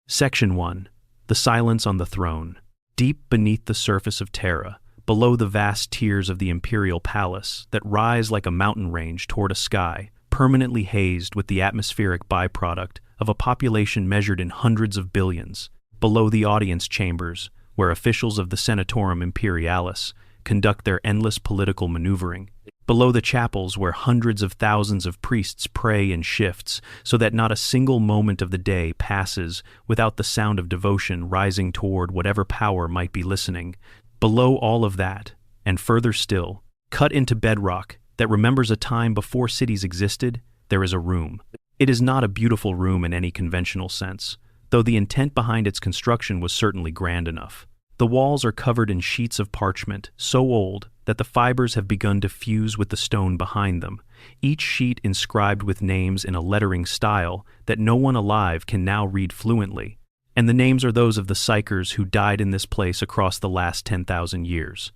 Section 1. The Silence on the Throne. Deep beneath the surface of Terra, below the vast tiers of the Imperial Palace that rise like a mountain range toward a sky, permanently hazed with the atmospheric byproduct of a population measured in hundreds of billions, below the audience chambers, where officials of the Senatorum Imperialis conduct their endless political maneuvering, below the chapels where hundreds of thousands of priests pray in shifts so that not a single moment of the day passes without the sound of devotion rising toward whatever power might be listening. Below all of that, and further still, cut into bedrock that remembers a time before cities existed, there is a room. It is not a beautiful room in any conventional sense, though the intent behind its construction was certainly grand enough. The walls are covered in sheets of parchment, so old that the fibers have begun to fuse with the stone behind them, each sheet inscribed with names in a lettering style that no one alive can now read fluently, and the names are those of the psychers who died in this place across the last 10,000 years.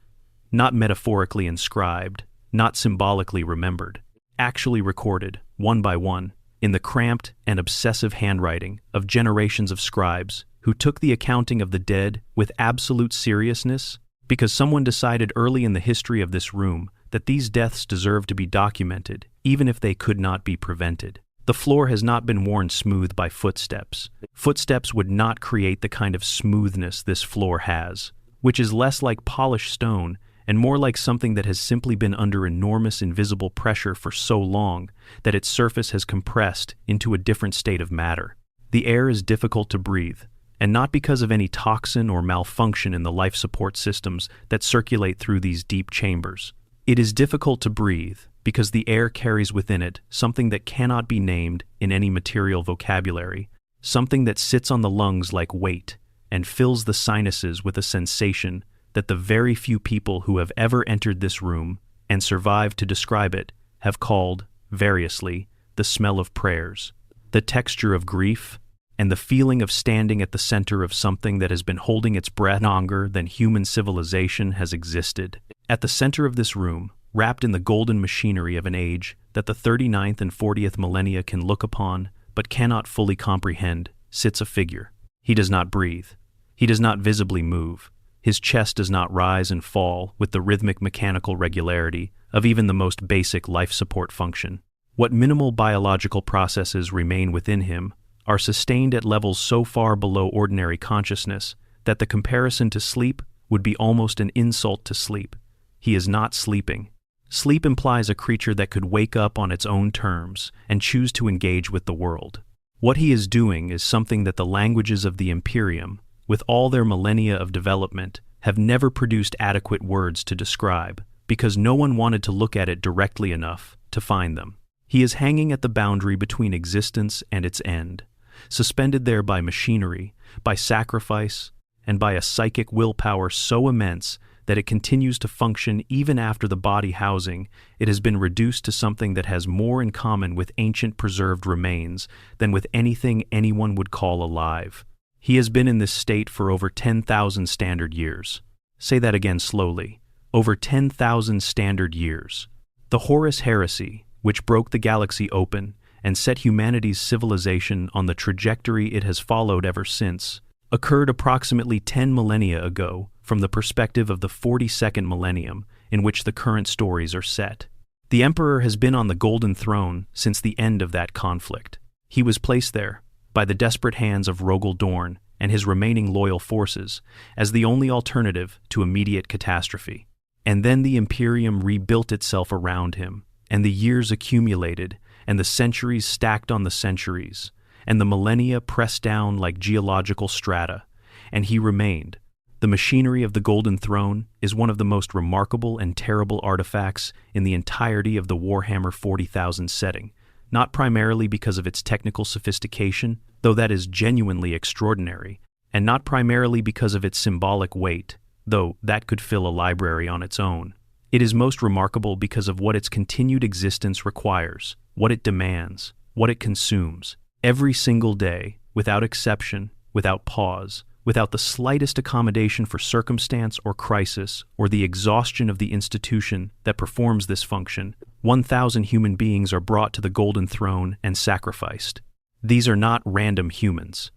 Not metaphorically inscribed, not symbolically remembered, actually recorded, one by one, in the cramped and obsessive handwriting of generations of scribes who took the accounting of the dead with absolute seriousness because someone decided early in the history of this room that these deaths deserved to be documented, even if they could not be prevented. The floor has not been worn smooth by footsteps. Footsteps would not create the kind of smoothness this floor has, which is less like polished stone and more like something that has simply been under enormous invisible pressure for so long that its surface has compressed into a different state of matter. The air is difficult to breathe, and not because of any toxin or malfunction in the life support systems that circulate through these deep chambers. It is difficult to breathe because the air carries within it something that cannot be named in any material vocabulary, something that sits on the lungs like weight and fills the sinuses with a sensation that the very few people who have ever entered this room and survived to describe it have called, variously, the smell of prayers, the texture of grief, and the feeling of standing at the center of something that has been holding its breath longer than human civilization has existed. At the center of this room, wrapped in the golden machinery of an age that the 39th and 40th millennia can look upon but cannot fully comprehend, sits a figure. He does not breathe. He does not visibly move. His chest does not rise and fall with the rhythmic mechanical regularity of even the most basic life support function. What minimal biological processes remain within him are sustained at levels so far below ordinary consciousness that the comparison to sleep would be almost an insult to sleep. He is not sleeping. Sleep implies a creature that could wake up on its own terms and choose to engage with the world. What he is doing is something that the languages of the Imperium, with all their millennia of development, have never produced adequate words to describe, because no one wanted to look at it directly enough to find them. He is hanging at the boundary between existence and its end, suspended there by machinery, by sacrifice, and by a psychic willpower so immense that it continues to function even after the body housing it has been reduced to something that has more in common with ancient preserved remains than with anything anyone would call alive. He has been in this state for over 10,000 standard years. Say that again slowly. Over 10,000 standard years. The Horus Heresy, which broke the galaxy open and set humanity's civilization on the trajectory it has followed ever since, occurred approximately 10 millennia ago from the perspective of the 42nd millennium in which the current stories are set. The Emperor has been on the Golden Throne since the end of that conflict. He was placed there by the desperate hands of Rogel Dorn and his remaining loyal forces as the only alternative to immediate catastrophe. And then the Imperium rebuilt itself around him, and the years accumulated, and the centuries stacked on the centuries, and the millennia pressed down like geological strata, and he remained. The machinery of the Golden Throne is one of the most remarkable and terrible artifacts in the entirety of the Warhammer 40,000 setting, not primarily because of its technical sophistication, though that is genuinely extraordinary, and not primarily because of its symbolic weight, though that could fill a library on its own. It is most remarkable because of what its continued existence requires, what it demands, what it consumes. Every single day, without exception, without pause, without the slightest accommodation for circumstance or crisis or the exhaustion of the institution that performs this function, 1,000 human beings are brought to the Golden Throne and sacrificed. These are not random humans.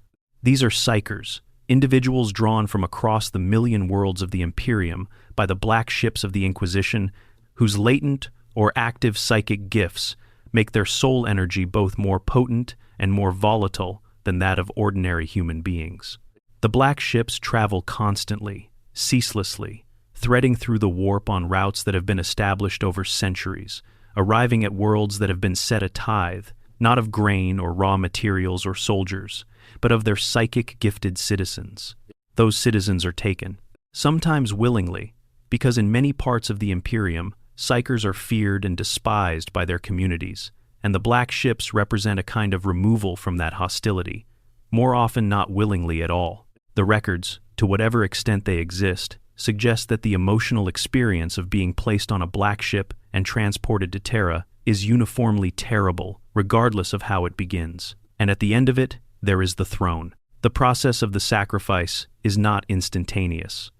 These are psychers, individuals drawn from across the million worlds of the Imperium by the black ships of the Inquisition, whose latent or active psychic gifts make their soul energy both more potent and more volatile than that of ordinary human beings. The black ships travel constantly, ceaselessly, threading through the warp on routes that have been established over centuries, arriving at worlds that have been set a tithe, not of grain or raw materials or soldiers, but of their psychic gifted citizens. Those citizens are taken, sometimes willingly, because in many parts of the Imperium, psychers are feared and despised by their communities, and the black ships represent a kind of removal from that hostility, more often not willingly at all. The records, to whatever extent they exist, suggest that the emotional experience of being placed on a black ship and transported to Terra is uniformly terrible, regardless of how it begins. And at the end of it, there is the throne. The process of the sacrifice is not instantaneous.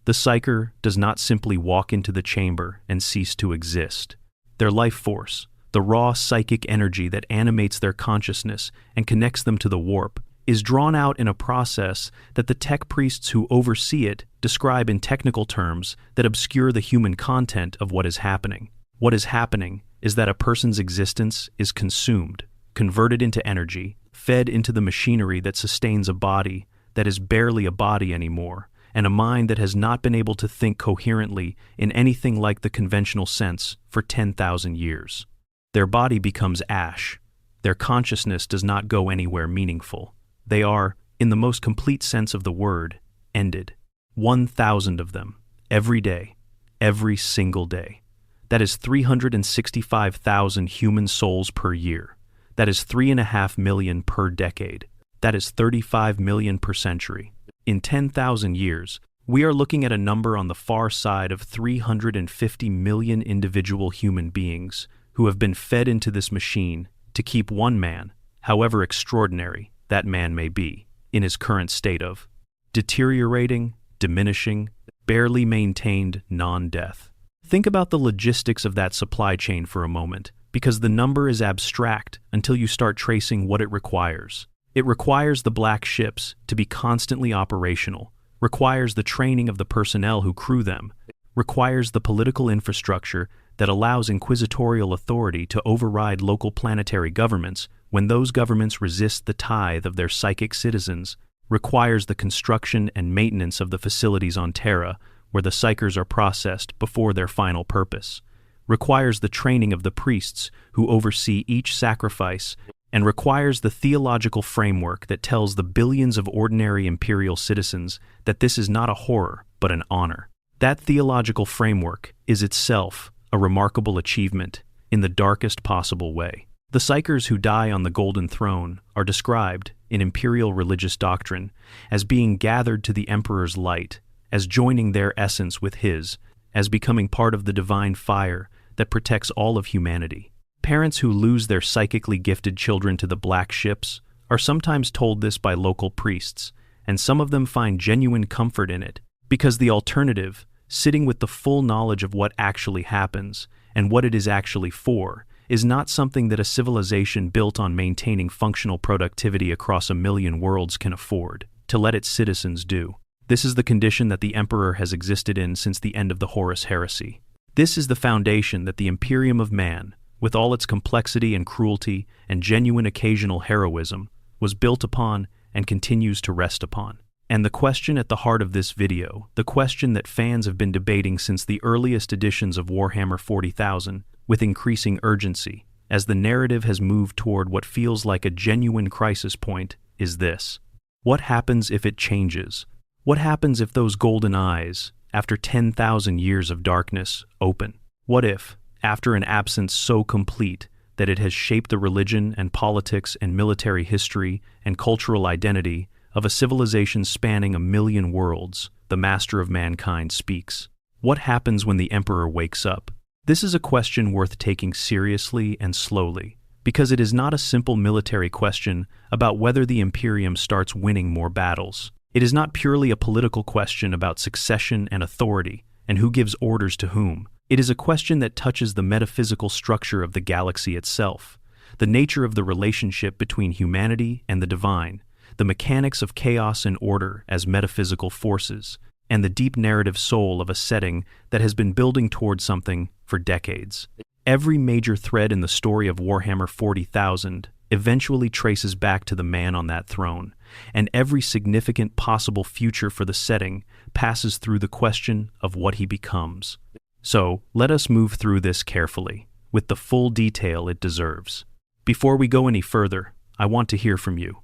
The psyker does not simply walk into the chamber and cease to exist. Their life force, the raw psychic energy that animates their consciousness and connects them to the warp, is drawn out in a process that the tech priests who oversee it describe in technical terms that obscure the human content of what is happening. What is happening is that a person's existence is consumed, converted into energy, fed into the machinery that sustains a body that is barely a body anymore, and a mind that has not been able to think coherently in anything like the conventional sense for 10,000 years. Their body becomes ash. Their consciousness does not go anywhere meaningful. They are, in the most complete sense of the word, ended. 1,000 of them, every day, every single day. That is 365,000 human souls per year. That is 3.5 million per decade. That is 35 million per century. In 10,000 years, we are looking at a number on the far side of 350 million individual human beings who have been fed into this machine to keep one man, however extraordinary that man may be, in his current state of deteriorating, diminishing, barely maintained non-death. Think about the logistics of that supply chain for a moment, because the number is abstract until you start tracing what it requires. It requires the black ships to be constantly operational, requires the training of the personnel who crew them, requires the political infrastructure that allows inquisitorial authority to override local planetary governments when those governments resist the tithe of their psychic citizens, requires the construction and maintenance of the facilities on Terra where the psychers are processed before their final purpose, requires the training of the priests who oversee each sacrifice, and requires the theological framework that tells the billions of ordinary imperial citizens that this is not a horror, but an honor. That theological framework is itself a remarkable achievement in the darkest possible way. The psychers who die on the Golden Throne are described, in imperial religious doctrine, as being gathered to the Emperor's light, as joining their essence with his, as becoming part of the divine fire that protects all of humanity. Parents who lose their psychically gifted children to the black ships are sometimes told this by local priests, and some of them find genuine comfort in it, because the alternative, sitting with the full knowledge of what actually happens and what it is actually for, is not something that a civilization built on maintaining functional productivity across a million worlds can afford to let its citizens do. This is the condition that the Emperor has existed in since the end of the Horus Heresy. This is the foundation that the Imperium of Man, with all its complexity and cruelty and genuine occasional heroism, was built upon and continues to rest upon. And the question at the heart of this video, the question that fans have been debating since the earliest editions of Warhammer 40,000, with increasing urgency, as the narrative has moved toward what feels like a genuine crisis point, is this. What happens if it changes? What happens if those golden eyes, after 10,000 years of darkness, open? What if, after an absence so complete that it has shaped the religion and politics and military history and cultural identity of a civilization spanning a million worlds, the master of mankind speaks? What happens when the Emperor wakes up? This is a question worth taking seriously and slowly, because it is not a simple military question about whether the Imperium starts winning more battles. It is not purely a political question about succession and authority and who gives orders to whom. It is a question that touches the metaphysical structure of the galaxy itself, the nature of the relationship between humanity and the divine, the mechanics of chaos and order as metaphysical forces, and the deep narrative soul of a setting that has been building toward something for decades. Every major thread in the story of Warhammer 40,000 eventually traces back to the man on that throne, and every significant possible future for the setting passes through the question of what he becomes. So, let us move through this carefully, with the full detail it deserves. Before we go any further, I want to hear from you.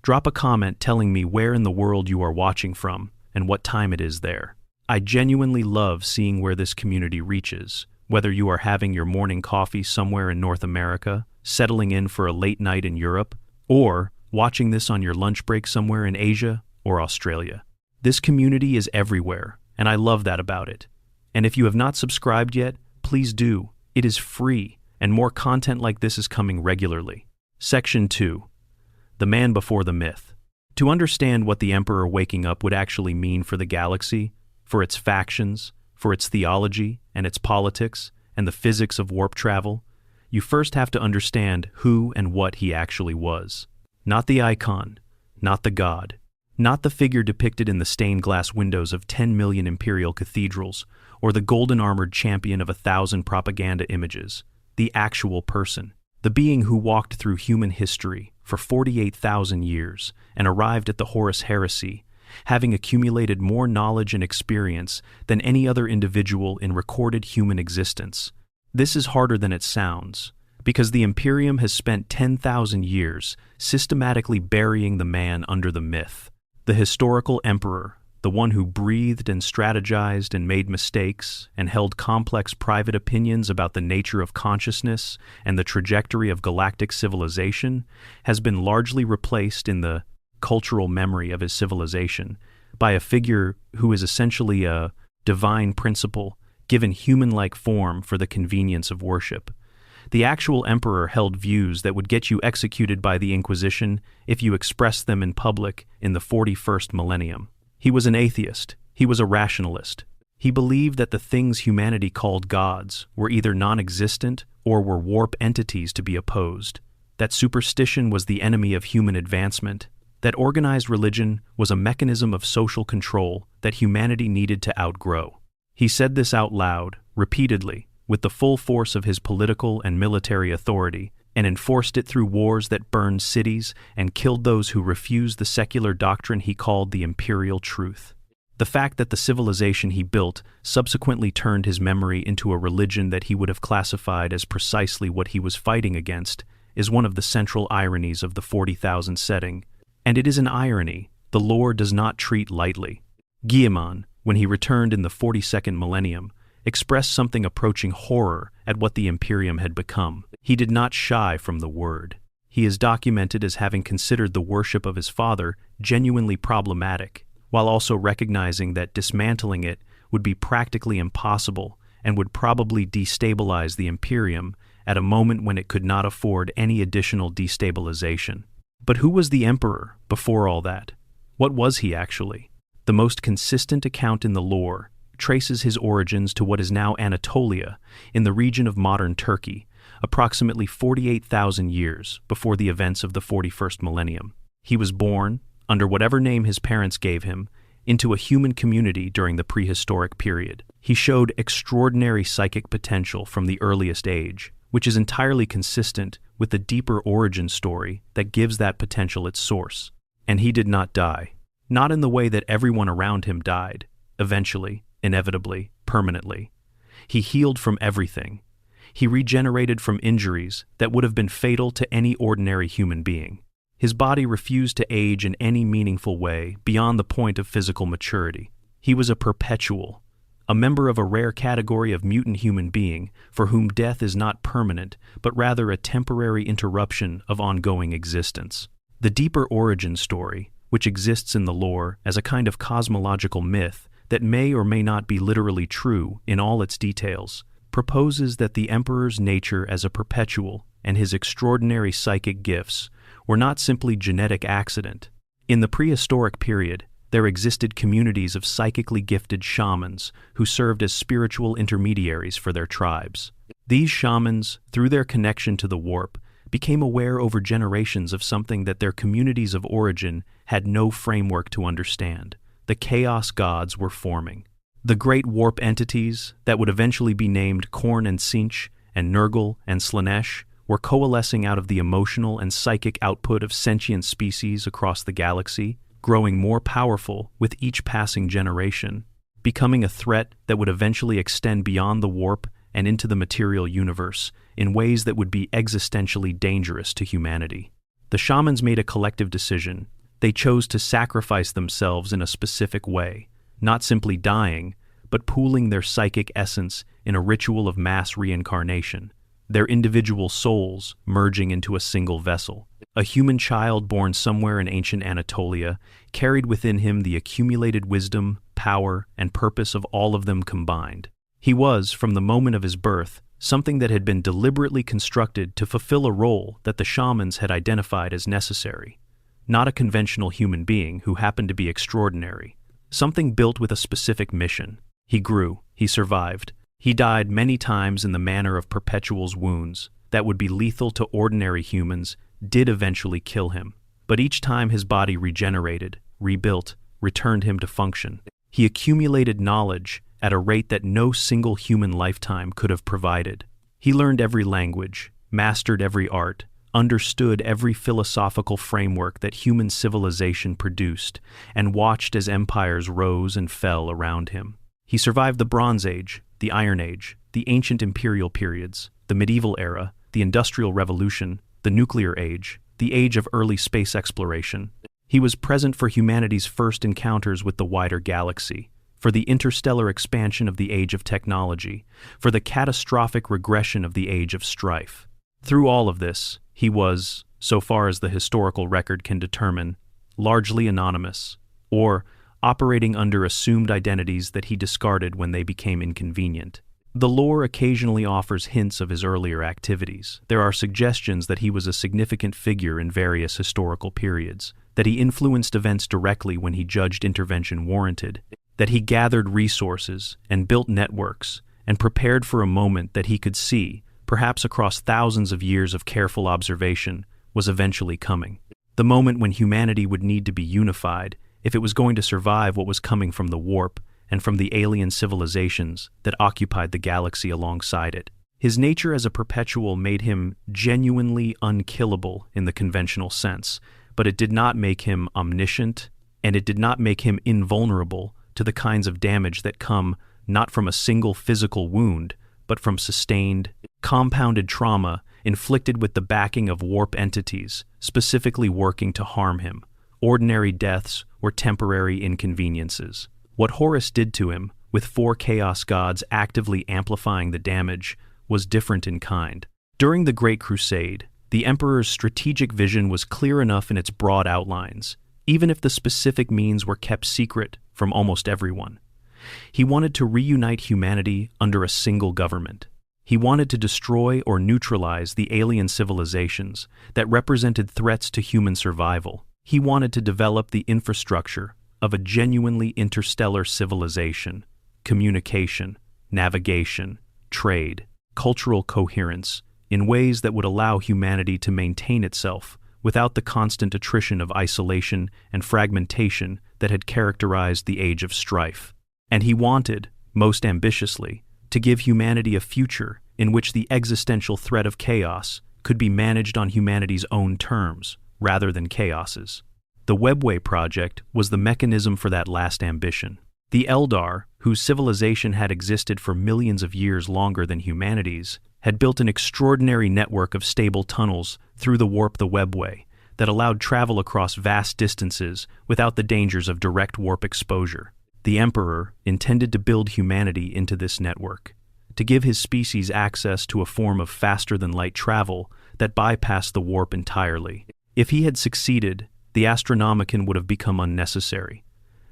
Drop a comment telling me where in the world you are watching from and what time it is there. I genuinely love seeing where this community reaches, whether you are having your morning coffee somewhere in North America, settling in for a late night in Europe, or watching this on your lunch break somewhere in Asia or Australia. This community is everywhere, and I love that about it. And if you have not subscribed yet, please do. It is free, and more content like this is coming regularly. Section 2. The Man Before the Myth. To understand what the Emperor waking up would actually mean for the galaxy, for its factions, for its theology and its politics, and the physics of warp travel, you first have to understand who and what he actually was. Not the icon, not the god, not the figure depicted in the stained glass windows of 10 million imperial cathedrals, or the golden-armored champion of 1,000 propaganda images. The actual person, the being who walked through human history for 48,000 years and arrived at the Horus Heresy, having accumulated more knowledge and experience than any other individual in recorded human existence. This is harder than it sounds, because the Imperium has spent 10,000 years systematically burying the man under the myth. The historical emperor, the one who breathed and strategized and made mistakes and held complex private opinions about the nature of consciousness and the trajectory of galactic civilization, has been largely replaced in the cultural memory of his civilization by a figure who is essentially a divine principle given human-like form for the convenience of worship. The actual emperor held views that would get you executed by the Inquisition if you expressed them in public in the 41st millennium. He was an atheist. He was a rationalist. He believed that the things humanity called gods were either non-existent or were warp entities to be opposed, that superstition was the enemy of human advancement, that organized religion was a mechanism of social control that humanity needed to outgrow. He said this out loud, repeatedly, with the full force of his political and military authority, and enforced it through wars that burned cities and killed those who refused the secular doctrine he called the imperial truth. The fact that the civilization he built subsequently turned his memory into a religion that he would have classified as precisely what he was fighting against is one of the central ironies of the 40,000 setting. And it is an irony the lore does not treat lightly. Guillemot, when he returned in the 42nd millennium, expressed something approaching horror at what the Imperium had become. He did not shy from the word. He is documented as having considered the worship of his father genuinely problematic, while also recognizing that dismantling it would be practically impossible and would probably destabilize the Imperium at a moment when it could not afford any additional destabilization. But who was the Emperor before all that? What was he actually? The most consistent account in the lore traces his origins to what is now Anatolia, in the region of modern Turkey, approximately 48,000 years before the events of the 41st millennium. He was born, under whatever name his parents gave him, into a human community during the prehistoric period. He showed extraordinary psychic potential from the earliest age, which is entirely consistent with the deeper origin story that gives that potential its source. And he did not die. Not in the way that everyone around him died, eventually, inevitably, permanently. He healed from everything. He regenerated from injuries that would have been fatal to any ordinary human being. His body refused to age in any meaningful way beyond the point of physical maturity. He was a perpetual, a member of a rare category of mutant human being for whom death is not permanent, but rather a temporary interruption of ongoing existence. The deeper origin story, which exists in the lore as a kind of cosmological myth that may or may not be literally true in all its details, proposes that the Emperor's nature as a perpetual and his extraordinary psychic gifts were not simply genetic accident. In the prehistoric period, there existed communities of psychically gifted shamans who served as spiritual intermediaries for their tribes. These shamans, through their connection to the warp, became aware over generations of something that their communities of origin had no framework to understand. The chaos gods were forming. The great warp entities that would eventually be named Khorne and Tzeentch and Nurgle and Slaanesh were coalescing out of the emotional and psychic output of sentient species across the galaxy, growing more powerful with each passing generation, becoming a threat that would eventually extend beyond the warp and into the material universe in ways that would be existentially dangerous to humanity. The shamans made a collective decision. They chose to sacrifice themselves in a specific way, not simply dying, but pooling their psychic essence in a ritual of mass reincarnation, their individual souls merging into a single vessel. A human child born somewhere in ancient Anatolia carried within him the accumulated wisdom, power, and purpose of all of them combined. He was, from the moment of his birth, something that had been deliberately constructed to fulfill a role that the shamans had identified as necessary. Not a conventional human being who happened to be extraordinary. Something built with a specific mission. He grew, he survived. He died many times in the manner of Perpetual's wounds that would be lethal to ordinary humans, did eventually kill him. But each time his body regenerated, rebuilt, returned him to function. He accumulated knowledge at a rate that no single human lifetime could have provided. He learned every language, mastered every art, understood every philosophical framework that human civilization produced, and watched as empires rose and fell around him. He survived the Bronze Age, the Iron Age, the ancient imperial periods, the medieval era, the Industrial Revolution, the nuclear age, the age of early space exploration. He was present for humanity's first encounters with the wider galaxy, for the interstellar expansion of the age of technology, for the catastrophic regression of the age of strife. Through all of this, he was, so far as the historical record can determine, largely anonymous, or operating under assumed identities that he discarded when they became inconvenient. The lore occasionally offers hints of his earlier activities. There are suggestions that he was a significant figure in various historical periods, that he influenced events directly when he judged intervention warranted, that he gathered resources and built networks and prepared for a moment that he could see, perhaps across thousands of years of careful observation, was eventually coming. The moment when humanity would need to be unified if it was going to survive what was coming from the warp and from the alien civilizations that occupied the galaxy alongside it. His nature as a perpetual made him genuinely unkillable in the conventional sense, but it did not make him omniscient, and it did not make him invulnerable to the kinds of damage that come not from a single physical wound, but from sustained, compounded trauma inflicted with the backing of warp entities, specifically working to harm him, ordinary deaths or temporary inconveniences. What Horus did to him, with 4 chaos gods actively amplifying the damage, was different in kind. During the Great Crusade, the Emperor's strategic vision was clear enough in its broad outlines, even if the specific means were kept secret from almost everyone. He wanted to reunite humanity under a single government. He wanted to destroy or neutralize the alien civilizations that represented threats to human survival. He wanted to develop the infrastructure of a genuinely interstellar civilization, communication, navigation, trade, cultural coherence, in ways that would allow humanity to maintain itself without the constant attrition of isolation and fragmentation that had characterized the age of strife. And he wanted, most ambitiously, to give humanity a future in which the existential threat of chaos could be managed on humanity's own terms, rather than chaos's. The Mekboy project was the mechanism for that last ambition. The Eldar, whose civilization had existed for millions of years longer than humanity's, had built an extraordinary network of stable tunnels through the Mekboy that allowed travel across vast distances without the dangers of direct warp exposure. The Emperor intended to build humanity into this network, to give his species access to a form of faster-than-light travel that bypassed the warp entirely. If he had succeeded, the Astronomicon would have become unnecessary.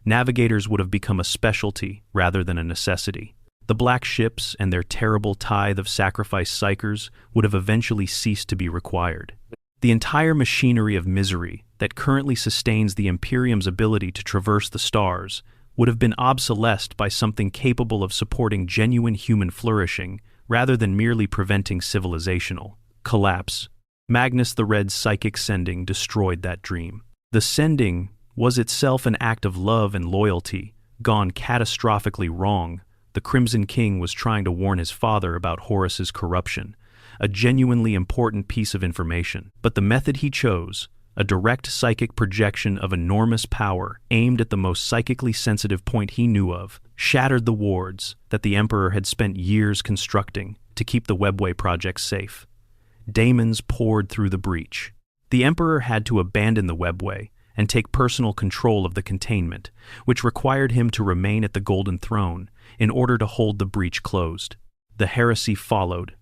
Navigators would have become a specialty rather than a necessity. The black ships and their terrible tithe of sacrifice psychers would have eventually ceased to be required. The entire machinery of misery that currently sustains the Imperium's ability to traverse the stars would have been obsolesced by something capable of supporting genuine human flourishing rather than merely preventing civilizational collapse. Magnus the Red's psychic sending destroyed that dream. The sending was itself an act of love and loyalty, gone catastrophically wrong. The Crimson King was trying to warn his father about Horus's corruption, a genuinely important piece of information. But the method he chose, a direct psychic projection of enormous power aimed at the most psychically sensitive point he knew of, shattered the wards that the Emperor had spent years constructing to keep the Webway project safe. Daemons poured through the breach. The Emperor had to abandon the Webway and take personal control of the containment, which required him to remain at the Golden Throne in order to hold the breach closed. The heresy followed.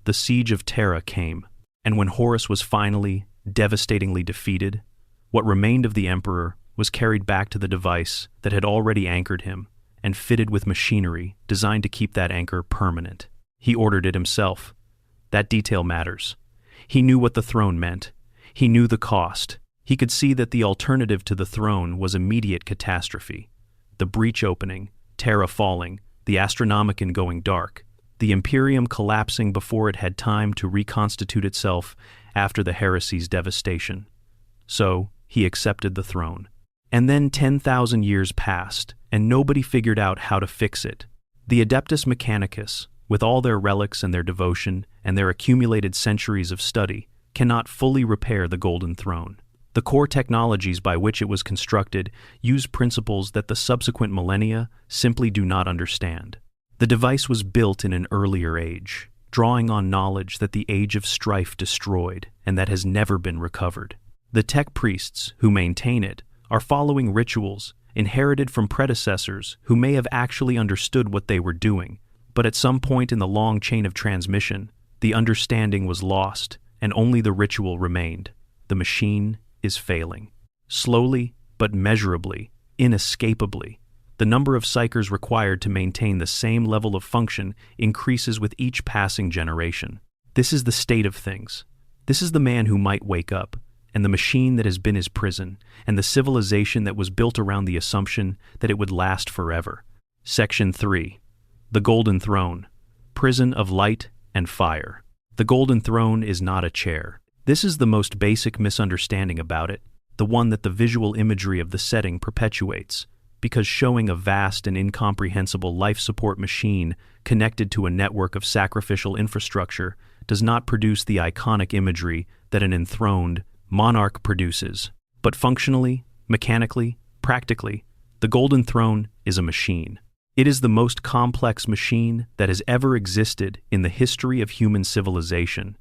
The siege of Terra came, and when Horus was finally, devastatingly defeated, what remained of the Emperor was carried back to the device that had already anchored him and fitted with machinery designed to keep that anchor permanent. He ordered it himself. That detail matters. He knew what the throne meant. He knew the cost. He could see that the alternative to the throne was immediate catastrophe. The breach opening, Terra falling, the Astronomicon going dark, the Imperium collapsing before it had time to reconstitute itself after the heresy's devastation. So, he accepted the throne. And then 10,000 years passed, and nobody figured out how to fix it. The Adeptus Mechanicus, with all their relics and their devotion and their accumulated centuries of study, cannot fully repair the Golden Throne. The core technologies by which it was constructed use principles that the subsequent millennia simply do not understand. The device was built in an earlier age, drawing on knowledge that the Age of Strife destroyed and that has never been recovered. The tech priests who maintain it are following rituals inherited from predecessors who may have actually understood what they were doing, but at some point in the long chain of transmission, the understanding was lost and only the ritual remained. The machine is failing. Slowly, but measurably, inescapably, the number of psychers required to maintain the same level of function increases with each passing generation. This is the state of things. This is the man who might wake up, and the machine that has been his prison, and the civilization that was built around the assumption that it would last forever. Section 3. The Golden Throne. Prison of Light and Fire. The Golden Throne is not a chair. This is the most basic misunderstanding about it, the one that the visual imagery of the setting perpetuates, because showing a vast and incomprehensible life support machine connected to a network of sacrificial infrastructure does not produce the iconic imagery that an enthroned monarch produces. But functionally, mechanically, practically, the Golden Throne is a machine. It is the most complex machine that has ever existed in the history of human civilization,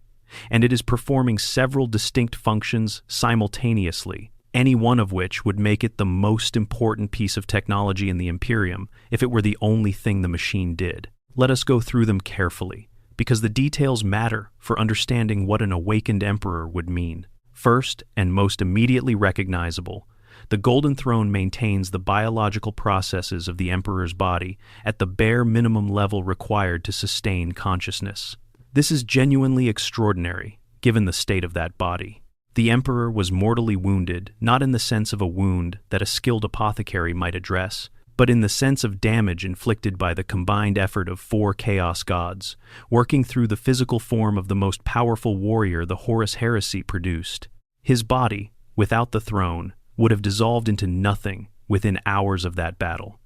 and it is performing several distinct functions simultaneously, any one of which would make it the most important piece of technology in the Imperium if it were the only thing the machine did. Let us go through them carefully, because the details matter for understanding what an awakened emperor would mean. First, and most immediately recognizable, the Golden Throne maintains the biological processes of the Emperor's body at the bare minimum level required to sustain consciousness. This is genuinely extraordinary, given the state of that body. The Emperor was mortally wounded, not in the sense of a wound that a skilled apothecary might address, but in the sense of damage inflicted by the combined effort of 4 Chaos Gods, working through the physical form of the most powerful warrior the Horus heresy produced. His body, without the throne, would have dissolved into nothing within hours of that battle.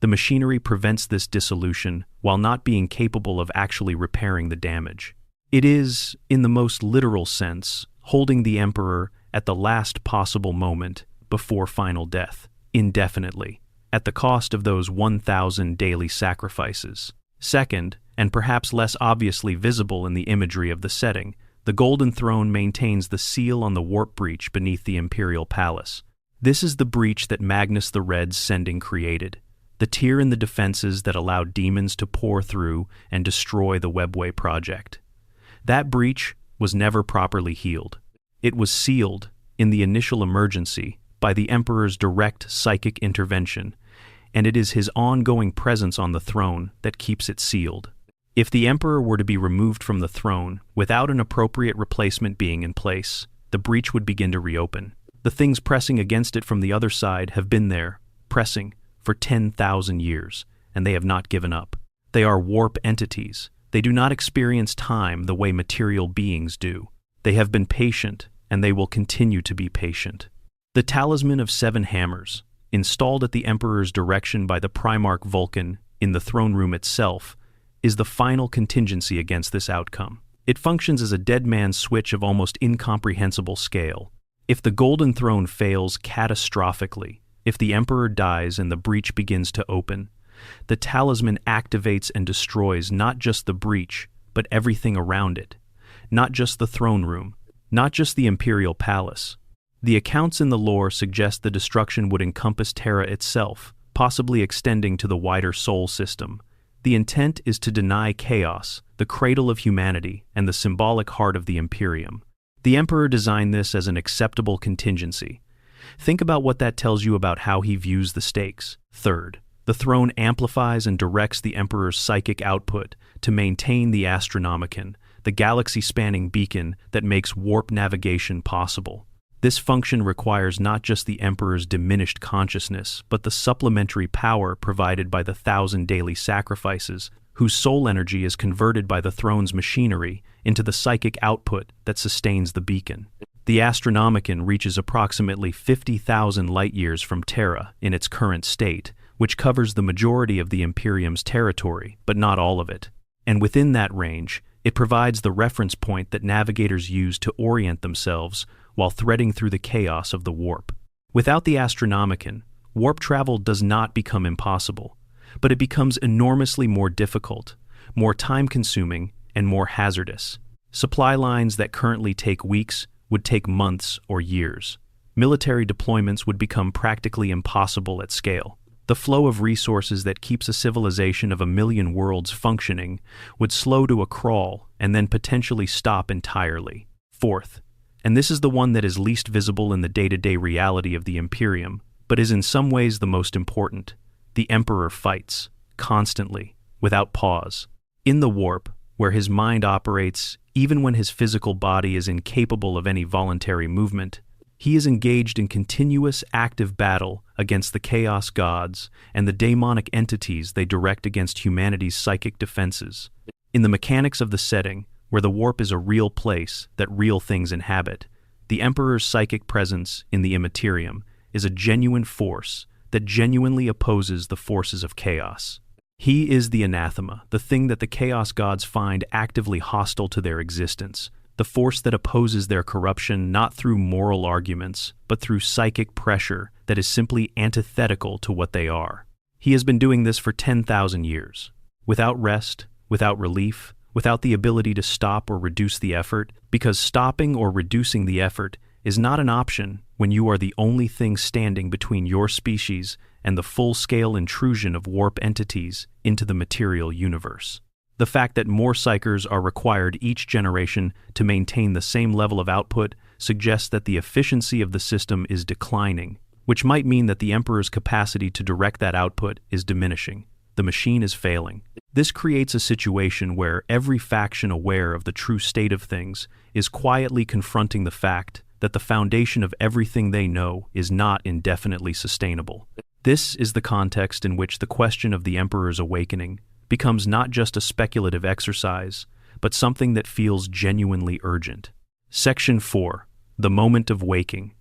The machinery prevents this dissolution while not being capable of actually repairing the damage. It is, in the most literal sense, holding the Emperor at the last possible moment before final death, indefinitely, at the cost of those 1,000 daily sacrifices. Second, and perhaps less obviously visible in the imagery of the setting, the Golden Throne maintains the seal on the warp breach beneath the Imperial Palace. This is the breach that Magnus the Red's sending created, the tear in the defenses that allowed demons to pour through and destroy the Webway project. That breach was never properly healed. It was sealed, in the initial emergency, by the Emperor's direct psychic intervention, and it is his ongoing presence on the throne that keeps it sealed. If the Emperor were to be removed from the throne without an appropriate replacement being in place, the breach would begin to reopen. The things pressing against it from the other side have been there, pressing, for 10,000 years, and they have not given up. They are warp entities. They do not experience time the way material beings do. They have been patient, and they will continue to be patient. The Talisman of Seven Hammers, installed at the Emperor's direction by the Primarch Vulcan in the throne room itself, is the final contingency against this outcome. It functions as a dead man's switch of almost incomprehensible scale. If the Golden Throne fails catastrophically, if the Emperor dies and the breach begins to open, the talisman activates and destroys not just the breach, but everything around it. Not just the throne room, not just the Imperial Palace. The accounts in the lore suggest the destruction would encompass Terra itself, possibly extending to the wider Sol system. The intent is to deny chaos, the cradle of humanity, and the symbolic heart of the Imperium. The Emperor designed this as an acceptable contingency. Think about what that tells you about how he views the stakes. Third, the throne amplifies and directs the Emperor's psychic output to maintain the Astronomicon, the galaxy-spanning beacon that makes warp navigation possible. This function requires not just the Emperor's diminished consciousness, but the supplementary power provided by the 1,000 daily sacrifices, whose soul energy is converted by the throne's machinery into the psychic output that sustains the beacon. The Astronomicon reaches approximately 50,000 light-years from Terra in its current state, which covers the majority of the Imperium's territory, but not all of it. And within that range, it provides the reference point that navigators use to orient themselves while threading through the chaos of the warp. Without the Astronomicon, warp travel does not become impossible, but it becomes enormously more difficult, more time-consuming, and more hazardous. Supply lines that currently take weeks would take months or years. Military deployments would become practically impossible at scale. The flow of resources that keeps a civilization of 1,000,000 worlds functioning would slow to a crawl and then potentially stop entirely. Fourth, and this is the one that is least visible in the day-to-day reality of the Imperium, but is in some ways the most important, the Emperor fights, constantly, without pause. In the warp, where his mind operates even when his physical body is incapable of any voluntary movement, he is engaged in continuous active battle against the Chaos Gods and the daemonic entities they direct against humanity's psychic defenses. In the mechanics of the setting, where the warp is a real place that real things inhabit, the Emperor's psychic presence in the Imperium is a genuine force that genuinely opposes the forces of chaos. He is the anathema, the thing that the Chaos Gods find actively hostile to their existence, the force that opposes their corruption not through moral arguments, but through psychic pressure that is simply antithetical to what they are. He has been doing this for 10,000 years, without rest, without relief, without the ability to stop or reduce the effort, because stopping or reducing the effort is not an option when you are the only thing standing between your species and the full-scale intrusion of warp entities into the material universe. The fact that more psychers are required each generation to maintain the same level of output suggests that the efficiency of the system is declining, which might mean that the Emperor's capacity to direct that output is diminishing. The machine is failing. This creates a situation where every faction aware of the true state of things is quietly confronting the fact that the foundation of everything they know is not indefinitely sustainable. This is the context in which the question of the Emperor's awakening becomes not just a speculative exercise, but something that feels genuinely urgent. Section 4. The Moment of Waking.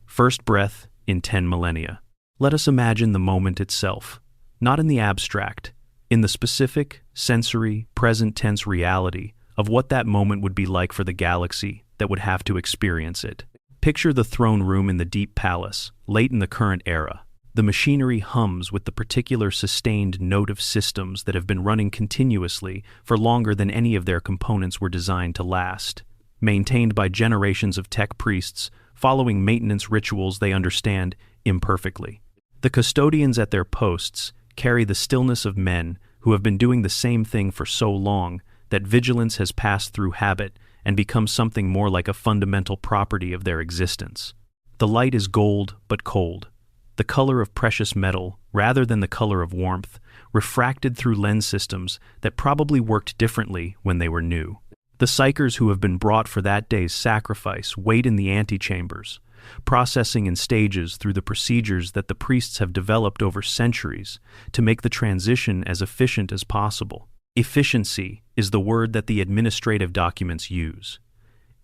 First breath in 10 millennia. Let us imagine the moment itself, not in the abstract, in the specific, sensory, present-tense reality of what that moment would be like for the galaxy that would have to experience it. Picture the throne room in the Deep Palace, late in the current era. The machinery hums with the particular sustained note of systems that have been running continuously for longer than any of their components were designed to last, maintained by generations of tech priests following maintenance rituals they understand imperfectly. The custodians at their posts carry the stillness of men who have been doing the same thing for so long that vigilance has passed through habit and become something more like a fundamental property of their existence. The light is gold but cold, the color of precious metal rather than the color of warmth, refracted through lens systems that probably worked differently when they were new. The psychers who have been brought for that day's sacrifice wait in the antechambers, processing in stages through the procedures that the priests have developed over centuries to make the transition as efficient as possible. Efficiency is the word that the administrative documents use.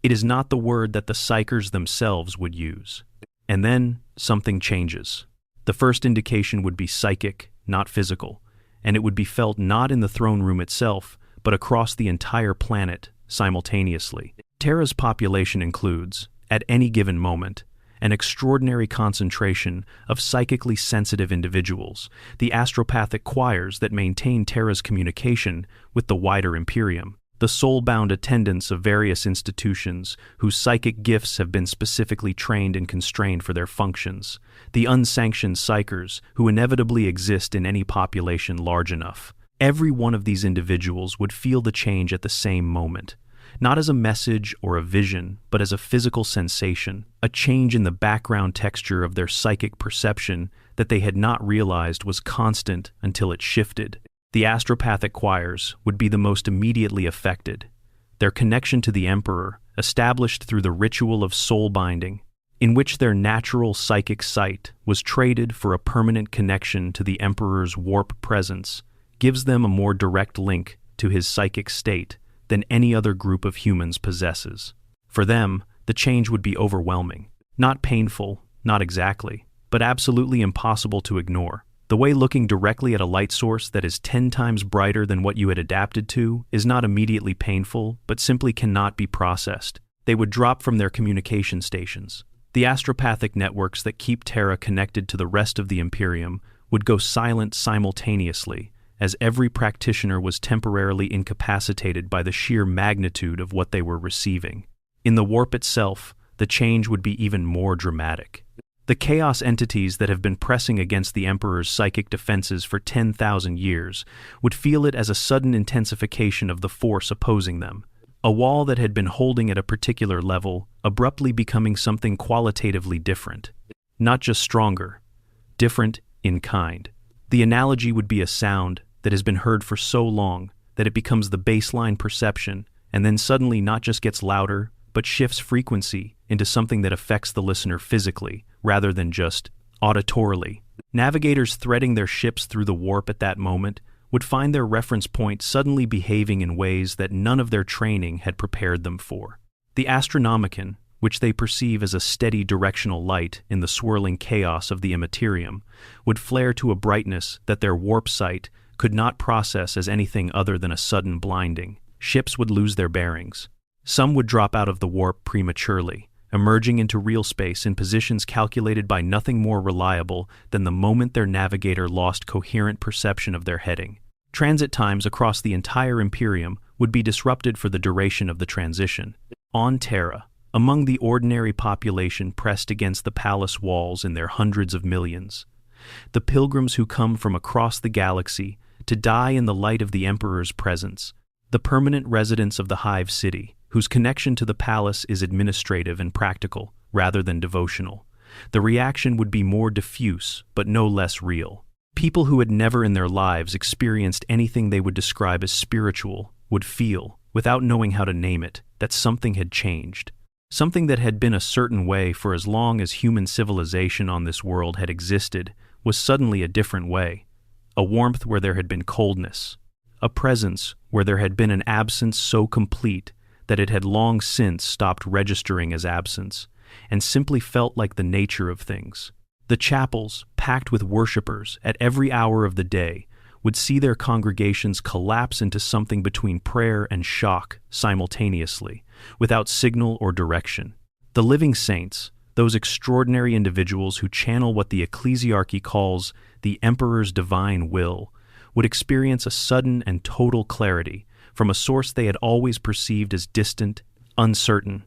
It is not the word that the psychers themselves would use. And then something changes. The first indication would be psychic, not physical, and it would be felt not in the throne room itself, but across the entire planet simultaneously. Terra's population includes, at any given moment, an extraordinary concentration of psychically sensitive individuals, the astropathic choirs that maintain Terra's communication with the wider Imperium, the soul-bound attendants of various institutions whose psychic gifts have been specifically trained and constrained for their functions, the unsanctioned psychers who inevitably exist in any population large enough. Every one of these individuals would feel the change at the same moment, not as a message or a vision, but as a physical sensation, a change in the background texture of their psychic perception that they had not realized was constant until it shifted. The astropathic choirs would be the most immediately affected. Their connection to the Emperor, established through the ritual of soul binding, in which their natural psychic sight was traded for a permanent connection to the Emperor's warp presence, gives them a more direct link to his psychic state than any other group of humans possesses. For them, the change would be overwhelming. Not painful, not exactly, but absolutely impossible to ignore. The way looking directly at a light source that is 10 times brighter than what you had adapted to is not immediately painful, but simply cannot be processed. They would drop from their communication stations. The astropathic networks that keep Terra connected to the rest of the Imperium would go silent simultaneously, as every practitioner was temporarily incapacitated by the sheer magnitude of what they were receiving. In the warp itself, the change would be even more dramatic. The chaos entities that have been pressing against the Emperor's psychic defenses for 10,000 years would feel it as a sudden intensification of the force opposing them. A wall that had been holding at a particular level, abruptly becoming something qualitatively different. Not just stronger, different in kind. The analogy would be a sound that has been heard for so long that it becomes the baseline perception and then suddenly not just gets louder, but shifts frequency into something that affects the listener physically rather than just auditorily. Navigators threading their ships through the warp at that moment would find their reference point suddenly behaving in ways that none of their training had prepared them for. The Astronomicon, which they perceive as a steady directional light in the swirling chaos of the immaterium, would flare to a brightness that their warp sight could not process as anything other than a sudden blinding. Ships would lose their bearings. Some would drop out of the warp prematurely, emerging into real space in positions calculated by nothing more reliable than the moment their navigator lost coherent perception of their heading. Transit times across the entire Imperium would be disrupted for the duration of the transition. On Terra, among the ordinary population pressed against the palace walls in their hundreds of millions, the pilgrims who come from across the galaxy to die in the light of the Emperor's presence, the permanent residents of the Hive City, whose connection to the palace is administrative and practical rather than devotional. The reaction would be more diffuse, but no less real. People who had never in their lives experienced anything they would describe as spiritual would feel, without knowing how to name it, that something had changed. Something that had been a certain way for as long as human civilization on this world had existed was suddenly a different way. A warmth where there had been coldness. A presence where there had been an absence so complete that it had long since stopped registering as absence, and simply felt like the nature of things. The chapels, packed with worshippers at every hour of the day, would see their congregations collapse into something between prayer and shock simultaneously, without signal or direction. The living saints, those extraordinary individuals who channel what the ecclesiarchy calls the Emperor's divine will, would experience a sudden and total clarity from a source they had always perceived as distant, uncertain.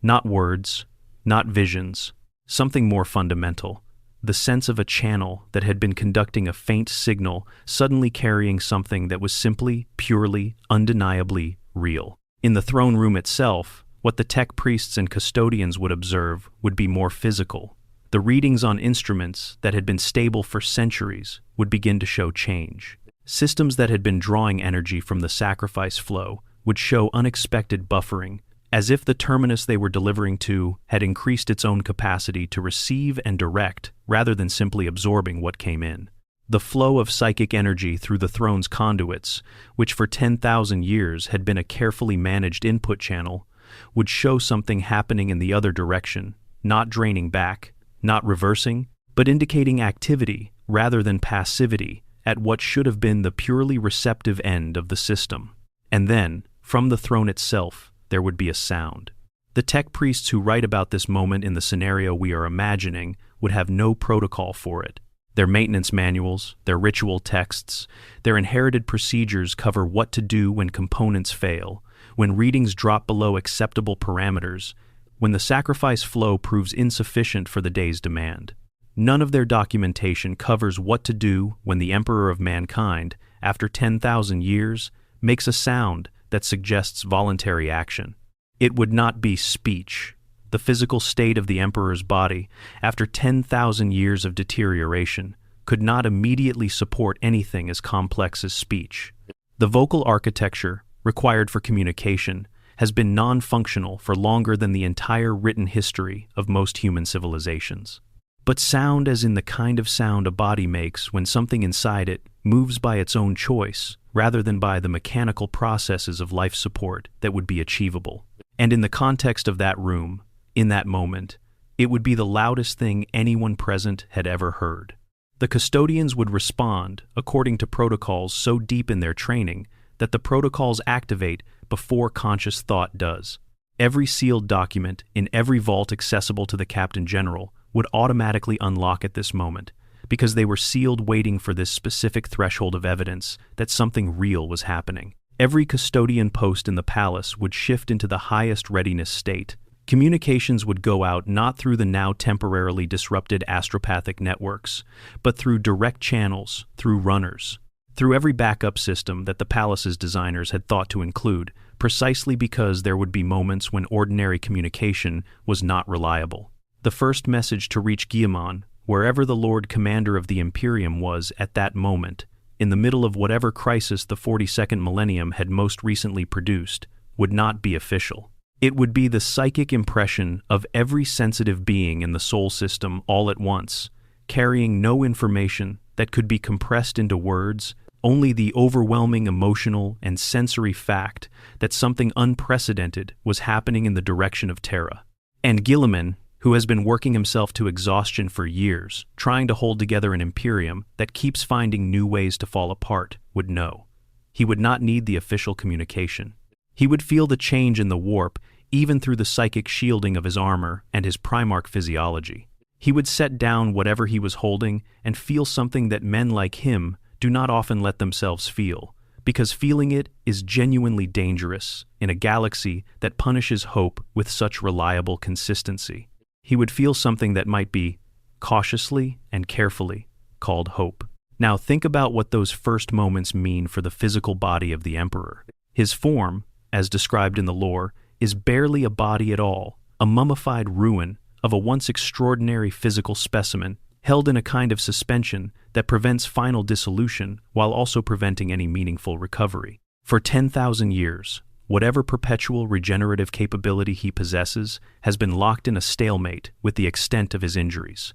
Not words, not visions, something more fundamental. The sense of a channel that had been conducting a faint signal suddenly carrying something that was simply, purely, undeniably real. In the throne room itself, what the tech priests and custodians would observe would be more physical. The readings on instruments that had been stable for centuries would begin to show change. Systems that had been drawing energy from the sacrifice flow would show unexpected buffering, as if the terminus they were delivering to had increased its own capacity to receive and direct rather than simply absorbing what came in. The flow of psychic energy through the throne's conduits, which for 10,000 years had been a carefully managed input channel, would show something happening in the other direction, not draining back, not reversing, but indicating activity rather than passivity at what should have been the purely receptive end of the system. And then, from the throne itself, there would be a sound. The tech priests who write about this moment in the scenario we are imagining would have no protocol for it. Their maintenance manuals, their ritual texts, their inherited procedures cover what to do when components fail, when readings drop below acceptable parameters, when the sacrifice flow proves insufficient for the day's demand. None of their documentation covers what to do when the Emperor of Mankind, after 10,000 years, makes a sound that suggests voluntary action. It would not be speech. The physical state of the Emperor's body, after 10,000 years of deterioration, could not immediately support anything as complex as speech. The vocal architecture, required for communication, has been non-functional for longer than the entire written history of most human civilizations. But sound, as in the kind of sound a body makes when something inside it moves by its own choice, rather than by the mechanical processes of life support that would be achievable. And in the context of that room, in that moment, it would be the loudest thing anyone present had ever heard. The custodians would respond according to protocols so deep in their training that the protocols activate before conscious thought does. Every sealed document in every vault accessible to the Captain General would automatically unlock at this moment, because they were sealed waiting for this specific threshold of evidence that something real was happening. Every custodian post in the palace would shift into the highest readiness state. Communications would go out not through the now temporarily disrupted astropathic networks, but through direct channels, through runners, through every backup system that the palace's designers had thought to include, precisely because there would be moments when ordinary communication was not reliable. The first message to reach Guillemon, wherever the Lord Commander of the Imperium was at that moment, in the middle of whatever crisis the 42nd millennium had most recently produced, would not be official. It would be the psychic impression of every sensitive being in the Sol system all at once, carrying no information that could be compressed into words, only the overwhelming emotional and sensory fact that something unprecedented was happening in the direction of Terra. And Guillemon, who has been working himself to exhaustion for years, trying to hold together an Imperium that keeps finding new ways to fall apart, would know. He would not need the official communication. He would feel the change in the warp even through the psychic shielding of his armor and his Primarch physiology. He would set down whatever he was holding and feel something that men like him do not often let themselves feel, because feeling it is genuinely dangerous in a galaxy that punishes hope with such reliable consistency. He would feel something that might be, cautiously and carefully, called hope. Now think about what those first moments mean for the physical body of the Emperor. His form, as described in the lore, is barely a body at all, a mummified ruin of a once extraordinary physical specimen held in a kind of suspension that prevents final dissolution while also preventing any meaningful recovery. For 10,000 years, whatever perpetual regenerative capability he possesses has been locked in a stalemate with the extent of his injuries.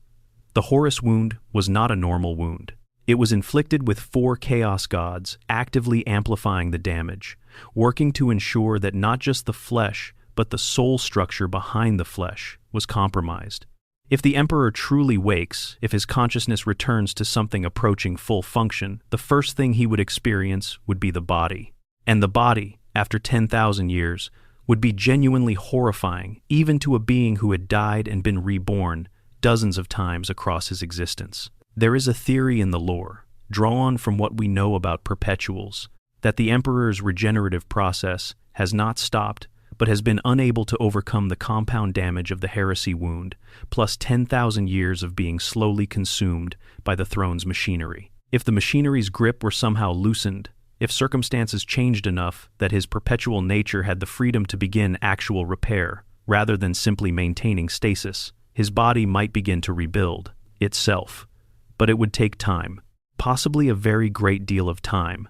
The Horus wound was not a normal wound. It was inflicted with 4 chaos gods actively amplifying the damage, working to ensure that not just the flesh, but the soul structure behind the flesh was compromised. If the Emperor truly wakes, if his consciousness returns to something approaching full function, the first thing he would experience would be the body. And the body, after 10,000 years, would be genuinely horrifying even to a being who had died and been reborn dozens of times across his existence. There is a theory in the lore, drawn from what we know about perpetuals, that the Emperor's regenerative process has not stopped, but has been unable to overcome the compound damage of the heresy wound, plus 10,000 years of being slowly consumed by the throne's machinery. If the machinery's grip were somehow loosened, if circumstances changed enough that his perpetual nature had the freedom to begin actual repair, rather than simply maintaining stasis, his body might begin to rebuild itself. But it would take time, possibly a very great deal of time,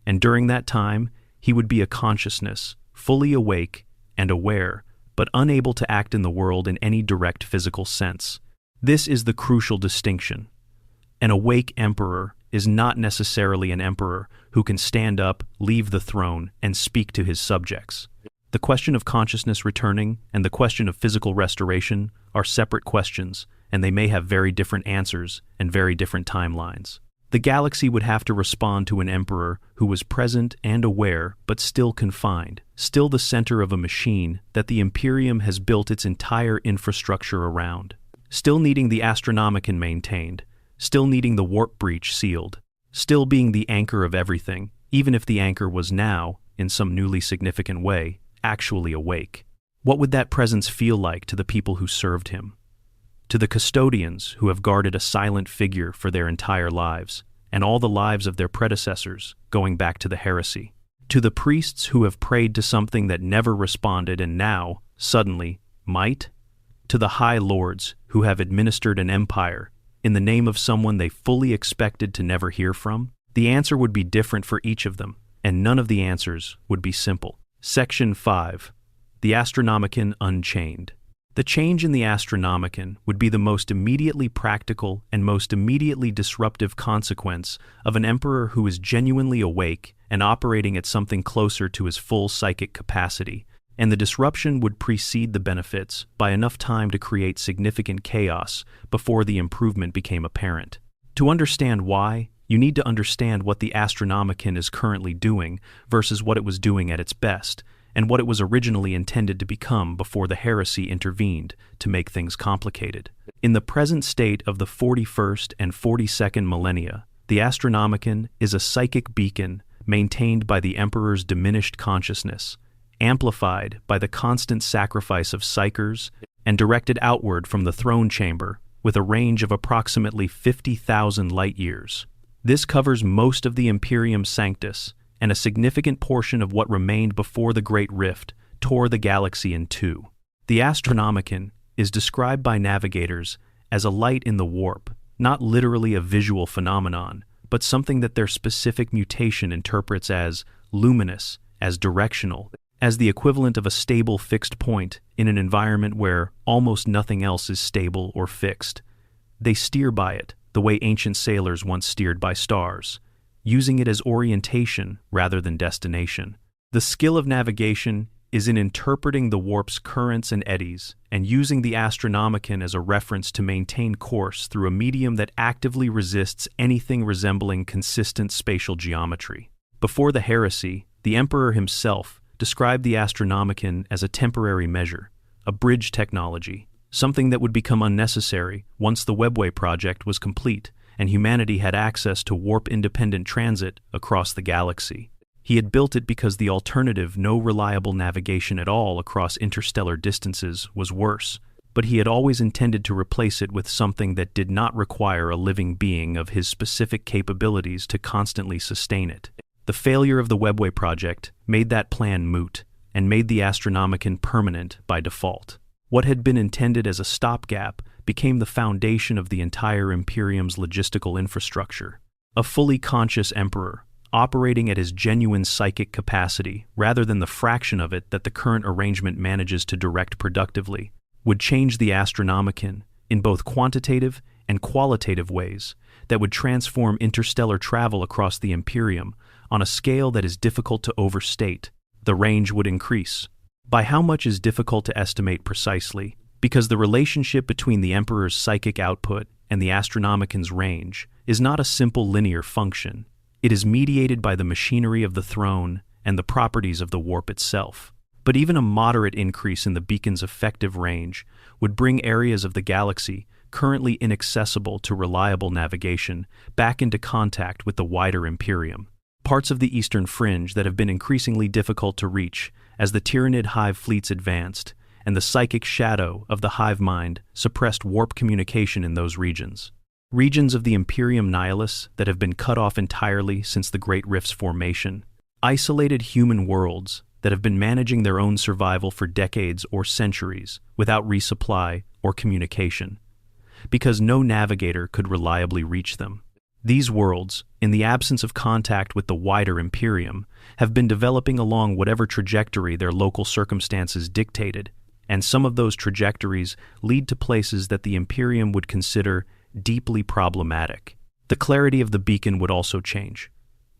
and during that time, he would be a consciousness, fully awake and aware, but unable to act in the world in any direct physical sense. This is the crucial distinction. An awake emperor is not necessarily an emperor who can stand up, leave the throne, and speak to his subjects. The question of consciousness returning and the question of physical restoration are separate questions, and they may have very different answers and very different timelines. The galaxy would have to respond to an emperor who was present and aware, but still confined, still the center of a machine that the Imperium has built its entire infrastructure around, still needing the Astronomicon maintained, still needing the warp breach sealed, still being the anchor of everything, even if the anchor was now, in some newly significant way, actually awake. What would that presence feel like to the people who served him? To the custodians who have guarded a silent figure for their entire lives, and all the lives of their predecessors, going back to the heresy. To the priests who have prayed to something that never responded and now, suddenly, might? To the high lords who have administered an empire in the name of someone they fully expected to never hear from? The answer would be different for each of them, and none of the answers would be simple. Section 5. The Astronomicon Unchained. The change in the Astronomicon would be the most immediately practical and most immediately disruptive consequence of an emperor who is genuinely awake and operating at something closer to his full psychic capacity, and the disruption would precede the benefits by enough time to create significant chaos before the improvement became apparent. To understand why, you need to understand what the Astronomicon is currently doing versus what it was doing at its best, and what it was originally intended to become before the heresy intervened to make things complicated. In the present state of the 41st and 42nd millennia, the Astronomicon is a psychic beacon maintained by the Emperor's diminished consciousness, amplified by the constant sacrifice of psychers, and directed outward from the throne chamber with a range of approximately 50,000 light-years. This covers most of the Imperium Sanctus, and a significant portion of what remained before the Great Rift tore the galaxy in two. The Astronomicon is described by navigators as a light in the warp, not literally a visual phenomenon, but something that their specific mutation interprets as luminous, as directional, as the equivalent of a stable fixed point in an environment where almost nothing else is stable or fixed. They steer by it, the way ancient sailors once steered by stars, using it as orientation rather than destination. The skill of navigation is in interpreting the warp's currents and eddies and using the Astronomicon as a reference to maintain course through a medium that actively resists anything resembling consistent spatial geometry. Before the heresy, the Emperor himself described the Astronomicon as a temporary measure, a bridge technology, something that would become unnecessary once the Mekboy project was complete and humanity had access to warp-independent transit across the galaxy. He had built it because the alternative, no reliable navigation at all across interstellar distances, was worse, but he had always intended to replace it with something that did not require a living being of his specific capabilities to constantly sustain it. The failure of the Mekboy project made that plan moot and made the Astronomicon permanent by default. What had been intended as a stopgap became the foundation of the entire Imperium's logistical infrastructure. A fully conscious emperor, operating at his genuine psychic capacity rather than the fraction of it that the current arrangement manages to direct productively, would change the Astronomicon in both quantitative and qualitative ways that would transform interstellar travel across the Imperium on a scale that is difficult to overstate. The range would increase. By how much is difficult to estimate precisely, because the relationship between the Emperor's psychic output and the Astronomicon's range is not a simple linear function. It is mediated by the machinery of the throne and the properties of the warp itself. But even a moderate increase in the beacon's effective range would bring areas of the galaxy currently inaccessible to reliable navigation back into contact with the wider Imperium. Parts of the eastern fringe that have been increasingly difficult to reach as the Tyrannid hive fleets advanced, and the psychic shadow of the hive mind suppressed warp communication in those regions. Regions of the Imperium Nihilus that have been cut off entirely since the Great Rift's formation. Isolated human worlds that have been managing their own survival for decades or centuries without resupply or communication, because no navigator could reliably reach them. These worlds, in the absence of contact with the wider Imperium, have been developing along whatever trajectory their local circumstances dictated, and some of those trajectories lead to places that the Imperium would consider deeply problematic. The clarity of the beacon would also change.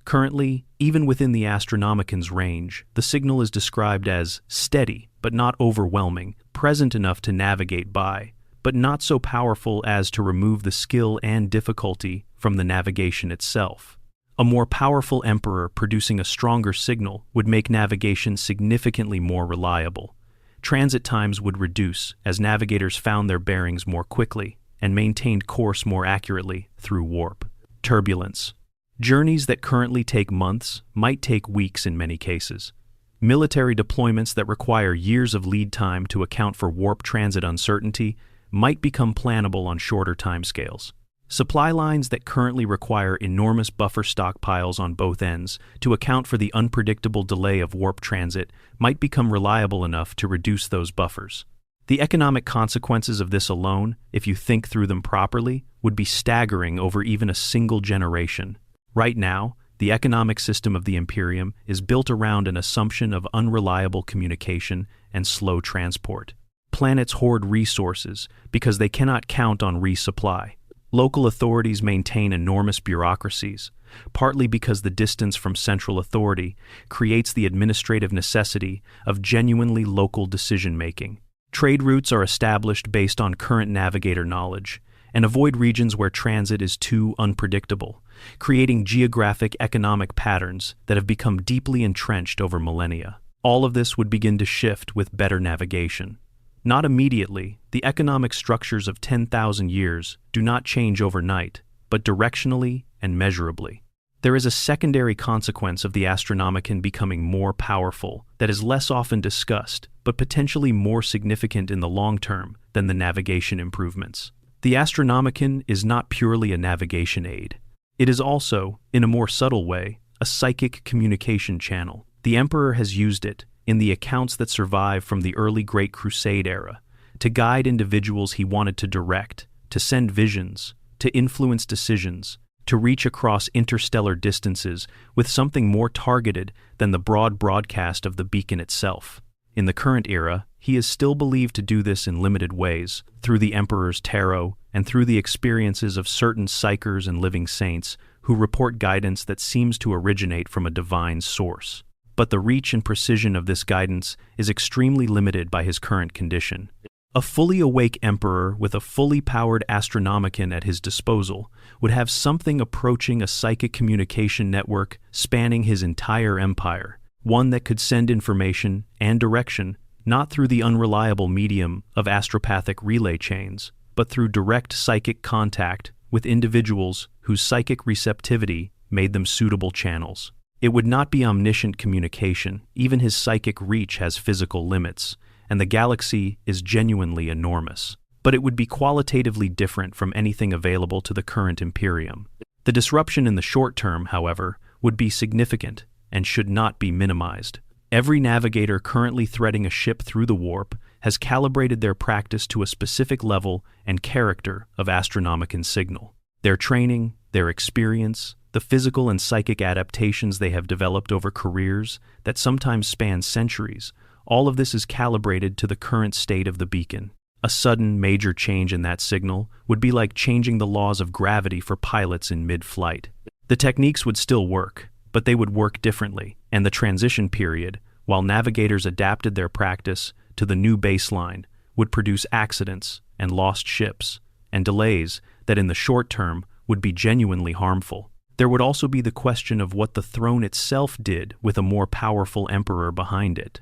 Currently, even within the Astronomican's range, the signal is described as steady, but not overwhelming, present enough to navigate by, but not so powerful as to remove the skill and difficulty from the navigation itself. A more powerful Emperor producing a stronger signal would make navigation significantly more reliable. Transit times would reduce as navigators found their bearings more quickly and maintained course more accurately through warp. Turbulence. Journeys that currently take months might take weeks in many cases. Military deployments that require years of lead time to account for warp transit uncertainty might become plannable on shorter timescales. Supply lines that currently require enormous buffer stockpiles on both ends to account for the unpredictable delay of warp transit might become reliable enough to reduce those buffers. The economic consequences of this alone, if you think through them properly, would be staggering over even a single generation. Right now, the economic system of the Imperium is built around an assumption of unreliable communication and slow transport. Planets hoard resources because they cannot count on resupply. Local authorities maintain enormous bureaucracies, partly because the distance from central authority creates the administrative necessity of genuinely local decision-making. Trade routes are established based on current navigator knowledge, and avoid regions where transit is too unpredictable, creating geographic economic patterns that have become deeply entrenched over millennia. All of this would begin to shift with better navigation. Not immediately, the economic structures of 10,000 years do not change overnight, but directionally and measurably. There is a secondary consequence of the Astronomican becoming more powerful that is less often discussed, but potentially more significant in the long term than the navigation improvements. The Astronomican is not purely a navigation aid. It is also, in a more subtle way, a psychic communication channel. The Emperor has used it, in the accounts that survive from the early Great Crusade era, to guide individuals he wanted to direct, to send visions, to influence decisions, to reach across interstellar distances with something more targeted than the broad broadcast of the beacon itself. In the current era, he is still believed to do this in limited ways, through the Emperor's tarot and through the experiences of certain psychers and living saints who report guidance that seems to originate from a divine source. But the reach and precision of this guidance is extremely limited by his current condition. A fully awake Emperor with a fully powered Astronomican at his disposal would have something approaching a psychic communication network spanning his entire empire, one that could send information and direction not through the unreliable medium of astropathic relay chains, but through direct psychic contact with individuals whose psychic receptivity made them suitable channels. It would not be omniscient communication. Even his psychic reach has physical limits, and the galaxy is genuinely enormous. But it would be qualitatively different from anything available to the current Imperium. The disruption in the short term, however, would be significant and should not be minimized. Every navigator currently threading a ship through the warp has calibrated their practice to a specific level and character of Astronomican signal. Their training, their experience, the physical and psychic adaptations they have developed over careers that sometimes span centuries, all of this is calibrated to the current state of the beacon. A sudden, major change in that signal would be like changing the laws of gravity for pilots in mid-flight. The techniques would still work, but they would work differently, and the transition period, while navigators adapted their practice to the new baseline, would produce accidents and lost ships, and delays that in the short term would be genuinely harmful. There would also be the question of what the throne itself did with a more powerful emperor behind it.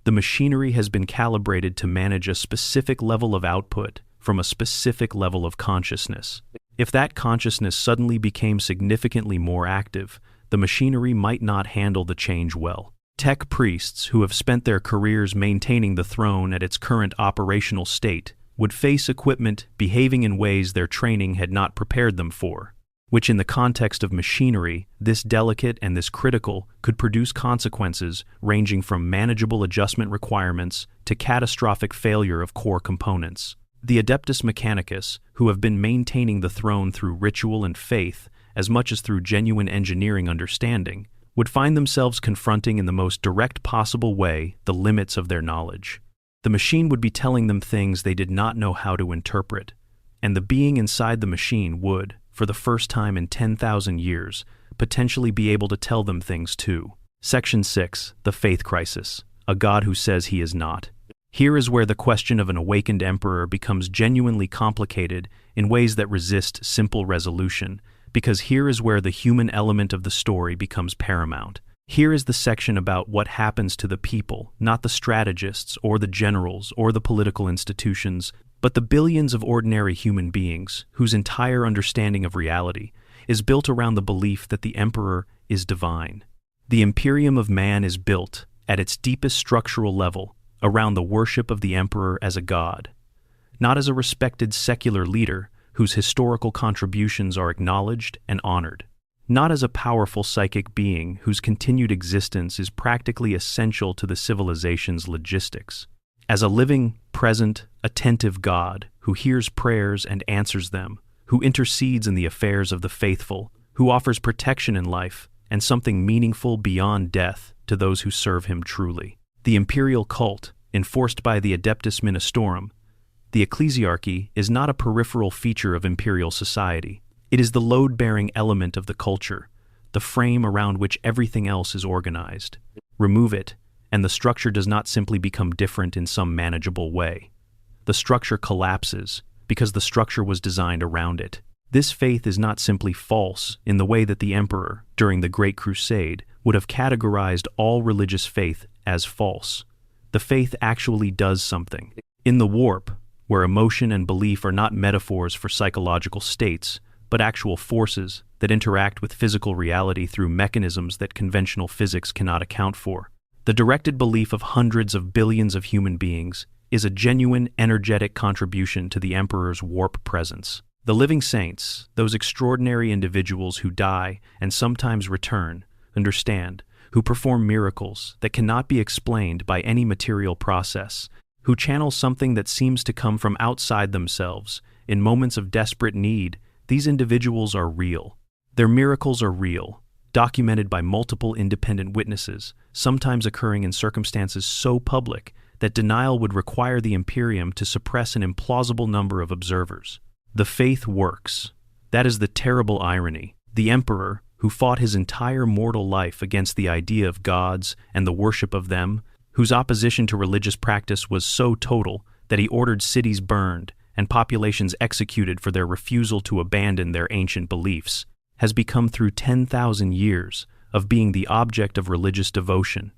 The machinery has been calibrated to manage a specific level of output from a specific level of consciousness. If that consciousness suddenly became significantly more active, the machinery might not handle the change well. Tech priests who have spent their careers maintaining the throne at its current operational state would face equipment behaving in ways their training had not prepared them for, which in the context of machinery, this delicate and this critical, could produce consequences ranging from manageable adjustment requirements to catastrophic failure of core components. The Adeptus Mechanicus, who have been maintaining the throne through ritual and faith as much as through genuine engineering understanding, would find themselves confronting in the most direct possible way the limits of their knowledge. The machine would be telling them things they did not know how to interpret, and the being inside the machine would, for the first time in 10,000 years, potentially be able to tell them things too. Section 6. The Faith Crisis. A God who says he is not. Here is where the question of an awakened emperor becomes genuinely complicated in ways that resist simple resolution, because here is where the human element of the story becomes paramount. Here is the section about what happens to the people, not the strategists or the generals or the political institutions, but the billions of ordinary human beings whose entire understanding of reality is built around the belief that the emperor is divine. The Imperium of man is built, at its deepest structural level, around the worship of the emperor as a god, not as a respected secular leader whose historical contributions are acknowledged and honored, not as a powerful psychic being whose continued existence is practically essential to the civilization's logistics, as a living, present, attentive God who hears prayers and answers them, who intercedes in the affairs of the faithful, who offers protection in life and something meaningful beyond death to those who serve him truly. The imperial cult, enforced by the Adeptus Ministorum, the ecclesiarchy, is not a peripheral feature of imperial society. It is the load-bearing element of the culture, the frame around which everything else is organized. Remove it, and the structure does not simply become different in some manageable way. The structure collapses because the structure was designed around it. This faith is not simply false in the way that the emperor, during the Great Crusade, would have categorized all religious faith as false. The faith actually does something. In the warp, where emotion and belief are not metaphors for psychological states, but actual forces that interact with physical reality through mechanisms that conventional physics cannot account for, the directed belief of hundreds of billions of human beings is a genuine, energetic contribution to the emperor's warp presence. The living saints, those extraordinary individuals who die and sometimes return, understand, who perform miracles that cannot be explained by any material process, who channel something that seems to come from outside themselves in moments of desperate need. These individuals are real. Their miracles are real, documented by multiple independent witnesses, sometimes occurring in circumstances so public that denial would require the Imperium to suppress an implausible number of observers. The faith works. That is the terrible irony. The emperor, who fought his entire mortal life against the idea of gods and the worship of them, whose opposition to religious practice was so total that he ordered cities burned and populations executed for their refusal to abandon their ancient beliefs, has become, through 10,000 years of being the object of religious devotion,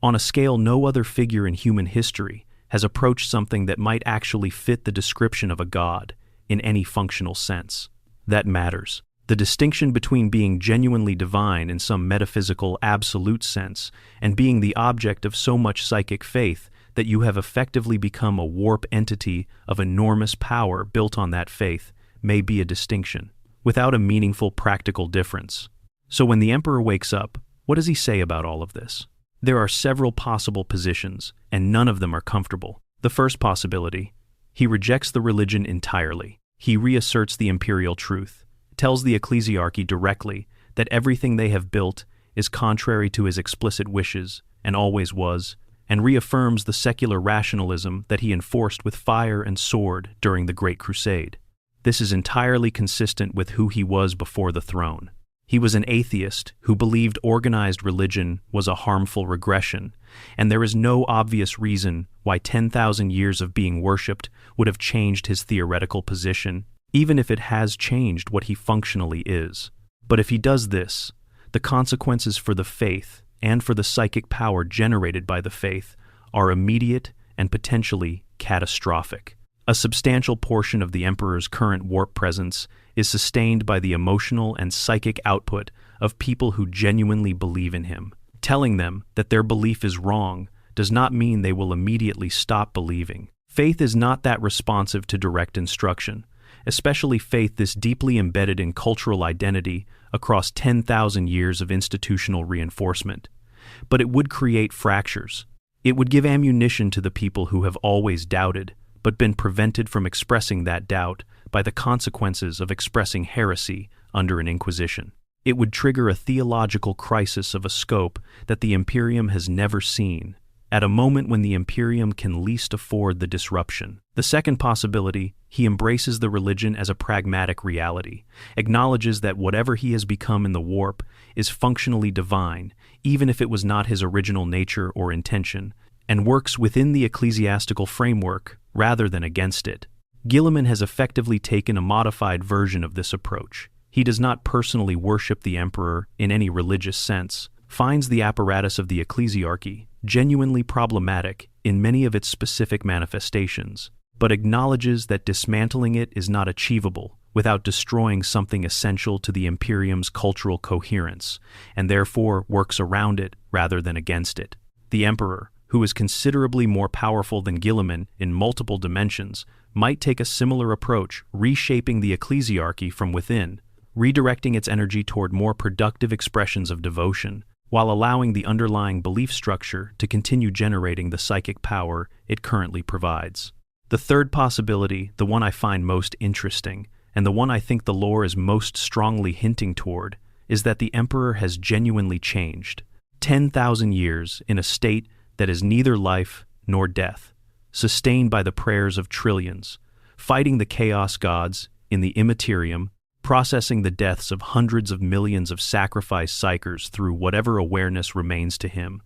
on a scale no other figure in human history has approached something that might actually fit the description of a god in any functional sense. That matters. The distinction between being genuinely divine in some metaphysical, absolute sense and being the object of so much psychic faith that you have effectively become a warp entity of enormous power built on that faith may be a distinction, without a meaningful practical difference. So when the emperor wakes up, what does he say about all of this? There are several possible positions, and none of them are comfortable. The first possibility: he rejects the religion entirely. He reasserts the imperial truth, tells the ecclesiarchy directly that everything they have built is contrary to his explicit wishes and always was, and reaffirms the secular rationalism that he enforced with fire and sword during the Great Crusade. This is entirely consistent with who he was before the throne. He was an atheist who believed organized religion was a harmful regression, and there is no obvious reason why 10,000 years of being worshipped would have changed his theoretical position, even if it has changed what he functionally is. But if he does this, the consequences for the faith and for the psychic power generated by the faith are immediate and potentially catastrophic. A substantial portion of the emperor's current warp presence is sustained by the emotional and psychic output of people who genuinely believe in him. Telling them that their belief is wrong does not mean they will immediately stop believing. Faith is not that responsive to direct instruction, especially faith this deeply embedded in cultural identity across 10,000 years of institutional reinforcement. But it would create fractures. It would give ammunition to the people who have always doubted, but been prevented from expressing that doubt by the consequences of expressing heresy under an inquisition. It would trigger a theological crisis of a scope that the Imperium has never seen, at a moment when the Imperium can least afford the disruption. The second possibility, he embraces the religion as a pragmatic reality, acknowledges that whatever he has become in the warp is functionally divine, even if it was not his original nature or intention, and works within the ecclesiastical framework rather than against it. Guilliman has effectively taken a modified version of this approach. He does not personally worship the emperor in any religious sense, finds the apparatus of the ecclesiarchy genuinely problematic in many of its specific manifestations, but acknowledges that dismantling it is not achievable without destroying something essential to the Imperium's cultural coherence, and therefore works around it rather than against it. The emperor, who is considerably more powerful than Guilliman in multiple dimensions, might take a similar approach, reshaping the ecclesiarchy from within, redirecting its energy toward more productive expressions of devotion, while allowing the underlying belief structure to continue generating the psychic power it currently provides. The third possibility, the one I find most interesting, and the one I think the lore is most strongly hinting toward, is that the Emperor has genuinely changed. 10,000 years in a state that is neither life nor death, sustained by the prayers of trillions, fighting the chaos gods in the Imperium, processing the deaths of hundreds of millions of sacrificed psychers through whatever awareness remains to him.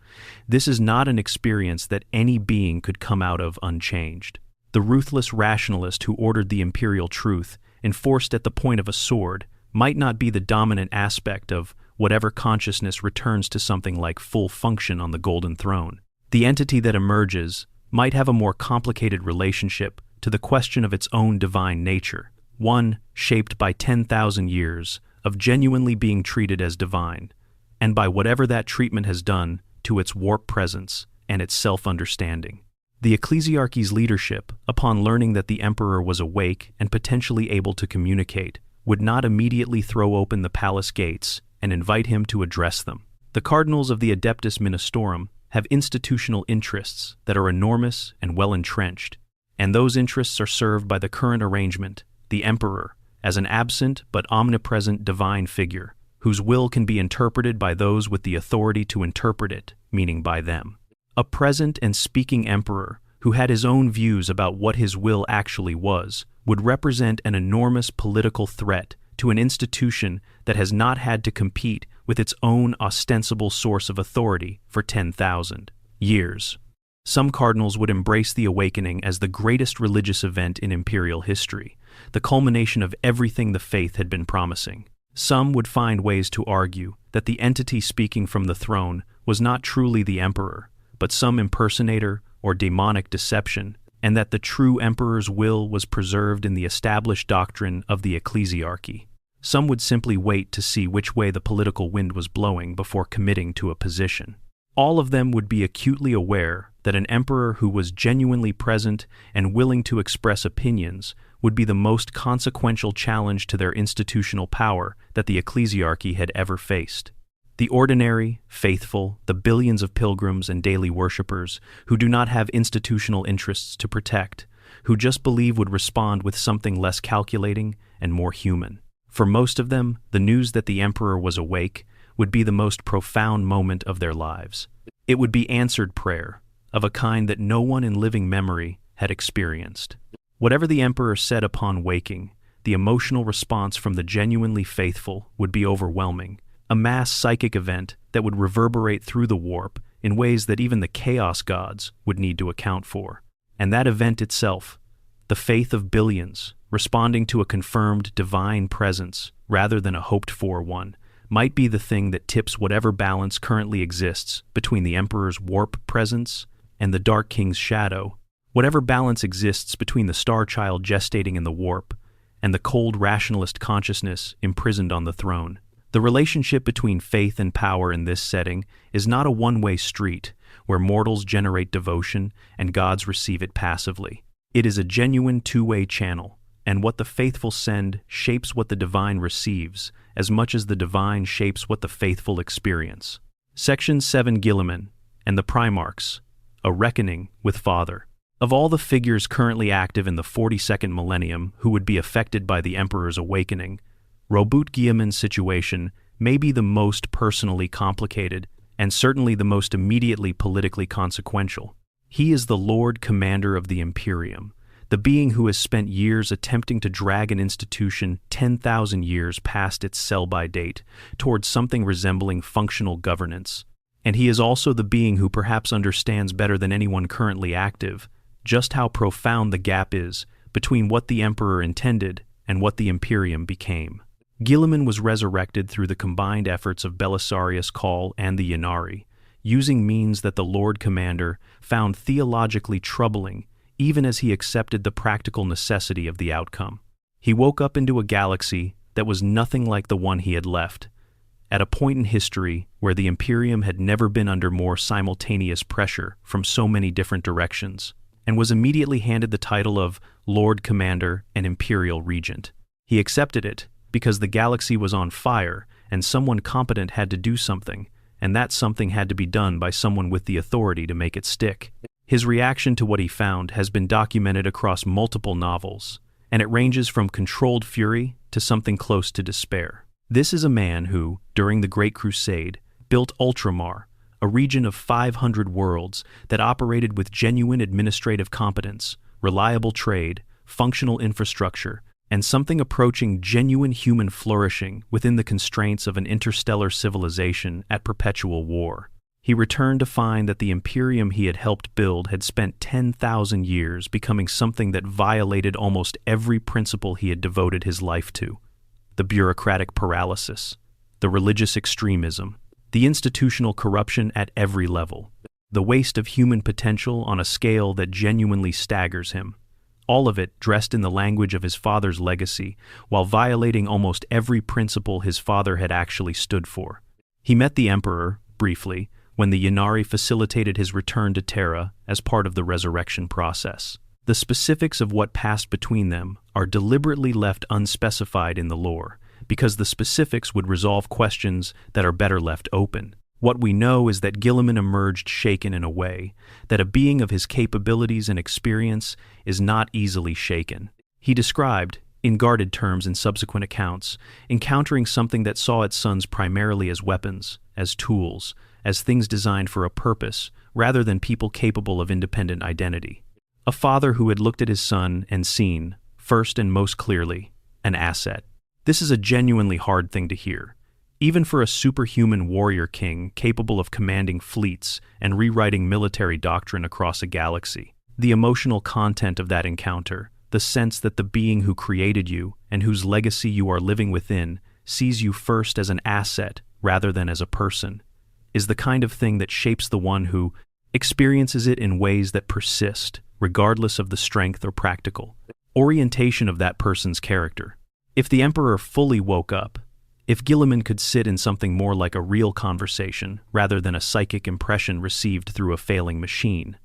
This is not an experience that any being could come out of unchanged. The ruthless rationalist who ordered the imperial truth, enforced at the point of a sword, might not be the dominant aspect of whatever consciousness returns to something like full function on the Golden Throne. The entity that emerges might have a more complicated relationship to the question of its own divine nature, one shaped by 10,000 years of genuinely being treated as divine, and by whatever that treatment has done to its warped presence and its self-understanding. The ecclesiarchy's leadership, upon learning that the emperor was awake and potentially able to communicate, would not immediately throw open the palace gates and invite him to address them. The cardinals of the Adeptus Ministorum have institutional interests that are enormous and well-entrenched, and those interests are served by the current arrangement, the emperor, as an absent but omnipresent divine figure, whose will can be interpreted by those with the authority to interpret it, meaning by them. A present and speaking emperor, who had his own views about what his will actually was, would represent an enormous political threat to an institution that has not had to compete with its own ostensible source of authority for 10,000 years. Some cardinals would embrace the awakening as the greatest religious event in imperial history, the culmination of everything the faith had been promising. Some would find ways to argue that the entity speaking from the throne was not truly the emperor, but some impersonator or demonic deception, and that the true emperor's will was preserved in the established doctrine of the ecclesiarchy. Some would simply wait to see which way the political wind was blowing before committing to a position. All of them would be acutely aware that an emperor who was genuinely present and willing to express opinions would be the most consequential challenge to their institutional power that the ecclesiarchy had ever faced. The ordinary, faithful, the billions of pilgrims and daily worshippers who do not have institutional interests to protect, who just believe would respond with something less calculating and more human. For most of them, the news that the emperor was awake would be the most profound moment of their lives. It would be answered prayer, of a kind that no one in living memory had experienced. Whatever the emperor said upon waking, the emotional response from the genuinely faithful would be overwhelming, a mass psychic event that would reverberate through the warp in ways that even the chaos gods would need to account for. And that event itself, the faith of billions, responding to a confirmed divine presence rather than a hoped-for one, might be the thing that tips whatever balance currently exists between the Emperor's warp presence and the Dark King's shadow, whatever balance exists between the Star Child gestating in the warp and the cold rationalist consciousness imprisoned on the throne. The relationship between faith and power in this setting is not a one-way street where mortals generate devotion and gods receive it passively. It is a genuine two-way channel, and what the faithful send shapes what the divine receives as much as the divine shapes what the faithful experience. Section 7 Guilliman and the Primarchs, a reckoning with Father. Of all the figures currently active in the 42nd millennium who would be affected by the Emperor's awakening, Robert Guilliman's situation may be the most personally complicated and certainly the most immediately politically consequential. He is the Lord Commander of the Imperium, the being who has spent years attempting to drag an institution 10,000 years past its sell-by date towards something resembling functional governance. And he is also the being who perhaps understands better than anyone currently active just how profound the gap is between what the Emperor intended and what the Imperium became. Guilliman was resurrected through the combined efforts of Belisarius Cawl and the Ynnari, using means that the Lord Commander found theologically troubling even as he accepted the practical necessity of the outcome. He woke up into a galaxy that was nothing like the one he had left, at a point in history where the Imperium had never been under more simultaneous pressure from so many different directions, and was immediately handed the title of Lord Commander and Imperial Regent. He accepted it because the galaxy was on fire and someone competent had to do something, and that something had to be done by someone with the authority to make it stick. His reaction to what he found has been documented across multiple novels, and it ranges from controlled fury to something close to despair. This is a man who, during the Great Crusade, built Ultramar, a region of 500 worlds that operated with genuine administrative competence, reliable trade, functional infrastructure, and something approaching genuine human flourishing within the constraints of an interstellar civilization at perpetual war. He returned to find that the Imperium he had helped build had spent 10,000 years becoming something that violated almost every principle he had devoted his life to. The bureaucratic paralysis, the religious extremism, the institutional corruption at every level, the waste of human potential on a scale that genuinely staggers him. All of it dressed in the language of his father's legacy, while violating almost every principle his father had actually stood for. He met the Emperor, briefly, when the Ynnari facilitated his return to Terra as part of the resurrection process. The specifics of what passed between them are deliberately left unspecified in the lore, because the specifics would resolve questions that are better left open. What we know is that Guilliman emerged shaken in a way that a being of his capabilities and experience is not easily shaken. He described, in guarded terms in subsequent accounts, encountering something that saw its sons primarily as weapons, as tools, as things designed for a purpose, rather than people capable of independent identity. A father who had looked at his son and seen, first and most clearly, an asset. This is a genuinely hard thing to hear, even for a superhuman warrior king capable of commanding fleets and rewriting military doctrine across a galaxy. The emotional content of that encounter, the sense that the being who created you and whose legacy you are living within sees you first as an asset rather than as a person, is the kind of thing that shapes the one who experiences it in ways that persist, regardless of the strength or practical orientation of that person's character. If the Emperor fully woke up, if Guilliman could sit in something more like a real conversation rather than a psychic impression received through a failing machine,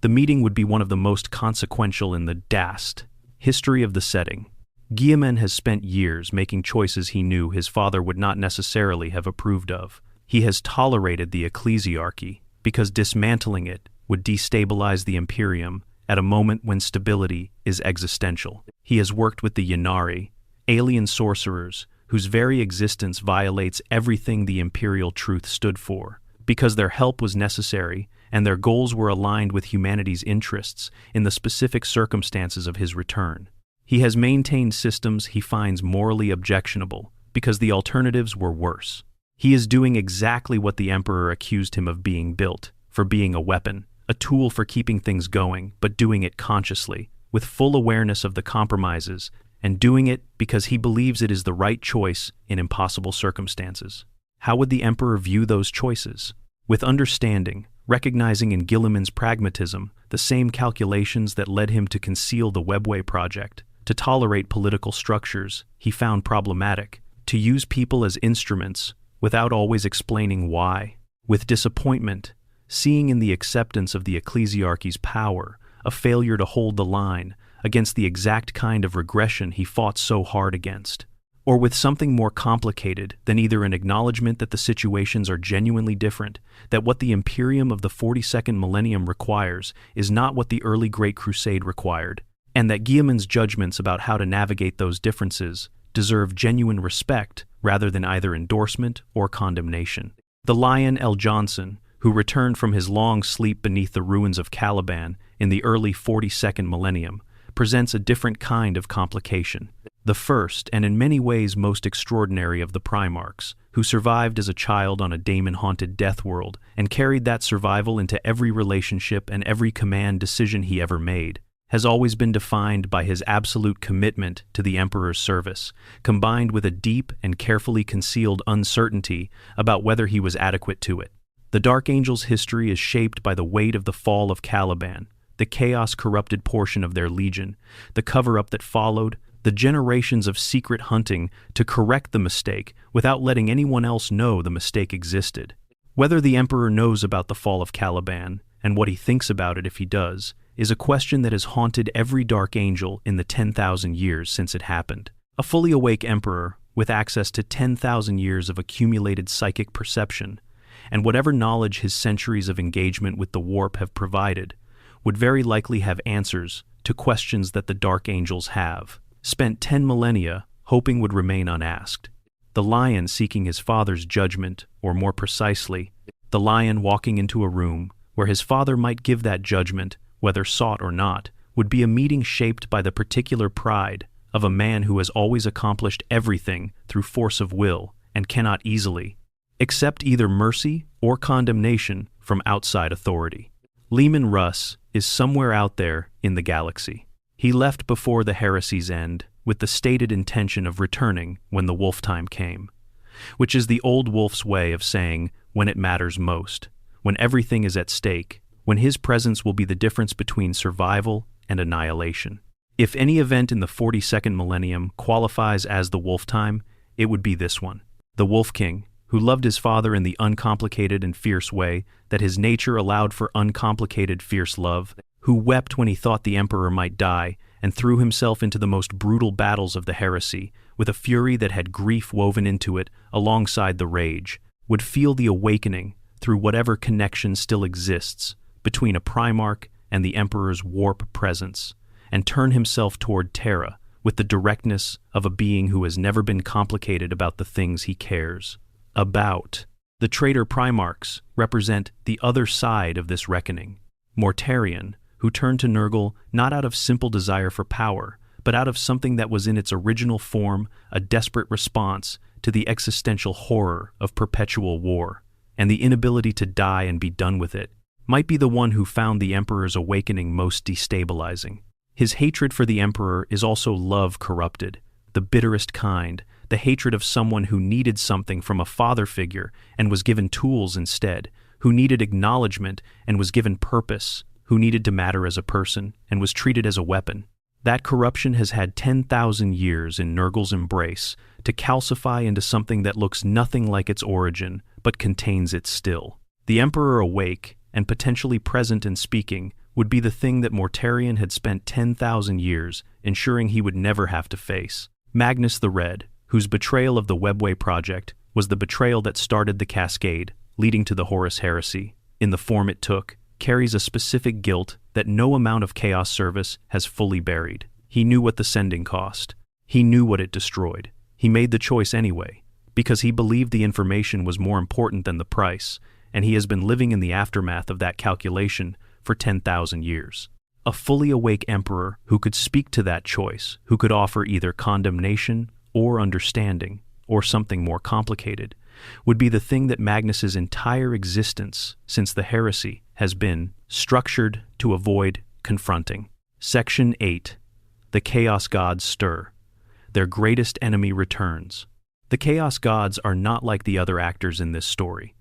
the meeting would be one of the most consequential in the DAST history of the setting. Guilliman has spent years making choices he knew his father would not necessarily have approved of. He has tolerated the ecclesiarchy because dismantling it would destabilize the Imperium at a moment when stability is existential. He has worked with the Ynnari, alien sorcerers whose very existence violates everything the imperial truth stood for, because their help was necessary and their goals were aligned with humanity's interests in the specific circumstances of his return. He has maintained systems he finds morally objectionable because the alternatives were worse. He is doing exactly what the Emperor accused him of being built, for being a weapon, a tool for keeping things going, but doing it consciously, with full awareness of the compromises, and doing it because he believes it is the right choice in impossible circumstances. How would the Emperor view those choices? With understanding, recognizing in Guilliman's pragmatism the same calculations that led him to conceal the Webway project, to tolerate political structures he found problematic, to use people as instruments without always explaining why. With disappointment, seeing in the acceptance of the ecclesiarchy's power a failure to hold the line against the exact kind of regression he fought so hard against. Or with something more complicated than either an acknowledgement that the situations are genuinely different, that what the Imperium of the 42nd millennium requires is not what the early Great Crusade required, and that Guilliman's judgments about how to navigate those differences deserve genuine respect rather than either endorsement or condemnation. The Lion L. Johnson, who returned from his long sleep beneath the ruins of Caliban in the early 42nd millennium, presents a different kind of complication. The first, and in many ways most extraordinary of the Primarchs, who survived as a child on a daemon-haunted death world and carried that survival into every relationship and every command decision he ever made, has always been defined by his absolute commitment to the Emperor's service, combined with a deep and carefully concealed uncertainty about whether he was adequate to it. The Dark Angel's history is shaped by the weight of the fall of Caliban, the chaos-corrupted portion of their legion, the cover-up that followed, the generations of secret hunting to correct the mistake without letting anyone else know the mistake existed. Whether the Emperor knows about the fall of Caliban, and what he thinks about it if he does, is a question that has haunted every Dark Angel in the 10,000 years since it happened. A fully awake Emperor, with access to 10,000 years of accumulated psychic perception, and whatever knowledge his centuries of engagement with the warp have provided, would very likely have answers to questions that the Dark Angels have spent 10 millennia hoping would remain unasked. The lion seeking his father's judgment, or more precisely, the lion walking into a room where his father might give that judgment, whether sought or not, would be a meeting shaped by the particular pride of a man who has always accomplished everything through force of will and cannot easily accept either mercy or condemnation from outside authority. Leman Russ is somewhere out there in the galaxy. He left before the heresy's end with the stated intention of returning when the wolf time came, which is the old wolf's way of saying when it matters most, when everything is at stake, when his presence will be the difference between survival and annihilation. If any event in the 42nd millennium qualifies as the wolf time, it would be this one. The Wolf King, who loved his father in the uncomplicated and fierce way that his nature allowed for uncomplicated, fierce love, who wept when he thought the Emperor might die and threw himself into the most brutal battles of the heresy with a fury that had grief woven into it alongside the rage, would feel the awakening through whatever connection still exists between a Primarch and the Emperor's warp presence, and turn himself toward Terra with the directness of a being who has never been complicated about the things he cares about. The traitor Primarchs represent the other side of this reckoning. Mortarion, who turned to Nurgle not out of simple desire for power, but out of something that was in its original form a desperate response to the existential horror of perpetual war, and the inability to die and be done with it, might be the one who found the Emperor's awakening most destabilizing. His hatred for the Emperor is also love corrupted, the bitterest kind, the hatred of someone who needed something from a father figure and was given tools instead, who needed acknowledgement and was given purpose, who needed to matter as a person and was treated as a weapon. That corruption has had 10,000 years in Nurgle's embrace to calcify into something that looks nothing like its origin, but contains it still. The Emperor awake and potentially present and speaking would be the thing that Mortarion had spent 10,000 years ensuring he would never have to face. Magnus the Red, whose betrayal of the Webway project was the betrayal that started the cascade, leading to the Horus heresy, in the form it took, carries a specific guilt that no amount of chaos service has fully buried. He knew what the sending cost. He knew what it destroyed. He made the choice anyway, because he believed the information was more important than the price, and he has been living in the aftermath of that calculation for 10,000 years. A fully awake emperor who could speak to that choice, who could offer either condemnation or understanding, or something more complicated, would be the thing that Magnus's entire existence since the heresy has been structured to avoid confronting. Section 8. The Chaos Gods stir. Their greatest enemy returns. The Chaos Gods are not like the other actors in this story.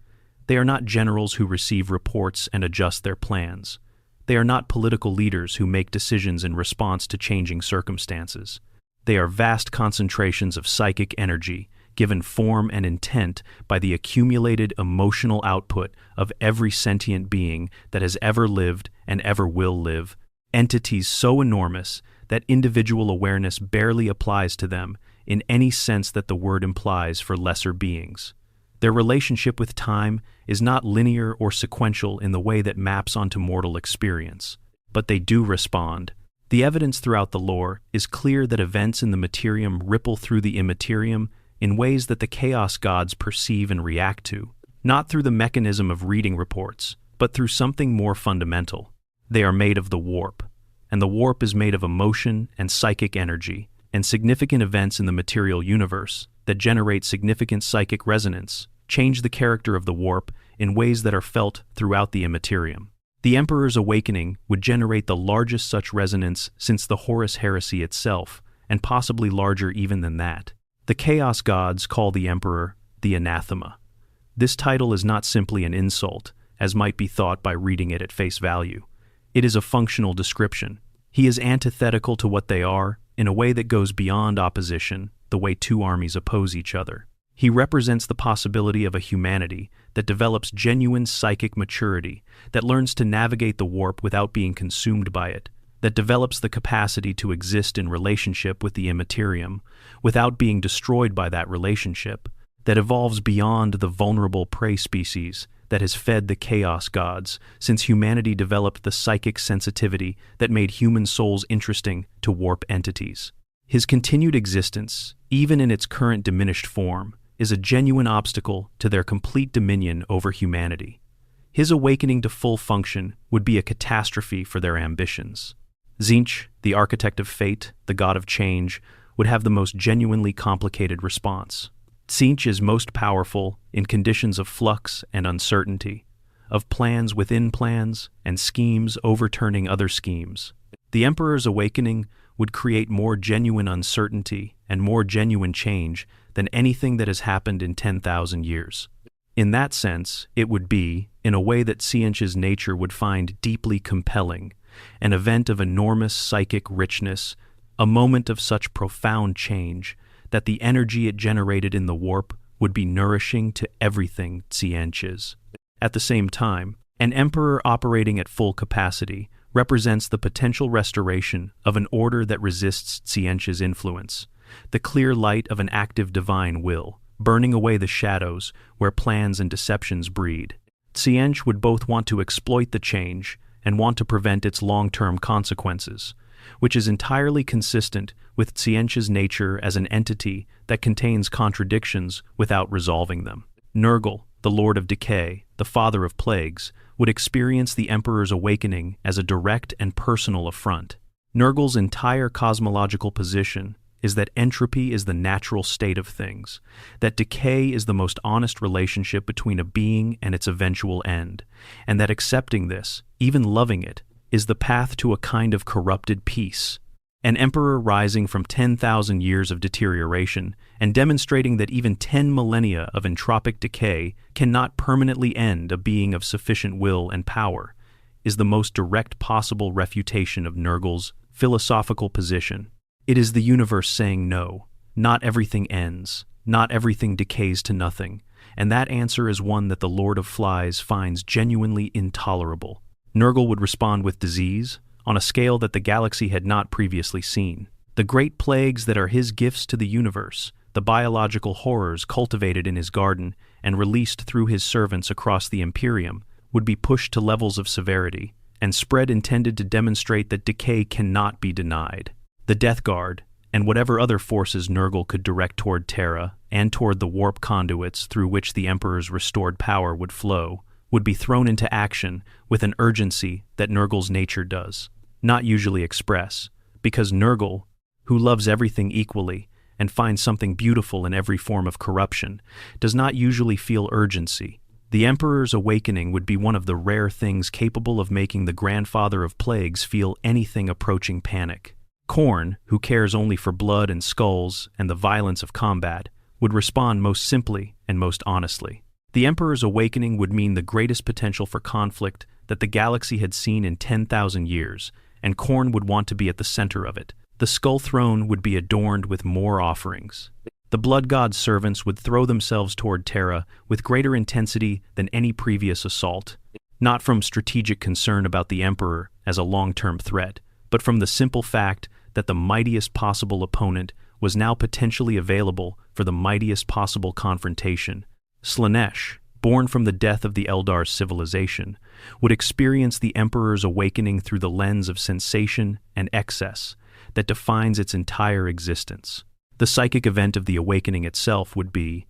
They are not generals who receive reports and adjust their plans. They are not political leaders who make decisions in response to changing circumstances. They are vast concentrations of psychic energy given form and intent by the accumulated emotional output of every sentient being that has ever lived and ever will live, entities so enormous that individual awareness barely applies to them in any sense that the word implies for lesser beings. Their relationship with time is not linear or sequential in the way that maps onto mortal experience, but they do respond. The evidence throughout the lore is clear that events in the materium ripple through the immaterium in ways that the Chaos Gods perceive and react to, not through the mechanism of reading reports, but through something more fundamental. They are made of the warp, and the warp is made of emotion and psychic energy, and significant events in the material universe that generate significant psychic resonance change the character of the warp in ways that are felt throughout the Imperium. The Emperor's awakening would generate the largest such resonance since the Horus heresy itself, and possibly larger even than that. The Chaos Gods call the Emperor the Anathema. This title is not simply an insult, as might be thought by reading it at face value. It is a functional description. He is antithetical to what they are, in a way that goes beyond opposition, the way two armies oppose each other. He represents the possibility of a humanity that develops genuine psychic maturity, that learns to navigate the warp without being consumed by it, that develops the capacity to exist in relationship with the Imperium without being destroyed by that relationship, that evolves beyond the vulnerable prey species that has fed the Chaos Gods since humanity developed the psychic sensitivity that made human souls interesting to warp entities. His continued existence, even in its current diminished form, is a genuine obstacle to their complete dominion over humanity. His awakening to full function would be a catastrophe for their ambitions. Tzeentch, the architect of fate, the god of change, would have the most genuinely complicated response. Tzeentch is most powerful in conditions of flux and uncertainty, of plans within plans and schemes overturning other schemes. The Emperor's awakening would create more genuine uncertainty and more genuine change than anything that has happened in 10,000 years. In that sense, it would be, in a way that Tzeentch's nature would find deeply compelling, an event of enormous psychic richness, a moment of such profound change that the energy it generated in the warp would be nourishing to everything Tzeentch is. At the same time, an emperor operating at full capacity represents the potential restoration of an order that resists Tzeentch's influence, the clear light of an active divine will, burning away the shadows where plans and deceptions breed. Tzeentch would both want to exploit the change and want to prevent its long-term consequences, which is entirely consistent with Tzeentch's nature as an entity that contains contradictions without resolving them. Nurgle, the Lord of Decay, the Father of Plagues, would experience the Emperor's awakening as a direct and personal affront. Nurgle's entire cosmological position is that entropy is the natural state of things, that decay is the most honest relationship between a being and its eventual end, and that accepting this, even loving it, is the path to a kind of corrupted peace. An emperor rising from 10,000 years of deterioration and demonstrating that even 10 millennia of entropic decay cannot permanently end a being of sufficient will and power is the most direct possible refutation of Nurgle's philosophical position. It is the universe saying no, not everything ends, not everything decays to nothing, and that answer is one that the Lord of Flies finds genuinely intolerable. Nurgle would respond with disease, on a scale that the galaxy had not previously seen. The great plagues that are his gifts to the universe, the biological horrors cultivated in his garden and released through his servants across the Imperium, would be pushed to levels of severity, and spread intended to demonstrate that decay cannot be denied. The Death Guard, and whatever other forces Nurgle could direct toward Terra and toward the warp conduits through which the Emperor's restored power would flow, would be thrown into action with an urgency that Nurgle's nature does not usually express, because Nurgle, who loves everything equally and finds something beautiful in every form of corruption, does not usually feel urgency. The Emperor's awakening would be one of the rare things capable of making the Grandfather of Plagues feel anything approaching panic. Khorne, who cares only for blood and skulls and the violence of combat, would respond most simply and most honestly. The Emperor's awakening would mean the greatest potential for conflict that the galaxy had seen in 10,000 years, and Khorne would want to be at the center of it. The Skull Throne would be adorned with more offerings. The Blood God's servants would throw themselves toward Terra with greater intensity than any previous assault, not from strategic concern about the Emperor as a long-term threat, but from the simple fact that the mightiest possible opponent was now potentially available for the mightiest possible confrontation. Slaanesh, born from the death of the Eldar's civilization, would experience the Emperor's awakening through the lens of sensation and excess that defines its entire existence. The psychic event of the awakening itself would be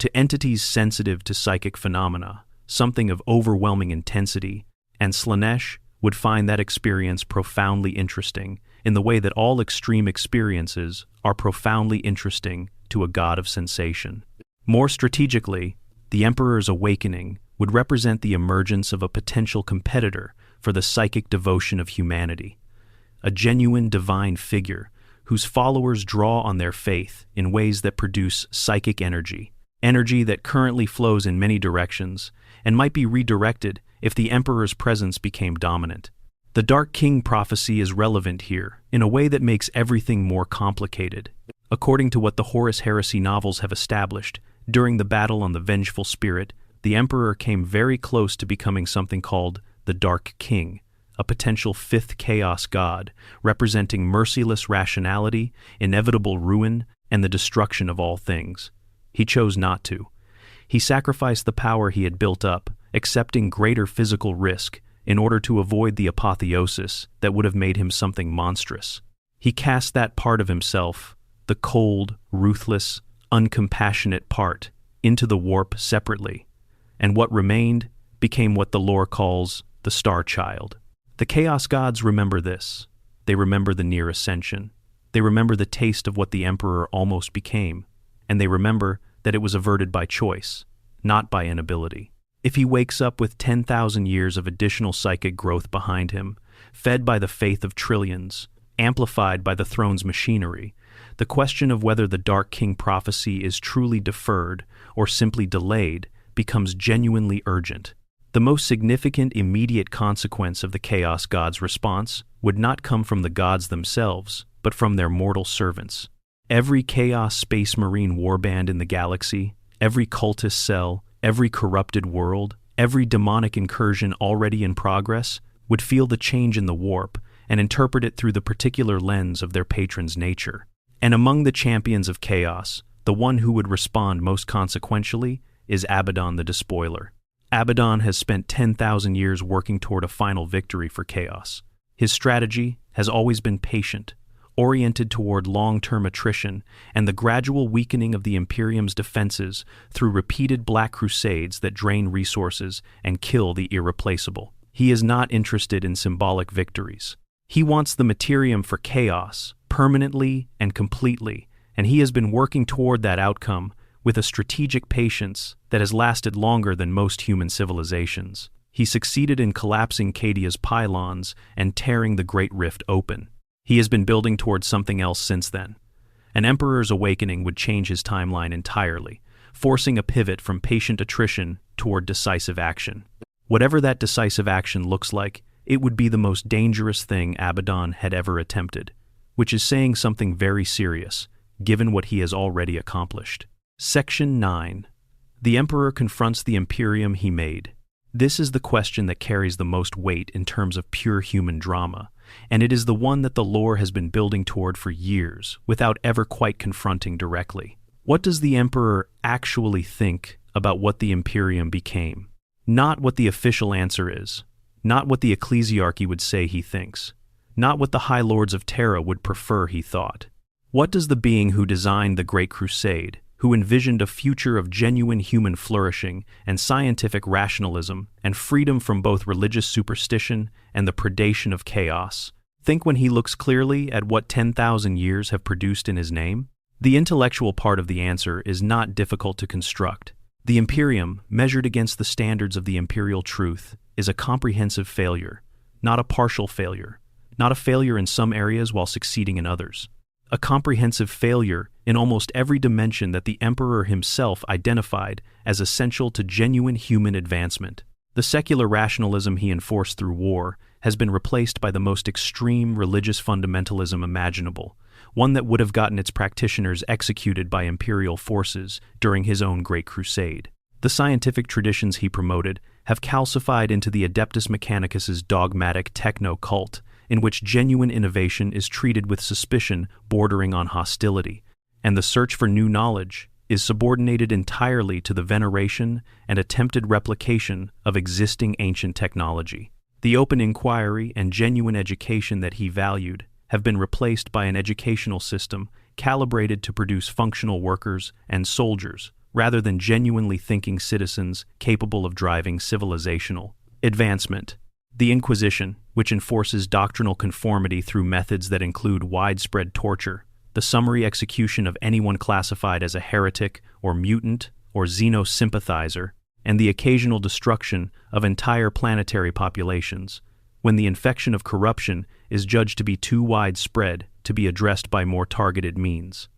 To entities sensitive to psychic phenomena, something of overwhelming intensity, and Slanesh would find that experience profoundly interesting in the way that all extreme experiences are profoundly interesting to a god of sensation. More strategically, the Emperor's awakening would represent the emergence of a potential competitor for the psychic devotion of humanity, a genuine divine figure whose followers draw on their faith in ways that produce psychic energy that currently flows in many directions and might be redirected if the Emperor's presence became dominant. The Dark King prophecy is relevant here in a way that makes everything more complicated. According to what the Horus Heresy novels have established, during the battle on the Vengeful Spirit, the Emperor came very close to becoming something called the Dark King, a potential fifth chaos god, representing merciless rationality, inevitable ruin, and the destruction of all things. He chose not to. He sacrificed the power he had built up, accepting greater physical risk in order to avoid the apotheosis that would have made him something monstrous. He cast that part of himself, the cold, ruthless, uncompassionate part, into the warp separately, and what remained became what the lore calls the Star Child. The Chaos Gods remember this. They remember the near ascension. They remember the taste of what the Emperor almost became, and they remember that it was averted by choice, not by inability. If he wakes up with 10,000 years of additional psychic growth behind him, fed by the faith of trillions, amplified by the throne's machinery, the question of whether the Dark King prophecy is truly deferred or simply delayed becomes genuinely urgent. The most significant immediate consequence of the Chaos Gods' response would not come from the gods themselves, but from their mortal servants. Every Chaos Space Marine warband in the galaxy, every cultist cell, every corrupted world, every demonic incursion already in progress would feel the change in the warp and interpret it through the particular lens of their patron's nature. And among the champions of chaos, the one who would respond most consequentially is Abaddon the Despoiler. Abaddon has spent 10,000 years working toward a final victory for chaos. His strategy has always been patient, oriented toward long-term attrition and the gradual weakening of the Imperium's defenses through repeated Black Crusades that drain resources and kill the irreplaceable. He is not interested in symbolic victories. He wants the Materium for chaos, permanently and completely, and he has been working toward that outcome with a strategic patience that has lasted longer than most human civilizations. He succeeded in collapsing Cadia's pylons and tearing the Great Rift open. He has been building towards something else since then. An Emperor's awakening would change his timeline entirely, forcing a pivot from patient attrition toward decisive action. Whatever that decisive action looks like, it would be the most dangerous thing Abaddon had ever attempted, which is saying something very serious, given what he has already accomplished. Section 9. The Emperor confronts the Imperium he made. This is the question that carries the most weight in terms of pure human drama, and it is the one that the lore has been building toward for years without ever quite confronting directly. What does the Emperor actually think about what the Imperium became? Not what the official answer is, not what the ecclesiarchy would say he thinks, not what the High Lords of Terra would prefer he thought. What does the being who designed the Great Crusade, who envisioned a future of genuine human flourishing and scientific rationalism and freedom from both religious superstition and the predation of chaos, think when he looks clearly at what 10,000 years have produced in his name? The intellectual part of the answer is not difficult to construct. The Imperium, measured against the standards of the imperial truth, is a comprehensive failure, not a partial failure, not a failure in some areas while succeeding in others. A comprehensive failure in almost every dimension that the Emperor himself identified as essential to genuine human advancement. The secular rationalism he enforced through war has been replaced by the most extreme religious fundamentalism imaginable, one that would have gotten its practitioners executed by imperial forces during his own Great Crusade. The scientific traditions he promoted have calcified into the Adeptus Mechanicus's dogmatic techno-cult, in which genuine innovation is treated with suspicion bordering on hostility, and the search for new knowledge is subordinated entirely to the veneration and attempted replication of existing ancient technology. The open inquiry and genuine education that he valued have been replaced by an educational system calibrated to produce functional workers and soldiers rather than genuinely thinking citizens capable of driving civilizational advancement. The Inquisition, which enforces doctrinal conformity through methods that include widespread torture, the summary execution of anyone classified as a heretic or mutant or xeno-sympathizer, and the occasional destruction of entire planetary populations, when the infection of corruption is judged to be too widespread to be addressed by more targeted means.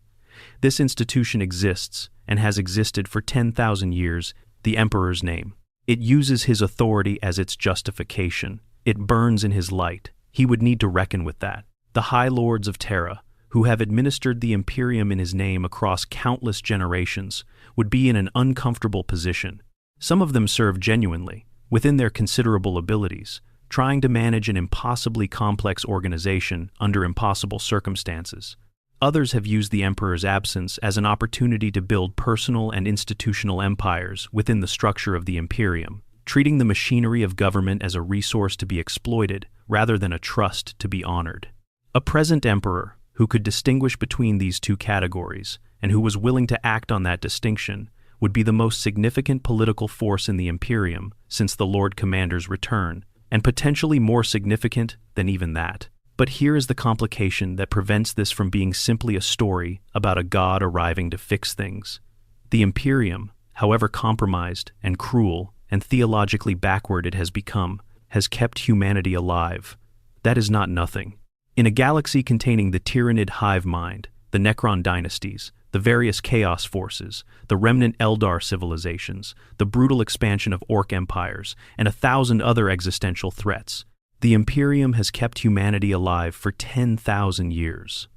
This institution exists and has existed for 10,000 years, the Emperor's name. It uses his authority as its justification. It burns in his light. He would need to reckon with that. The High Lords of Terra, who have administered the Imperium in his name across countless generations, would be in an uncomfortable position. Some of them serve genuinely, within their considerable abilities, trying to manage an impossibly complex organization under impossible circumstances. Others have used the Emperor's absence as an opportunity to build personal and institutional empires within the structure of the Imperium, treating the machinery of government as a resource to be exploited rather than a trust to be honored. A present Emperor who could distinguish between these two categories and who was willing to act on that distinction would be the most significant political force in the Imperium since the Lord Commander's return, and potentially more significant than even that. But here is the complication that prevents this from being simply a story about a god arriving to fix things. The Imperium, however compromised and cruel and theologically backward it has become, has kept humanity alive. That is not nothing. In a galaxy containing the Tyranid hive mind, the Necron dynasties, the various chaos forces, the remnant Eldar civilizations, the brutal expansion of Ork empires, and 1,000 other existential threats, the Imperium has kept humanity alive for 10,000 years.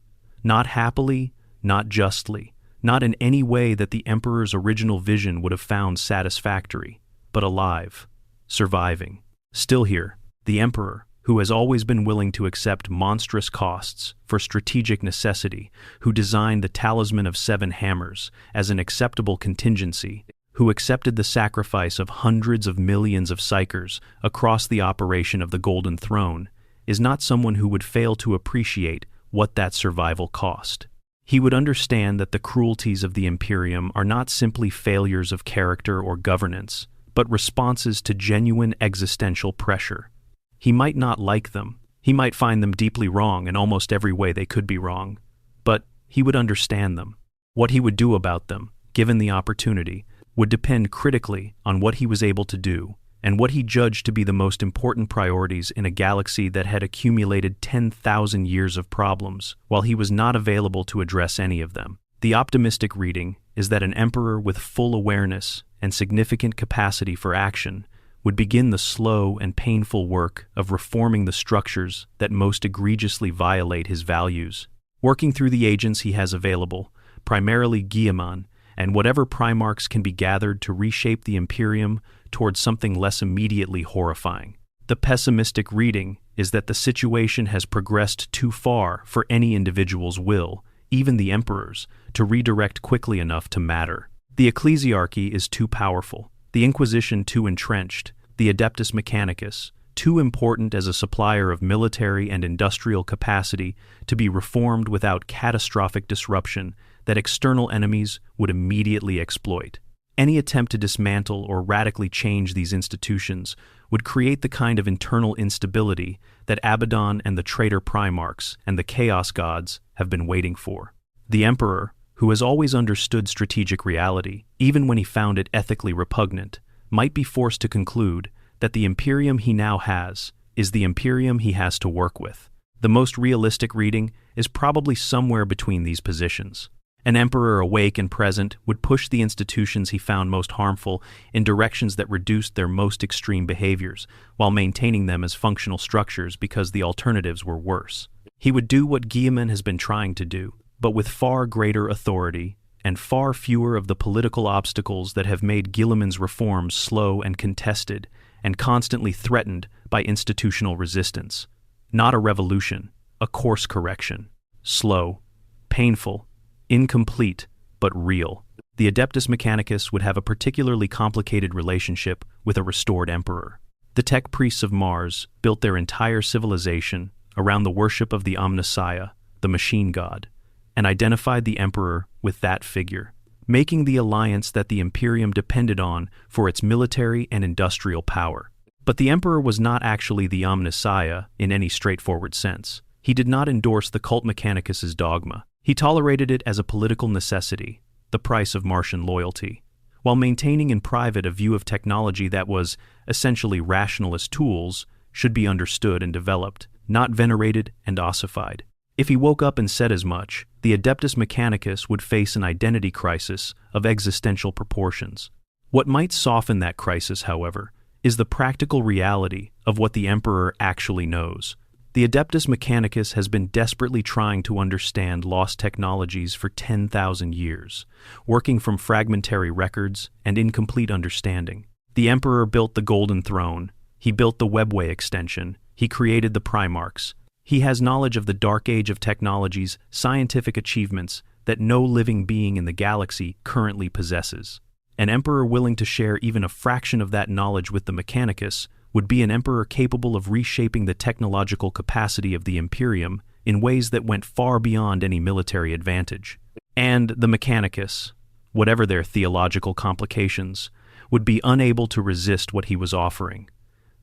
Not happily, not justly, not in any way that the Emperor's original vision would have found satisfactory, but alive, surviving. Still here, the Emperor, who has always been willing to accept monstrous costs for strategic necessity, who designed the Talisman of Seven Hammers as an acceptable contingency, who accepted the sacrifice of hundreds of millions of psychers across the operation of the Golden Throne, is not someone who would fail to appreciate what that survival cost. He would understand that the cruelties of the Imperium are not simply failures of character or governance, but responses to genuine existential pressure. He might not like them. He might find them deeply wrong in almost every way they could be wrong. But he would understand them. What he would do about them, given the opportunity, would depend critically on what he was able to do and what he judged to be the most important priorities in a galaxy that had accumulated 10,000 years of problems, while he was not available to address any of them. The optimistic reading is that an emperor with full awareness and significant capacity for action would begin the slow and painful work of reforming the structures that most egregiously violate his values, working through the agents he has available, primarily Guilliman, and whatever Primarchs can be gathered to reshape the Imperium towards something less immediately horrifying. The pessimistic reading is that the situation has progressed too far for any individual's will, even the Emperor's, to redirect quickly enough to matter. The Ecclesiarchy is too powerful, the Inquisition too entrenched, the Adeptus Mechanicus too important as a supplier of military and industrial capacity to be reformed without catastrophic disruption that external enemies would immediately exploit. Any attempt to dismantle or radically change these institutions would create the kind of internal instability that Abaddon and the traitor Primarchs and the Chaos Gods have been waiting for. The Emperor, who has always understood strategic reality, even when he found it ethically repugnant, might be forced to conclude that the Imperium he now has is the Imperium he has to work with. The most realistic reading is probably somewhere between these positions. An emperor awake and present would push the institutions he found most harmful in directions that reduced their most extreme behaviors, while maintaining them as functional structures because the alternatives were worse. He would do what Guilliman has been trying to do, but with far greater authority and far fewer of the political obstacles that have made Guilliman's reforms slow and contested and constantly threatened by institutional resistance. Not a revolution, a course correction. Slow, painful, incomplete, but real. The Adeptus Mechanicus would have a particularly complicated relationship with a restored emperor. The tech priests of Mars built their entire civilization around the worship of the Omnissiah, the machine god, and identified the emperor with that figure. making the alliance that the Imperium depended on for its military and industrial power. But the Emperor was not actually the Omnissiah in any straightforward sense. He did not endorse the cult Mechanicus's dogma. He tolerated it as a political necessity, the price of Martian loyalty, while maintaining in private a view of technology that was essentially rationalist tools should be understood and developed, not venerated and ossified. If he woke up and said as much, the Adeptus Mechanicus would face an identity crisis of existential proportions. What might soften that crisis, however, is the practical reality of what the Emperor actually knows. The Adeptus Mechanicus has been desperately trying to understand lost technologies for 10,000 years, working from fragmentary records and incomplete understanding. The Emperor built the Golden Throne, he built the Webway extension, he created the Primarchs. He has knowledge of the dark age of technologies, scientific achievements that no living being in the galaxy currently possesses. An emperor willing to share even a fraction of that knowledge with the Mechanicus would be an emperor capable of reshaping the technological capacity of the Imperium in ways that went far beyond any military advantage. And the Mechanicus, whatever their theological complications, would be unable to resist what he was offering.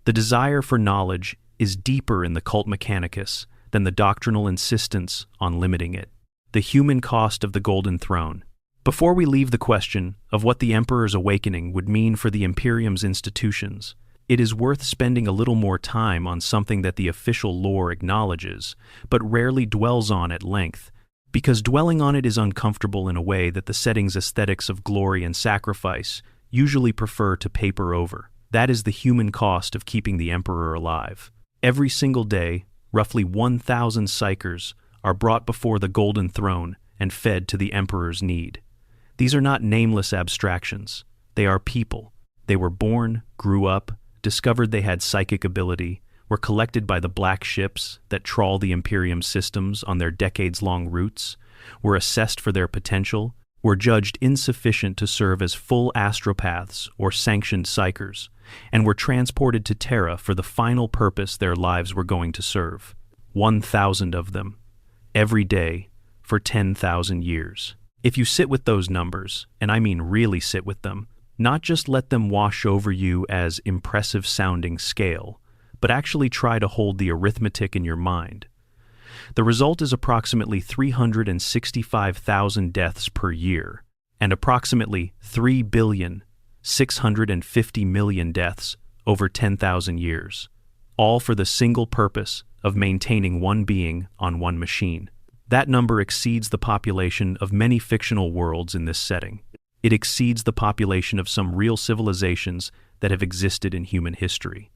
The desire for knowledge is deeper in the cult Mechanicus than the doctrinal insistence on limiting it. The human cost of the Golden Throne. Before we leave the question of what the Emperor's awakening would mean for the Imperium's institutions, it is worth spending a little more time on something that the official lore acknowledges, but rarely dwells on at length, because dwelling on it is uncomfortable in a way that the setting's aesthetics of glory and sacrifice usually prefer to paper over. That is the human cost of keeping the Emperor alive. Every single day, roughly 1,000 psychers are brought before the Golden Throne and fed to the Emperor's need. These are not nameless abstractions. They are people. They were born, grew up, discovered they had psychic ability, were collected by the black ships that trawl the Imperium systems on their decades-long routes, were assessed for their potential, were judged insufficient to serve as full astropaths or sanctioned psychers, and were transported to Terra for the final purpose their lives were going to serve. 1,000 of them, every day, for 10,000 years. If you sit with those numbers, and I mean really sit with them, not just let them wash over you as impressive-sounding scale, but actually try to hold the arithmetic in your mind. The result is approximately 365,000 deaths per year, and approximately 3,650,000,000 deaths over 10,000 years, all for the single purpose of maintaining one being on one machine. That number exceeds the population of many fictional worlds in this setting. It exceeds the population of some real civilizations that have existed in human history.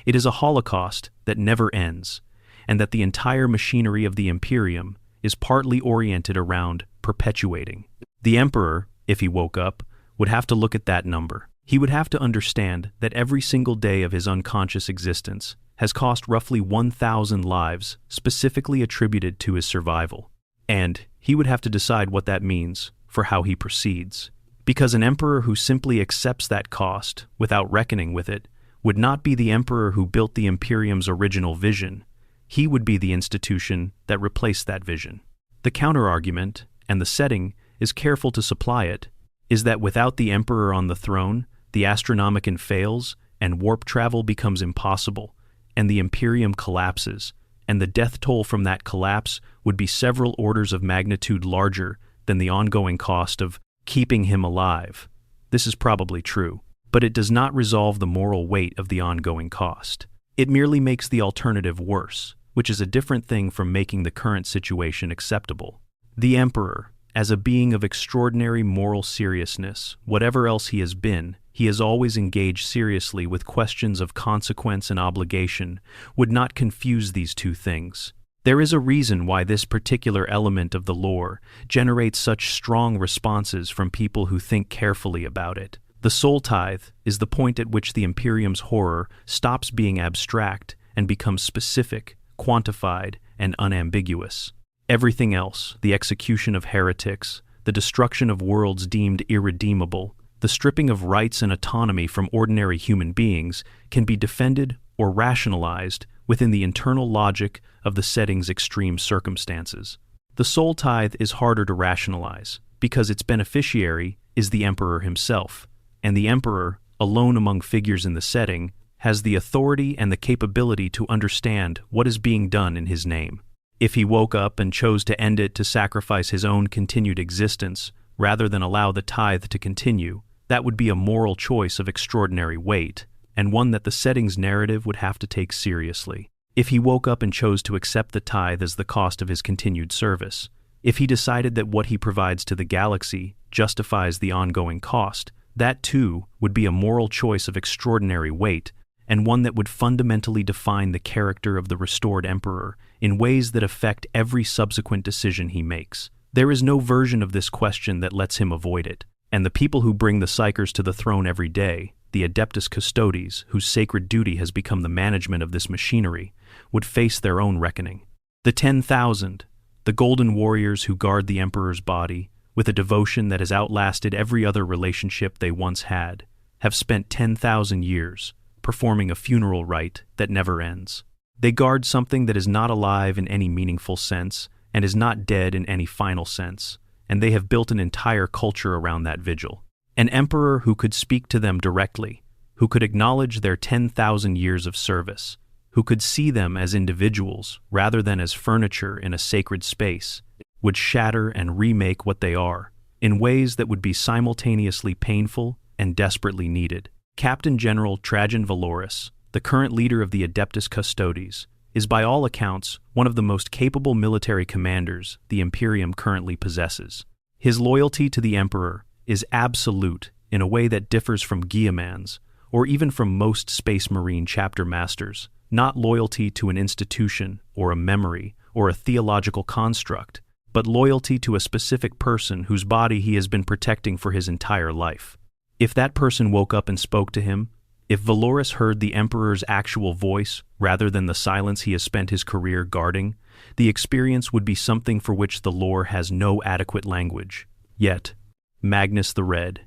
It is a holocaust that never ends, and that the entire machinery of the Imperium is partly oriented around perpetuating. The Emperor, if he woke up, would have to look at that number. He would have to understand that every single day of his unconscious existence has cost roughly 1,000 lives specifically attributed to his survival. And he would have to decide what that means for how he proceeds. Because an emperor who simply accepts that cost without reckoning with it would not be the emperor who built the Imperium's original vision. He would be the institution that replaced that vision. The counterargument, and the setting is careful to supply it, is that without the emperor on the throne, the Astronomicon fails and warp travel becomes impossible, and the Imperium collapses, and the death toll from that collapse would be several orders of magnitude larger than the ongoing cost of keeping him alive. This is probably true, but it does not resolve the moral weight of the ongoing cost. It merely makes the alternative worse, which is a different thing from making the current situation acceptable. The Emperor, as a being of extraordinary moral seriousness, whatever else he has been, he has always engaged seriously with questions of consequence and obligation, would not confuse these two things. There is a reason why this particular element of the lore generates such strong responses from people who think carefully about it. The soul tithe is the point at which the Imperium's horror stops being abstract and becomes specific, quantified, and unambiguous. Everything else, the execution of heretics, the destruction of worlds deemed irredeemable, the stripping of rights and autonomy from ordinary human beings, can be defended or rationalized within the internal logic of the setting's extreme circumstances. The soul tithe is harder to rationalize, because its beneficiary is the Emperor himself, and the Emperor, alone among figures in the setting, has the authority and the capability to understand what is being done in his name. If he woke up and chose to end it to sacrifice his own continued existence, rather than allow the tithe to continue, that would be a moral choice of extraordinary weight, and one that the setting's narrative would have to take seriously. If he woke up and chose to accept the tithe as the cost of his continued service, if he decided that what he provides to the galaxy justifies the ongoing cost, that too would be a moral choice of extraordinary weight, and one that would fundamentally define the character of the restored Emperor in ways that affect every subsequent decision he makes. There is no version of this question that lets him avoid it, and the people who bring the Psykers to the throne every day, the Adeptus Custodes, whose sacred duty has become the management of this machinery, would face their own reckoning. The 10,000, the golden warriors who guard the Emperor's body, with a devotion that has outlasted every other relationship they once had, have spent 10,000 years performing a funeral rite that never ends. They guard something that is not alive in any meaningful sense and is not dead in any final sense, and they have built an entire culture around that vigil. An emperor who could speak to them directly, who could acknowledge their 10,000 years of service, who could see them as individuals rather than as furniture in a sacred space, would shatter and remake what they are in ways that would be simultaneously painful and desperately needed. Captain General Trajan Valoris, the current leader of the Adeptus Custodes, is by all accounts one of the most capable military commanders the Imperium currently possesses. His loyalty to the Emperor is absolute in a way that differs from Guillemans, or even from most Space Marine chapter masters, not loyalty to an institution or a memory or a theological construct, but loyalty to a specific person whose body he has been protecting for his entire life. If that person woke up and spoke to him, if Valoris heard the Emperor's actual voice rather than the silence he has spent his career guarding, the experience would be something for which the lore has no adequate language. Yet, Magnus the Red,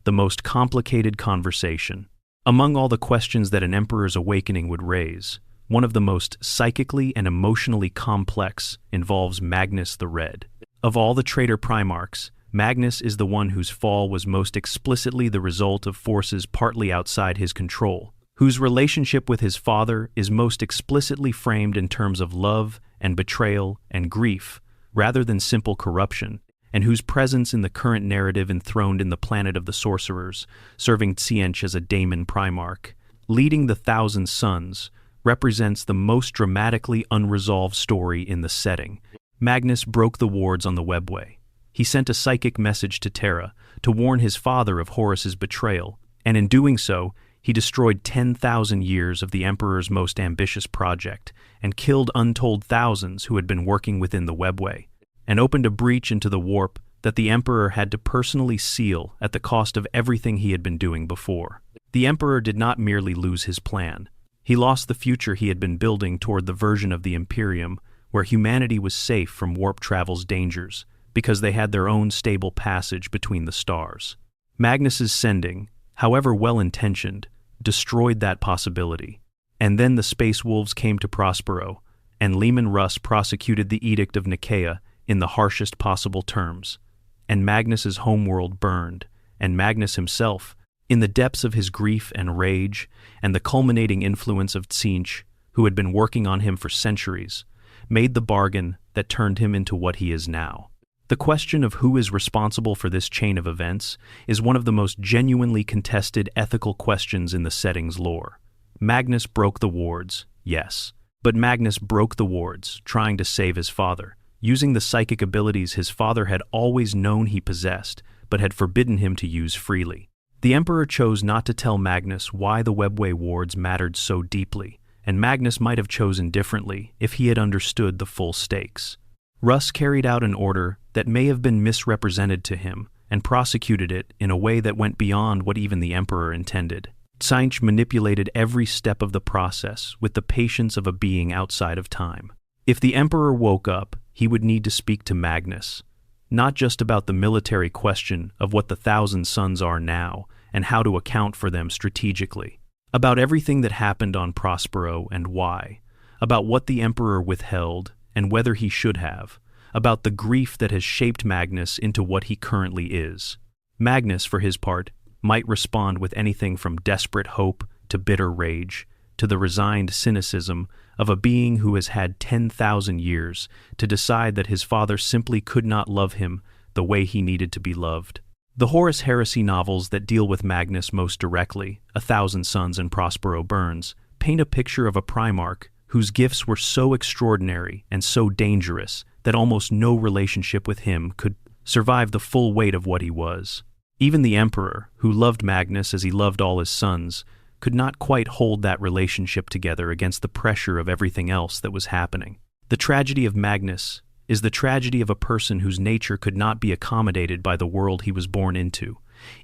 the most complicated conversation. Among all the questions that an Emperor's awakening would raise, one of the most psychically and emotionally complex involves Magnus the Red. Of all the traitor Primarchs, Magnus is the one whose fall was most explicitly the result of forces partly outside his control, whose relationship with his father is most explicitly framed in terms of love and betrayal and grief, rather than simple corruption, and whose presence in the current narrative enthroned in the planet of the sorcerers, serving Tzientch as a daemon Primarch, leading the Thousand Sons, represents the most dramatically unresolved story in the setting. Magnus broke the wards on the webway. He sent a psychic message to Terra to warn his father of Horus's betrayal, and in doing so, he destroyed 10,000 years of the Emperor's most ambitious project and killed untold thousands who had been working within the webway, and opened a breach into the warp that the Emperor had to personally seal at the cost of everything he had been doing before. The Emperor did not merely lose his plan. He lost the future he had been building toward the version of the Imperium where humanity was safe from warp travel's dangers, because they had their own stable passage between the stars. Magnus's sending, however well-intentioned, destroyed that possibility. And then the Space Wolves came to Prospero, and Leman Russ prosecuted the Edict of Nicaea in the harshest possible terms. And Magnus's homeworld burned, and Magnus himself, in the depths of his grief and rage, and the culminating influence of Tzientch, who had been working on him for centuries, made the bargain that turned him into what he is now. The question of who is responsible for this chain of events is one of the most genuinely contested ethical questions in the setting's lore. Magnus broke the wards, yes, but Magnus broke the wards trying to save his father, using the psychic abilities his father had always known he possessed, but had forbidden him to use freely. The Emperor chose not to tell Magnus why the webway wards mattered so deeply, and Magnus might have chosen differently if he had understood the full stakes. Russ carried out an order that may have been misrepresented to him and prosecuted it in a way that went beyond what even the Emperor intended. Tzientch manipulated every step of the process with the patience of a being outside of time. If the Emperor woke up, he would need to speak to Magnus, not just about the military question of what the Thousand Sons are now and how to account for them strategically, about everything that happened on Prospero and why, about what the Emperor withheld and whether he should have, about the grief that has shaped Magnus into what he currently is. Magnus, for his part, might respond with anything from desperate hope to bitter rage, to the resigned cynicism of a being who has had 10,000 years to decide that his father simply could not love him the way he needed to be loved. The Horus Heresy novels that deal with Magnus most directly, 1,000 Suns and Prospero Burns, paint a picture of a Primarch whose gifts were so extraordinary and so dangerous that almost no relationship with him could survive the full weight of what he was. Even the Emperor, who loved Magnus as he loved all his sons, could not quite hold that relationship together against the pressure of everything else that was happening. The tragedy of Magnus is the tragedy of a person whose nature could not be accommodated by the world he was born into,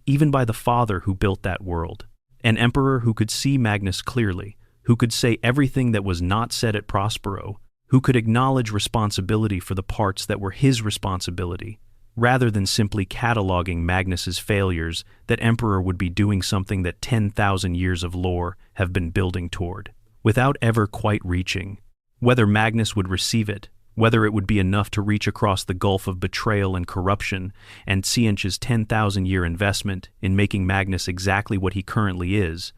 even by the father who built that world. An emperor who could see Magnus clearly, who could say everything that was not said at Prospero, who could acknowledge responsibility for the parts that were his responsibility, rather than simply cataloging Magnus's failures. That emperor would be doing something that 10,000 years of lore have been building toward, without ever quite reaching. Whether Magnus would receive it, whether it would be enough to reach across the gulf of betrayal and corruption, and Tzeentch's 10,000-year investment in making Magnus exactly what he currently is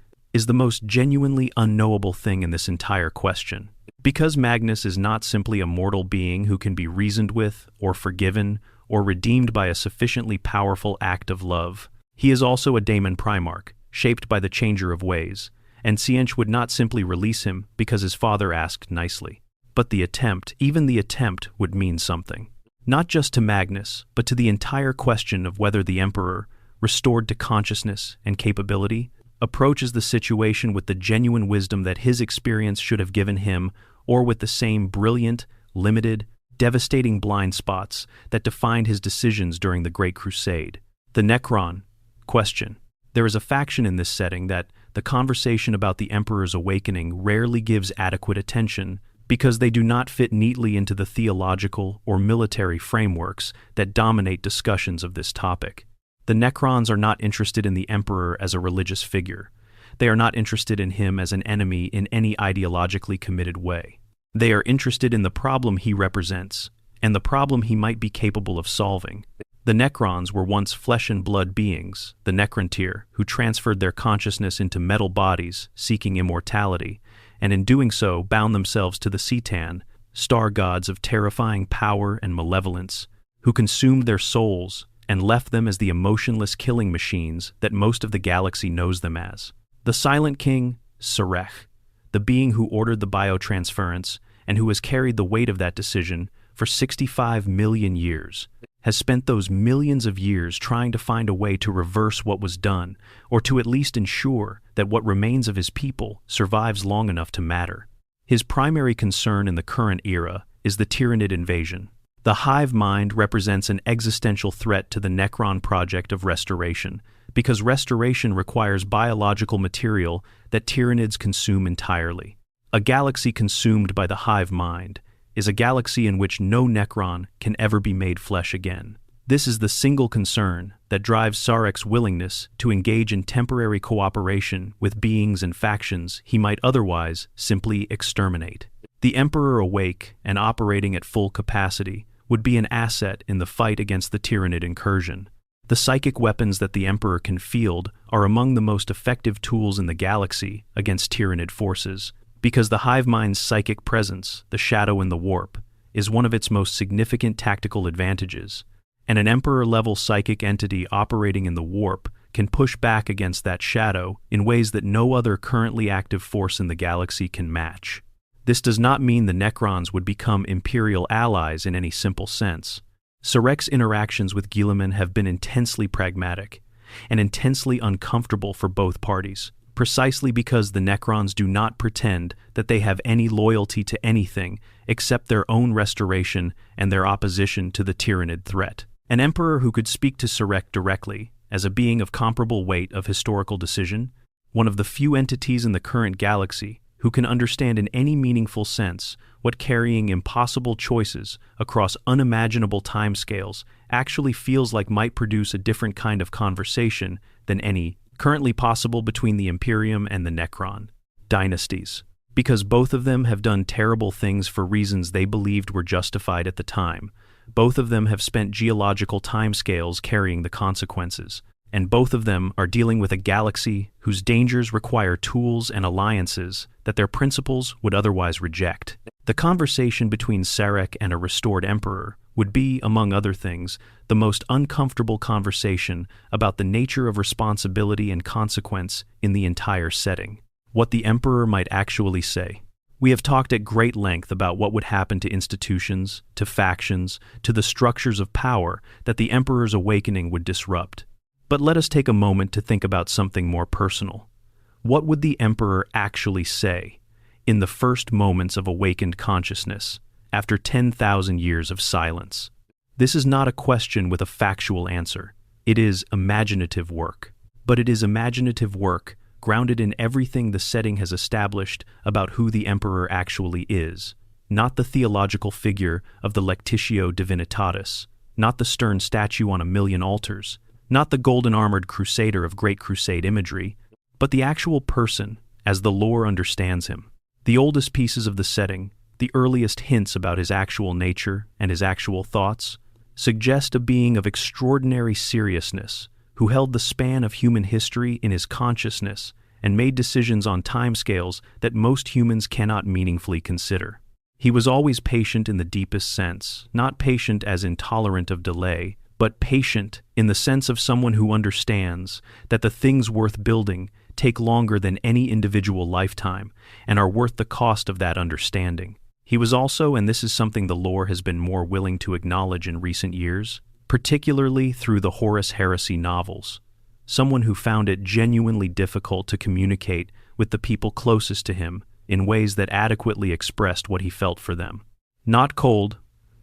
the most genuinely unknowable thing in this entire question. Because Magnus is not simply a mortal being who can be reasoned with, or forgiven, or redeemed by a sufficiently powerful act of love, he is also a daemon Primarch, shaped by the Changer of Ways, and Tzeentch would not simply release him because his father asked nicely. But the attempt, even the attempt, would mean something. Not just to Magnus, but to the entire question of whether the Emperor, restored to consciousness and capability, approaches the situation with the genuine wisdom that his experience should have given him, or with the same brilliant, limited, devastating blind spots that defined his decisions during the Great Crusade. The Necron question. There is a faction in this setting that the conversation about the Emperor's awakening rarely gives adequate attention because they do not fit neatly into the theological or military frameworks that dominate discussions of this topic. The Necrons are not interested in the Emperor as a religious figure. They are not interested in him as an enemy in any ideologically committed way. They are interested in the problem he represents, and the problem he might be capable of solving. The Necrons were once flesh and blood beings, the Necrontyr, who transferred their consciousness into metal bodies, seeking immortality, and in doing so bound themselves to the C'tan, star gods of terrifying power and malevolence, who consumed their souls and left them as the emotionless killing machines that most of the galaxy knows them as. The Silent King, Sarek, the being who ordered the biotransference and who has carried the weight of that decision for 65 million years, has spent those millions of years trying to find a way to reverse what was done, or to at least ensure that what remains of his people survives long enough to matter. His primary concern in the current era is the Tyranid invasion. The hive mind represents an existential threat to the Necron project of restoration, because restoration requires biological material that Tyranids consume entirely. A galaxy consumed by the hive mind is a galaxy in which no Necron can ever be made flesh again. This is the single concern that drives Sarek's willingness to engage in temporary cooperation with beings and factions he might otherwise simply exterminate. The Emperor awake and operating at full capacity would be an asset in the fight against the Tyranid incursion. The psychic weapons that the Emperor can field are among the most effective tools in the galaxy against Tyranid forces, because the hive mind's psychic presence, the shadow and the warp, is one of its most significant tactical advantages, and an Emperor-level psychic entity operating in the warp can push back against that shadow in ways that no other currently active force in the galaxy can match. This does not mean the Necrons would become Imperial allies in any simple sense. Sarek's interactions with Guilliman have been intensely pragmatic and intensely uncomfortable for both parties, precisely because the Necrons do not pretend that they have any loyalty to anything except their own restoration and their opposition to the Tyranid threat. An Emperor who could speak to Sarek directly, as a being of comparable weight of historical decision, one of the few entities in the current galaxy who can understand in any meaningful sense what carrying impossible choices across unimaginable timescales actually feels like, might produce a different kind of conversation than any currently possible between the Imperium and the Necron dynasties, because both of them have done terrible things for reasons they believed were justified at the time, Both of them have spent geological timescales carrying the consequences, and both of them are dealing with a galaxy whose dangers require tools and alliances that their principles would otherwise reject. The conversation between Sarek and a restored emperor would be, among other things, the most uncomfortable conversation about the nature of responsibility and consequence in the entire setting. What the emperor might actually say. We have talked at great length about what would happen to institutions, to factions, to the structures of power that the emperor's awakening would disrupt. But let us take a moment to think about something more personal. What would the emperor actually say in the first moments of awakened consciousness after 10,000 years of silence? This is not a question with a factual answer. It is imaginative work. But it is imaginative work grounded in everything the setting has established about who the emperor actually is, not the theological figure of the Lectitio Divinitatis, not the stern statue on a million altars, not the golden-armored crusader of Great Crusade imagery, but the actual person as the lore understands him. The oldest pieces of the setting, the earliest hints about his actual nature and his actual thoughts, suggest a being of extraordinary seriousness who held the span of human history in his consciousness and made decisions on timescales that most humans cannot meaningfully consider. He was always patient in the deepest sense, not patient as intolerant of delay, but patient in the sense of someone who understands that the things worth building take longer than any individual lifetime and are worth the cost of that understanding. He was also, and this is something the lore has been more willing to acknowledge in recent years, particularly through the Horus Heresy novels, someone who found it genuinely difficult to communicate with the people closest to him in ways that adequately expressed what he felt for them. Not cold,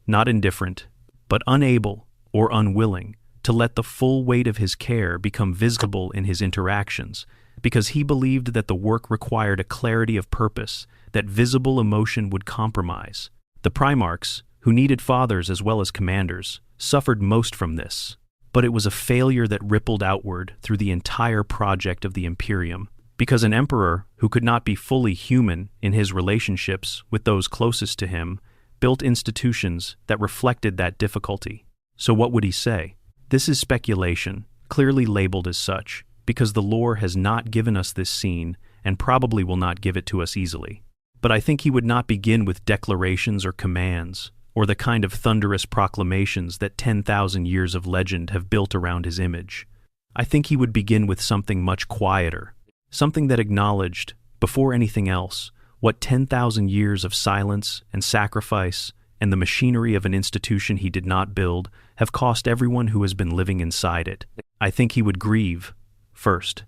not indifferent, but unable or unwilling to let the full weight of his care become visible in his interactions, because he believed that the work required a clarity of purpose that visible emotion would compromise. The Primarchs, who needed fathers as well as commanders, suffered most from this, but it was a failure that rippled outward through the entire project of the Imperium, because an emperor who could not be fully human in his relationships with those closest to him built institutions that reflected that difficulty. So what would he say? This is speculation, clearly labeled as such, because the lore has not given us this scene and probably will not give it to us easily. But I think he would not begin with declarations or commands, or the kind of thunderous proclamations that 10,000 years of legend have built around his image. I think he would begin with something much quieter, something that acknowledged, before anything else, what 10,000 years of silence and sacrifice and the machinery of an institution he did not build have cost everyone who has been living inside it. I think he would grieve, first,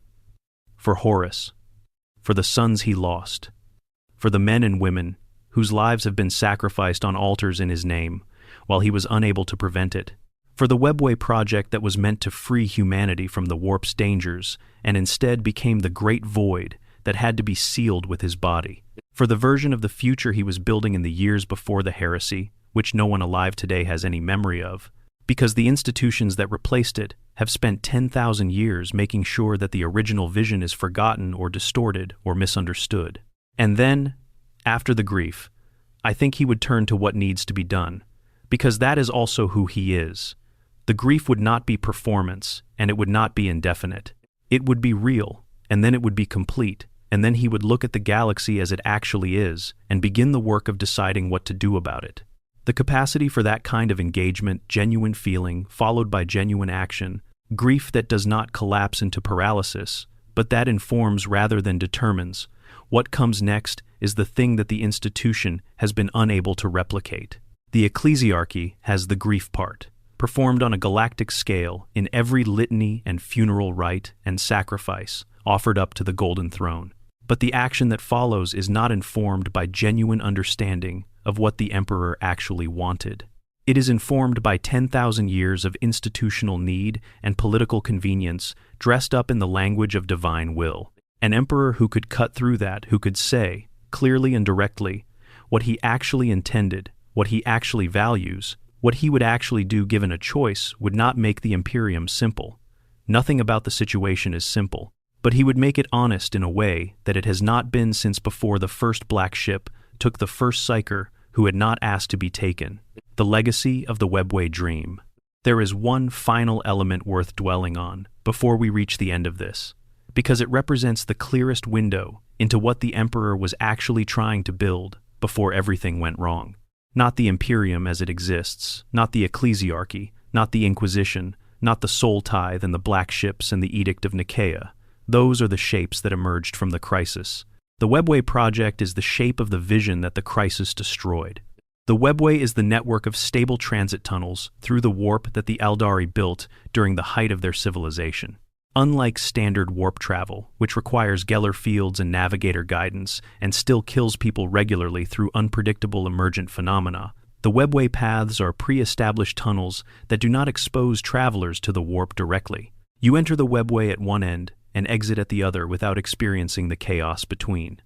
for Horus, for the sons he lost, for the men and women whose lives have been sacrificed on altars in his name, while he was unable to prevent it, for the Webway project that was meant to free humanity from the warp's dangers and instead became the great void that had to be sealed with his body, for the version of the future he was building in the years before the heresy, which no one alive today has any memory of, because the institutions that replaced it have spent 10,000 years making sure that the original vision is forgotten or distorted or misunderstood. And then, after the grief, I think he would turn to what needs to be done, because that is also who he is. The grief would not be performance, and it would not be indefinite. It would be real, and then it would be complete, and then he would look at the galaxy as it actually is and begin the work of deciding what to do about it. The capacity for that kind of engagement, genuine feeling, followed by genuine action, grief that does not collapse into paralysis, but that informs rather than determines. What comes next is the thing that the institution has been unable to replicate. The ecclesiarchy has the grief part, performed on a galactic scale in every litany and funeral rite and sacrifice offered up to the Golden Throne. But the action that follows is not informed by genuine understanding of what the Emperor actually wanted. It is informed by 10,000 years of institutional need and political convenience dressed up in the language of divine will. An emperor who could cut through that, who could say, clearly and directly, what he actually intended, what he actually values, what he would actually do given a choice, would not make the Imperium simple. Nothing about the situation is simple, but he would make it honest in a way that it has not been since before the first black ship took the first psyker who had not asked to be taken. The legacy of the Mekboy dream. There is one final element worth dwelling on before we reach the end of this, because it represents the clearest window into what the Emperor was actually trying to build before everything went wrong. Not the Imperium as it exists, not the ecclesiarchy, not the Inquisition, not the soul tithe and the black ships and the Edict of Nicaea. Those are the shapes that emerged from the crisis. The Mekboy project is the shape of the vision that the crisis destroyed. The Mekboy is the network of stable transit tunnels through the warp that the Eldari built during the height of their civilization. Unlike standard warp travel, which requires Geller fields and navigator guidance and still kills people regularly through unpredictable emergent phenomena, the Mekboy paths are pre-established tunnels that do not expose travelers to the warp directly. You enter the Mekboy at one end and exit at the other without experiencing the chaos between.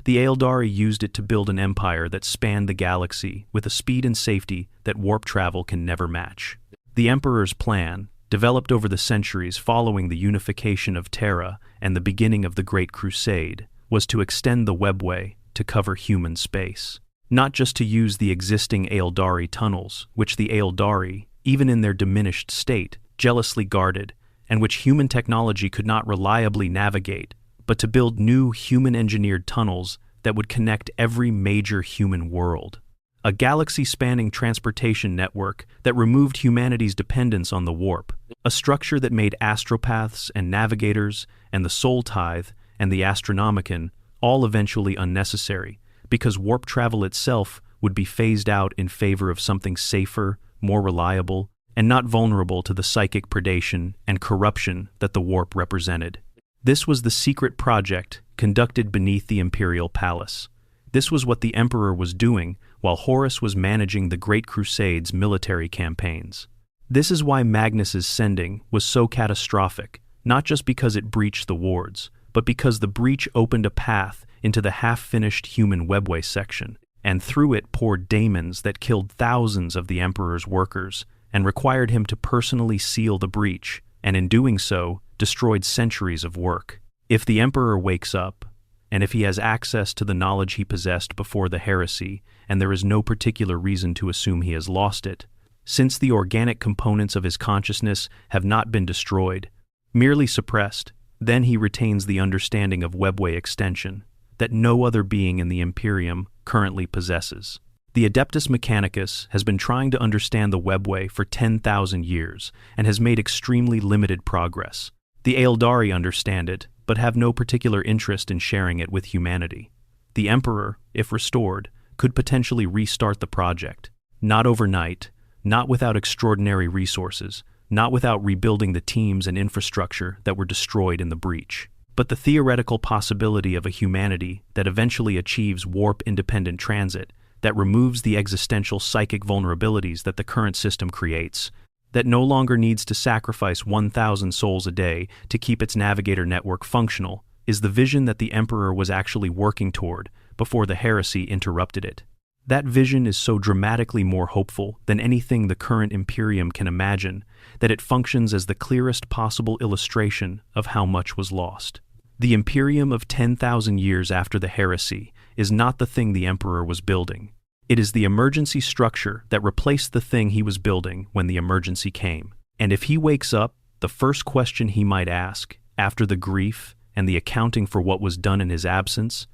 The Eldari used it to build an empire that spanned the galaxy with a speed and safety that warp travel can never match. The Emperor's plan, developed over the centuries following the unification of Terra and the beginning of the Great Crusade, was to extend the Mekboy to cover human space. Not just to use the existing Eldari tunnels, which the Eldari, even in their diminished state, jealously guarded, and which human technology could not reliably navigate, but to build new human-engineered tunnels that would connect every major human world. A galaxy-spanning transportation network that removed humanity's dependence on the warp, a structure that made astropaths and navigators and the soul tithe and the astronomicon all eventually unnecessary, because warp travel itself would be phased out in favor of something safer, more reliable, and not vulnerable to the psychic predation and corruption that the warp represented. This was the secret project conducted beneath the Imperial Palace. This was what the Emperor was doing while Horus was managing the Great Crusade's military campaigns. This is why Magnus's sending was so catastrophic, not just because it breached the wards, but because the breach opened a path into the half-finished human Mekboy section, and through it poured daemons that killed thousands of the Emperor's workers and required him to personally seal the breach, and in doing so, destroyed centuries of work. If the Emperor wakes up, and if he has access to the knowledge he possessed before the heresy, and there is no particular reason to assume he has lost it, since the organic components of his consciousness have not been destroyed, merely suppressed, then he retains the understanding of Mekboy extension that no other being in the Imperium currently possesses. The Adeptus Mechanicus has been trying to understand the Mekboy for 10,000 years and has made extremely limited progress. The Eldari understand it, but have no particular interest in sharing it with humanity. The Emperor, if restored, could potentially restart the project. Not overnight, not without extraordinary resources, not without rebuilding the teams and infrastructure that were destroyed in the breach. But the theoretical possibility of a humanity that eventually achieves warp-independent transit, that removes the existential psychic vulnerabilities that the current system creates, that no longer needs to sacrifice 1,000 souls a day to keep its navigator network functional, is the vision that the Emperor was actually working toward before the heresy interrupted it. That vision is so dramatically more hopeful than anything the current Imperium can imagine that it functions as the clearest possible illustration of how much was lost. The Imperium of 10,000 years after the heresy is not the thing the Emperor was building. It is the emergency structure that replaced the thing he was building when the emergency came. And if he wakes up, the first question he might ask, after the grief and the accounting for what was done in his absence,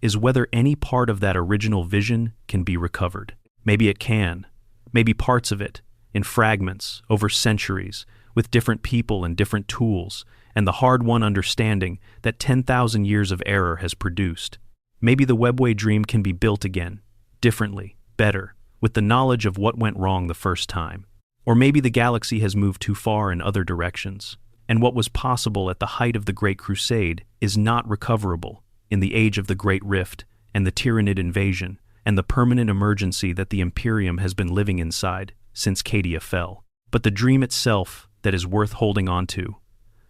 is whether any part of that original vision can be recovered. Maybe it can. Maybe parts of it, in fragments, over centuries, with different people and different tools, and the hard-won understanding that 10,000 years of error has produced. Maybe the Mekboy dream can be built again, differently, better, with the knowledge of what went wrong the first time. Or maybe the galaxy has moved too far in other directions, and what was possible at the height of the Great Crusade is not recoverable in the age of the Great Rift and the Tyrannid invasion and the permanent emergency that the Imperium has been living inside since Cadia fell. But the dream itself that is worth holding on to,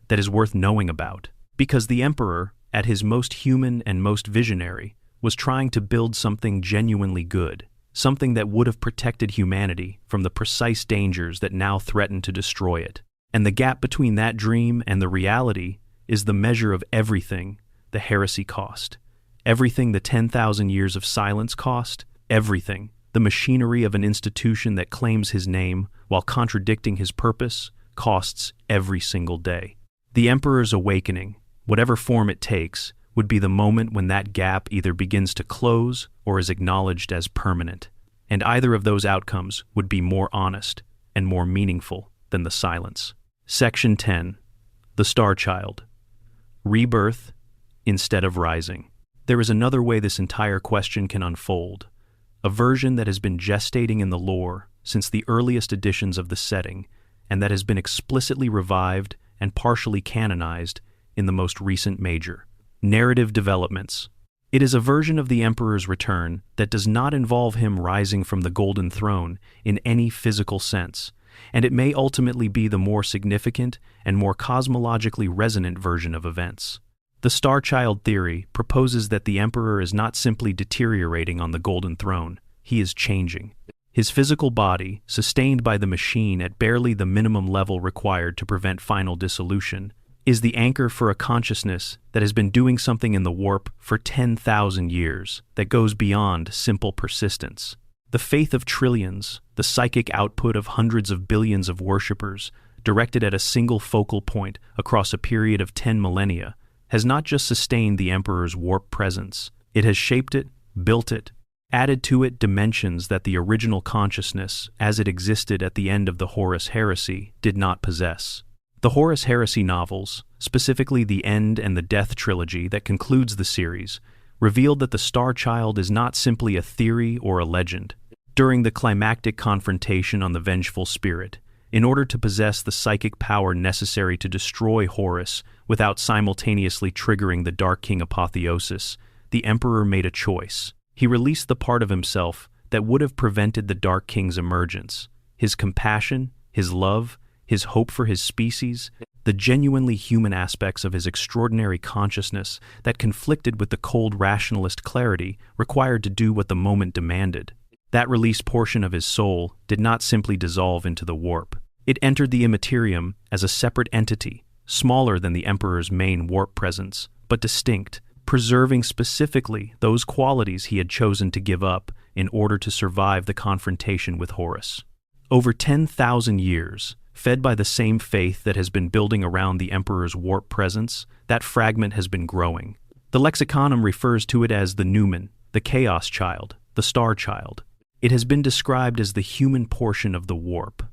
that is worth knowing about, because the Emperor, at his most human and most visionary, was trying to build something genuinely good, something that would have protected humanity from the precise dangers that now threaten to destroy it. And the gap between that dream and the reality is the measure of everything the heresy cost, everything the 10,000 years of silence cost, everything the machinery of an institution that claims his name while contradicting his purpose, costs every single day. The Emperor's awakening, whatever form it takes, would be the moment when that gap either begins to close or is acknowledged as permanent. And either of those outcomes would be more honest and more meaningful than the silence. Section 10. The Star Child. Rebirth instead of rising. There is another way this entire question can unfold, a version that has been gestating in the lore since the earliest editions of the setting, and that has been explicitly revived and partially canonized in the most recent major. Narrative developments. It is a version of the Emperor's return that does not involve him rising from the Golden Throne in any physical sense, and it may ultimately be the more significant and more cosmologically resonant version of events. The Star Child theory proposes that the Emperor is not simply deteriorating on the Golden Throne, he is changing. His physical body, sustained by the machine at barely the minimum level required to prevent final dissolution, is the anchor for a consciousness that has been doing something in the warp for 10,000 years that goes beyond simple persistence. The faith of trillions, the psychic output of hundreds of billions of worshippers, directed at a single focal point across a period of 10 millennia, has not just sustained the Emperor's warp presence, it has shaped it, built it, added to it dimensions that the original consciousness, as it existed at the end of the Horus Heresy, did not possess. The Horus Heresy novels, specifically the End and the Death trilogy that concludes the series, revealed that the Star Child is not simply a theory or a legend. During the climactic confrontation on the Vengeful Spirit, in order to possess the psychic power necessary to destroy Horus without simultaneously triggering the Dark King apotheosis, the Emperor made a choice. He released the part of himself that would have prevented the Dark King's emergence, his compassion, his love, his hope for his species, the genuinely human aspects of his extraordinary consciousness that conflicted with the cold rationalist clarity required to do what the moment demanded. That released portion of his soul did not simply dissolve into the warp. It entered the Imperium as a separate entity, smaller than the Emperor's main warp presence, but distinct, preserving specifically those qualities he had chosen to give up in order to survive the confrontation with Horus. Over 10,000 years, fed by the same faith that has been building around the Emperor's warp presence, that fragment has been growing. The lexiconum refers to it as the Numen, the Chaos Child, the Star Child. It has been described as the human portion of the warp,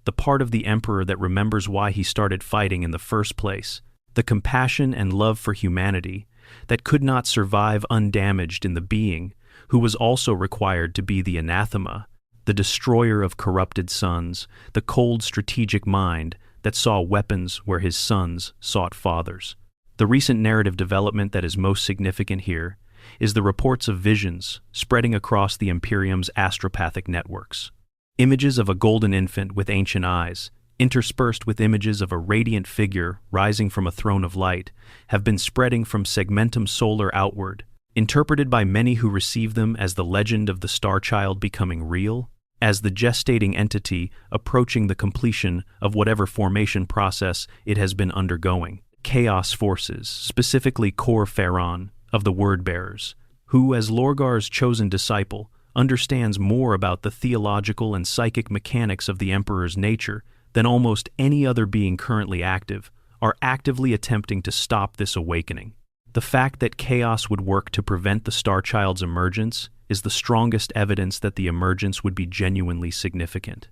the part of the Emperor that remembers why he started fighting in the first place, the compassion and love for humanity that could not survive undamaged in the being who was also required to be the anathema, the destroyer of corrupted sons, the cold strategic mind that saw weapons where his sons sought fathers. The recent narrative development that is most significant here is the reports of visions spreading across the Imperium's astropathic networks. Images of a golden infant with ancient eyes, interspersed with images of a radiant figure rising from a throne of light, have been spreading from segmentum solar outward, interpreted by many who receive them as the legend of the Star Child becoming real, as the gestating entity approaching the completion of whatever formation process it has been undergoing. Chaos forces, specifically Kor Pharon, of the Word-Bearers, who, as Lorgar's chosen disciple, understands more about the theological and psychic mechanics of the Emperor's nature than almost any other being currently active, are actively attempting to stop this awakening. The fact that chaos would work to prevent the Star Child's emergence is the strongest evidence that the emergence would be genuinely significant.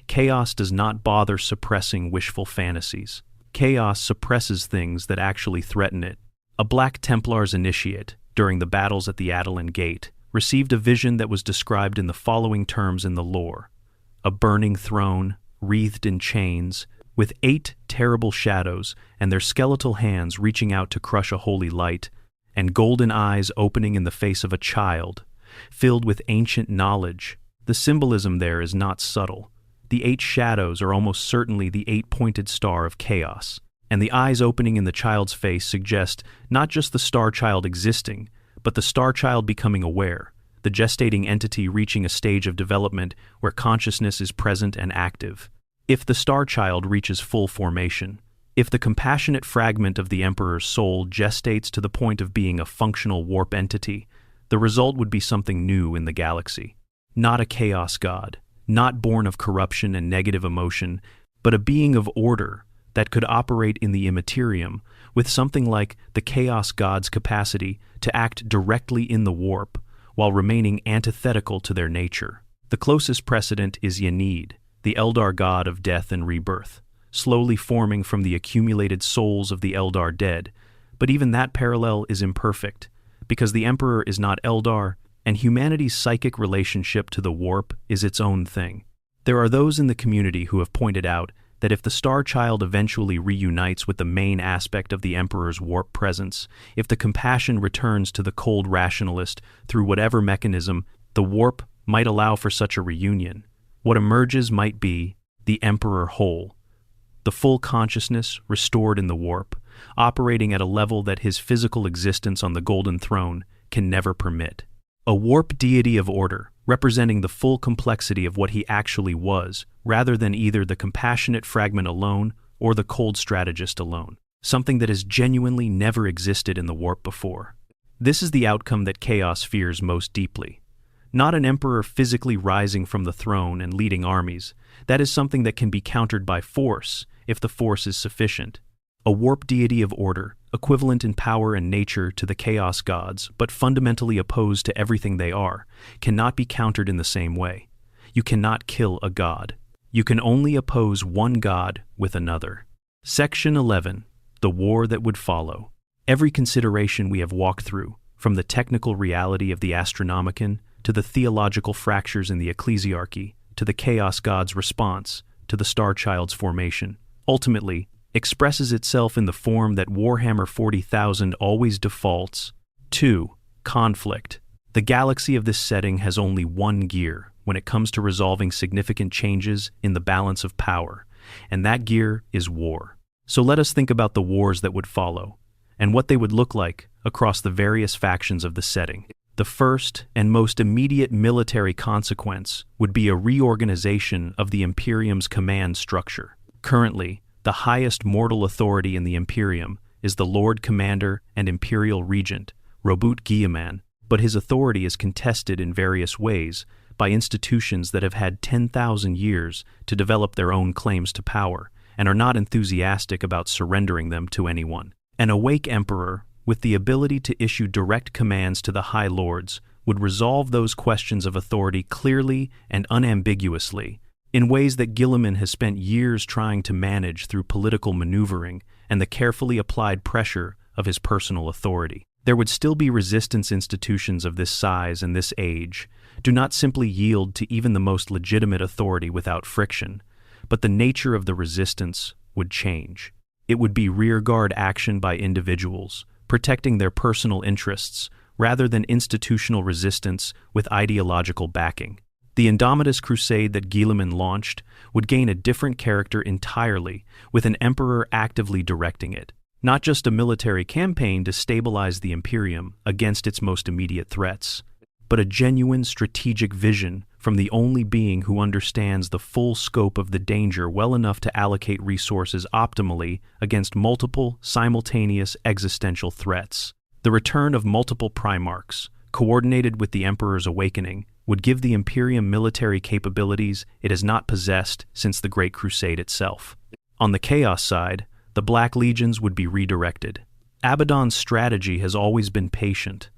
Chaos does not bother suppressing wishful fantasies. Chaos suppresses things that actually threaten it. A Black Templar's initiate, during the battles at the Adelan Gate, received a vision that was described in the following terms in the lore: a burning throne, wreathed in chains, with 8 terrible shadows and their skeletal hands reaching out to crush a holy light, and golden eyes opening in the face of a child, filled with ancient knowledge. The symbolism there is not subtle. The 8 shadows are almost certainly the 8-pointed star of chaos, and the eyes opening in the child's face suggest not just the Star Child existing, but the Star Child becoming aware, the gestating entity reaching a stage of development where consciousness is present and active. If the Star Child reaches full formation, if the compassionate fragment of the Emperor's soul gestates to the point of being a functional warp entity, the result would be something new in the galaxy. not a chaos god, not born of corruption and negative emotion, but a being of order that could operate in the Imperium with something like the chaos god's capacity to act directly in the warp while remaining antithetical to their nature. The closest precedent is Yanid, the Eldar god of death and rebirth, slowly forming from the accumulated souls of the Eldar dead, but even that parallel is imperfect, because the Emperor is not Eldar, and humanity's psychic relationship to the warp is its own thing. There are those in the community who have pointed out that if the Star Child eventually reunites with the main aspect of the Emperor's warp presence, if the compassion returns to the cold rationalist through whatever mechanism, the warp might allow for such a reunion. What emerges might be the Emperor whole, the full consciousness restored in the warp, operating at a level that his physical existence on the Golden Throne can never permit. A warp deity of order, representing the full complexity of what he actually was, rather than either the compassionate fragment alone or the cold strategist alone, something that has genuinely never existed in the warp before. This is the outcome that Chaos fears most deeply. Not an emperor physically rising from the throne and leading armies. That is something that can be countered by force, if the force is sufficient. A warp deity of order, equivalent in power and nature to the chaos gods, but fundamentally opposed to everything they are, cannot be countered in the same way. You cannot kill a god. You can only oppose one god with another. Section 11. The war that would follow. Every consideration we have walked through, from the technical reality of the Astronomicon, to the theological fractures in the ecclesiarchy, to the chaos god's response, to the Star Child's formation, ultimately expresses itself in the form that Warhammer 40,000 always defaults to: conflict. The galaxy of this setting has only one gear when it comes to resolving significant changes in the balance of power, and that gear is war. So let us think about the wars that would follow, and what they would look like across the various factions of the setting. The first and most immediate military consequence would be a reorganization of the Imperium's command structure. Currently, the highest mortal authority in the Imperium is the Lord Commander and Imperial Regent, Robut Guilliman, but his authority is contested in various ways by institutions that have had 10,000 years to develop their own claims to power and are not enthusiastic about surrendering them to anyone. An awake emperor, with the ability to issue direct commands to the High Lords, would resolve those questions of authority clearly and unambiguously, in ways that Guilliman has spent years trying to manage through political maneuvering and the carefully applied pressure of his personal authority. There would still be resistance. Institutions of this size and this age do not simply yield to even the most legitimate authority without friction, but the nature of the resistance would change. It would be rearguard action by individuals, protecting their personal interests, rather than institutional resistance with ideological backing. The Indomitus Crusade that Guilliman launched would gain a different character entirely, with an emperor actively directing it. Not just a military campaign to stabilize the Imperium against its most immediate threats, but a genuine strategic vision from the only being who understands the full scope of the danger well enough to allocate resources optimally against multiple, simultaneous existential threats. The return of multiple Primarchs, coordinated with the Emperor's awakening, would give the Imperium military capabilities it has not possessed since the Great Crusade itself. On the Chaos side, the Black Legions would be redirected. Abaddon's strategy has always been patient,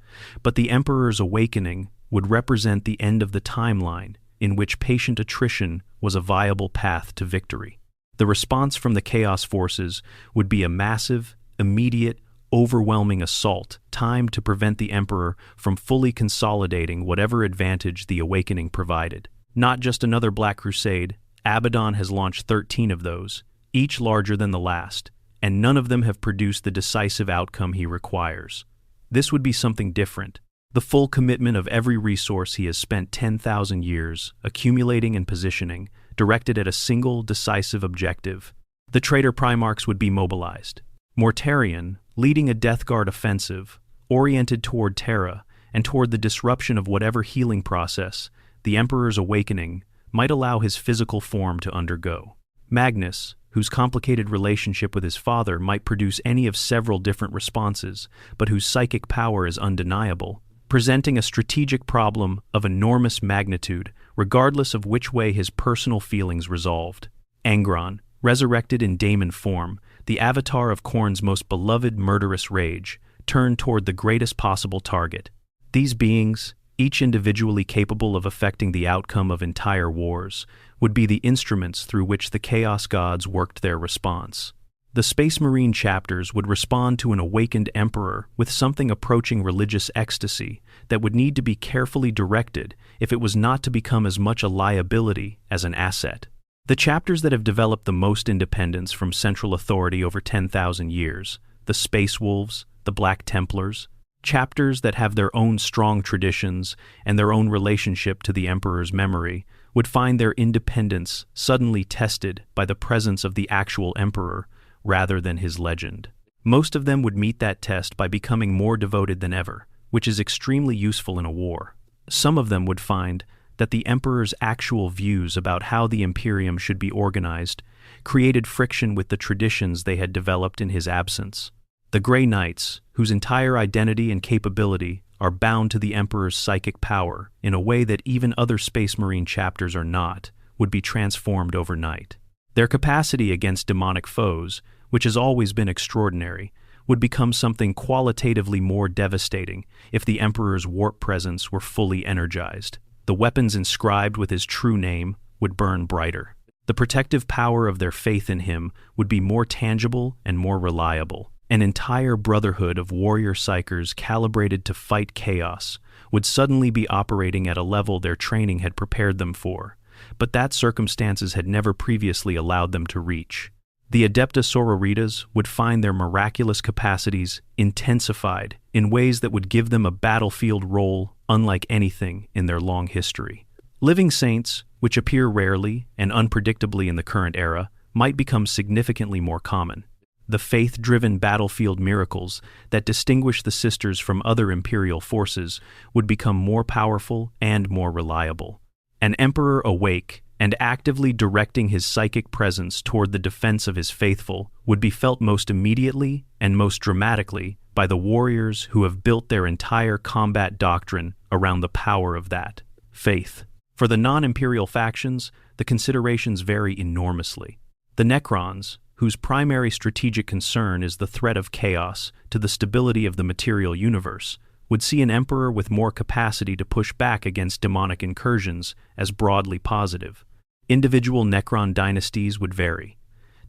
but the Emperor's awakening would represent the end of the timeline in which patient attrition was a viable path to victory. The response from the Chaos forces would be a massive, immediate, overwhelming assault, timed to prevent the Emperor from fully consolidating whatever advantage the awakening provided. Not just another Black Crusade, Abaddon has launched 13 of those, each larger than the last, and none of them have produced the decisive outcome he requires. This would be something different. The full commitment of every resource he has spent 10,000 years accumulating and positioning, directed at a single decisive objective. The traitor Primarchs would be mobilized. Mortarion, leading a Death Guard offensive, oriented toward Terra and toward the disruption of whatever healing process the Emperor's awakening might allow his physical form to undergo. Magnus, whose complicated relationship with his father might produce any of several different responses, but whose psychic power is undeniable, presenting a strategic problem of enormous magnitude, regardless of which way his personal feelings resolved. Angron, resurrected in daemon form, the avatar of Khorne's most beloved murderous rage, turned toward the greatest possible target. These beings, each individually capable of affecting the outcome of entire wars, would be the instruments through which the Chaos Gods worked their response. The Space Marine chapters would respond to an awakened Emperor with something approaching religious ecstasy that would need to be carefully directed if it was not to become as much a liability as an asset. The chapters that have developed the most independence from central authority over 10,000 years, the Space Wolves, the Black Templars, chapters that have their own strong traditions and their own relationship to the Emperor's memory, would find their independence suddenly tested by the presence of the actual Emperor rather than his legend. Most of them would meet that test by becoming more devoted than ever, which is extremely useful in a war. Some of them would find that the Emperor's actual views about how the Imperium should be organized created friction with the traditions they had developed in his absence. The Grey Knights, whose entire identity and capability are bound to the Emperor's psychic power in a way that even other Space Marine chapters are not, would be transformed overnight. Their capacity against demonic foes, which has always been extraordinary, would become something qualitatively more devastating if the Emperor's warp presence were fully energized. The weapons inscribed with his true name would burn brighter. The protective power of their faith in him would be more tangible and more reliable. An entire brotherhood of warrior psychers calibrated to fight chaos would suddenly be operating at a level their training had prepared them for, but that circumstances had never previously allowed them to reach. The Adepta Sororitas would find their miraculous capacities intensified in ways that would give them a battlefield role unlike anything in their long history. Living saints, which appear rarely and unpredictably in the current era, might become significantly more common. The faith-driven battlefield miracles that distinguish the sisters from other Imperial forces would become more powerful and more reliable. An Emperor awake and actively directing his psychic presence toward the defense of his faithful would be felt most immediately and most dramatically by the warriors who have built their entire combat doctrine around the power of that faith. For the non-Imperial factions, the considerations vary enormously. The Necrons, whose primary strategic concern is the threat of chaos to the stability of the material universe, would see an Emperor with more capacity to push back against demonic incursions as broadly positive. Individual Necron dynasties would vary.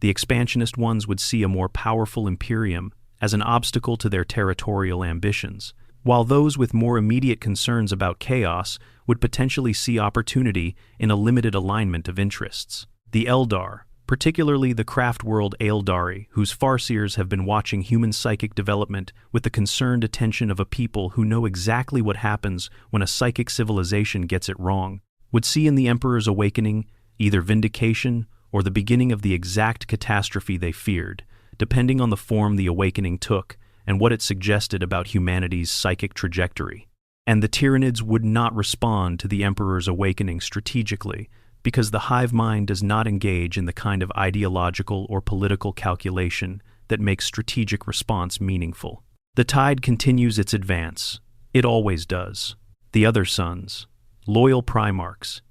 The expansionist ones would see a more powerful Imperium as an obstacle to their territorial ambitions, while those with more immediate concerns about chaos would potentially see opportunity in a limited alignment of interests. The Eldar, particularly the craft world Eldari, whose Farseers have been watching human psychic development with the concerned attention of a people who know exactly what happens when a psychic civilization gets it wrong, would see in the Emperor's awakening either vindication or the beginning of the exact catastrophe they feared, depending on the form the awakening took and what it suggested about humanity's psychic trajectory. And the Tyranids would not respond to the Emperor's awakening strategically, because the hive mind does not engage in the kind of ideological or political calculation that makes strategic response meaningful. The tide continues its advance. It always does. The other sons, loyal Primarchs,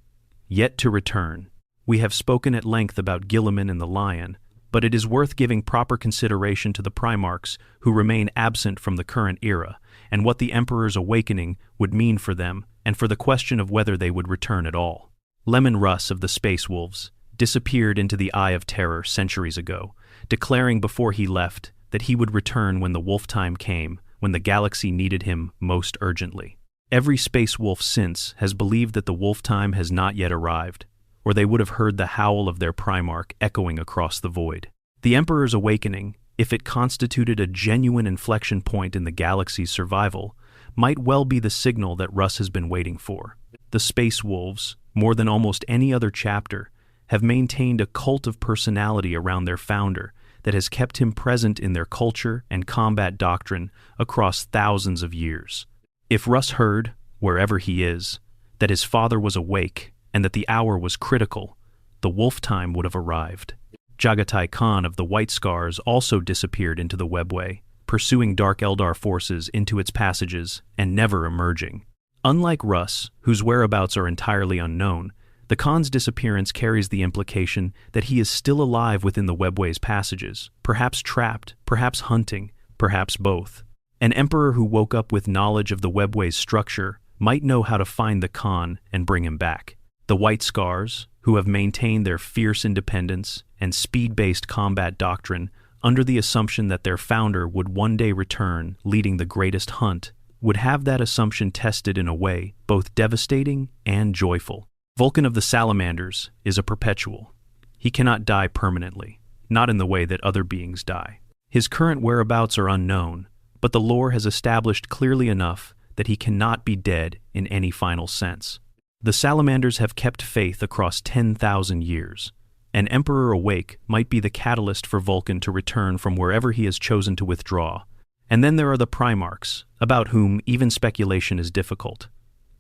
yet to return. We have spoken at length about Guilliman and the Lion, but it is worth giving proper consideration to the Primarchs who remain absent from the current era, and what the Emperor's awakening would mean for them, and for the question of whether they would return at all. Lemon Russ of the Space Wolves disappeared into the Eye of Terror centuries ago, declaring before he left that he would return when the wolf time came, when the galaxy needed him most urgently. Every Space Wolf since has believed that the wolf time has not yet arrived, or they would have heard the howl of their Primarch echoing across the void. The Emperor's awakening, if it constituted a genuine inflection point in the galaxy's survival, might well be the signal that Russ has been waiting for. The Space Wolves, more than almost any other chapter, have maintained a cult of personality around their founder that has kept him present in their culture and combat doctrine across thousands of years. If Russ heard, wherever he is, that his father was awake and that the hour was critical, the wolf time would have arrived. Jagatai Khan of the White Scars also disappeared into the webway, pursuing Dark Eldar forces into its passages and never emerging. Unlike Russ, whose whereabouts are entirely unknown, the Khan's disappearance carries the implication that he is still alive within the Webway's passages, perhaps trapped, perhaps hunting, perhaps both. An emperor who woke up with knowledge of the Webway's structure might know how to find the Khan and bring him back. The White Scars, who have maintained their fierce independence and speed-based combat doctrine under the assumption that their founder would one day return leading the greatest hunt, would have that assumption tested in a way both devastating and joyful. Vulcan of the Salamanders is a perpetual. He cannot die permanently, not in the way that other beings die. His current whereabouts are unknown, but the lore has established clearly enough that he cannot be dead in any final sense. The Salamanders have kept faith across 10,000 years. An Emperor awake might be the catalyst for Vulcan to return from wherever he has chosen to withdraw. And then there are the Primarchs, about whom even speculation is difficult.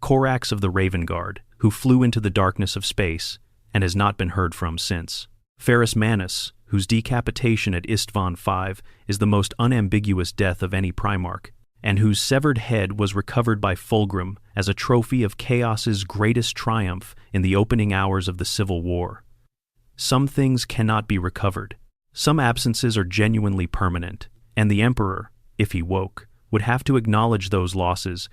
Corax of the Raven Guard, who flew into the darkness of space and has not been heard from since. Ferrus Manus, whose decapitation at Istvan V is the most unambiguous death of any Primarch, and whose severed head was recovered by Fulgrim as a trophy of Chaos's greatest triumph in the opening hours of the Civil War. Some things cannot be recovered. Some absences are genuinely permanent, and the Emperor, if he woke, would have to acknowledge those losses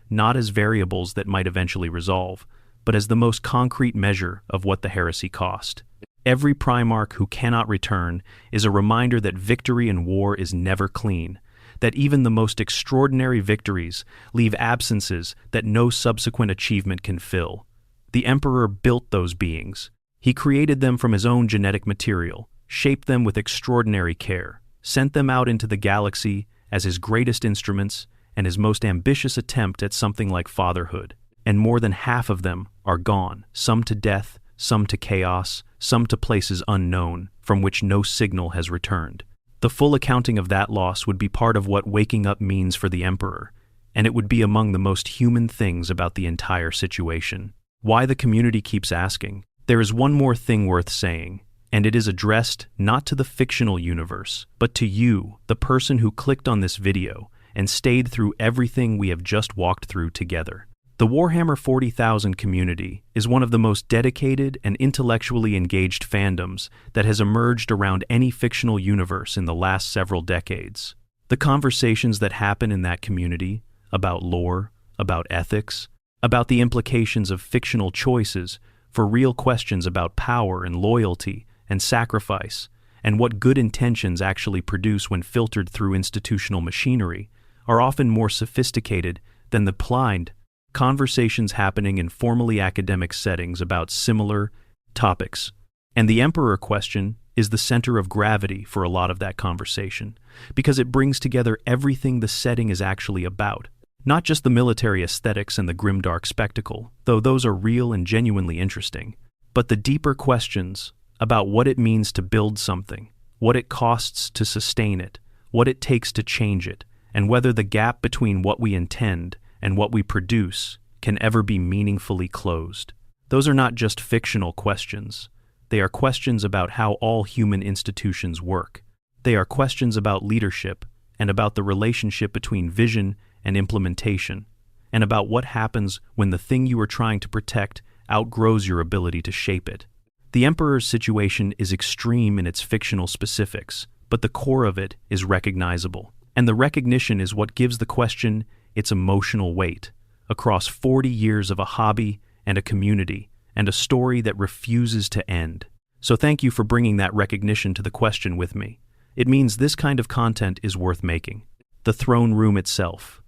not as variables that might eventually resolve, but as the most concrete measure of what the heresy cost. Every Primarch who cannot return is a reminder that victory in war is never clean, that even the most extraordinary victories leave absences that no subsequent achievement can fill. The Emperor built those beings. He created them from his own genetic material, shaped them with extraordinary care, sent them out into the galaxy as his greatest instruments and his most ambitious attempt at something like fatherhood. And more than half of them are gone, some to death, some to chaos, some to places unknown, from which no signal has returned. The full accounting of that loss would be part of what waking up means for the Emperor, and it would be among the most human things about the entire situation. Why the community keeps asking. There is one more thing worth saying, and it is addressed not to the fictional universe, but to you, the person who clicked on this video and stayed through everything we have just walked through together. The Warhammer 40,000 community is one of the most dedicated and intellectually engaged fandoms that has emerged around any fictional universe in the last several decades. The conversations that happen in that community about lore, about ethics, about the implications of fictional choices for real questions about power and loyalty and sacrifice, and what good intentions actually produce when filtered through institutional machinery, are often more sophisticated than the blind conversations happening in formally academic settings about similar topics. And the Emperor question is the center of gravity for a lot of that conversation, because it brings together everything the setting is actually about. Not just the military aesthetics and the grimdark spectacle, though those are real and genuinely interesting, but the deeper questions about what it means to build something, what it costs to sustain it, what it takes to change it, and whether the gap between what we intend and what we produce can ever be meaningfully closed. Those are not just fictional questions. They are questions about how all human institutions work. They are questions about leadership and about the relationship between vision and implementation, and about what happens when the thing you are trying to protect outgrows your ability to shape it. The Emperor's situation is extreme in its fictional specifics, but the core of it is recognizable. And the recognition is what gives the question its emotional weight, across 40 years of a hobby and a community, and a story that refuses to end. So thank you for bringing that recognition to the question with me. It means this kind of content is worth making. The throne room itself.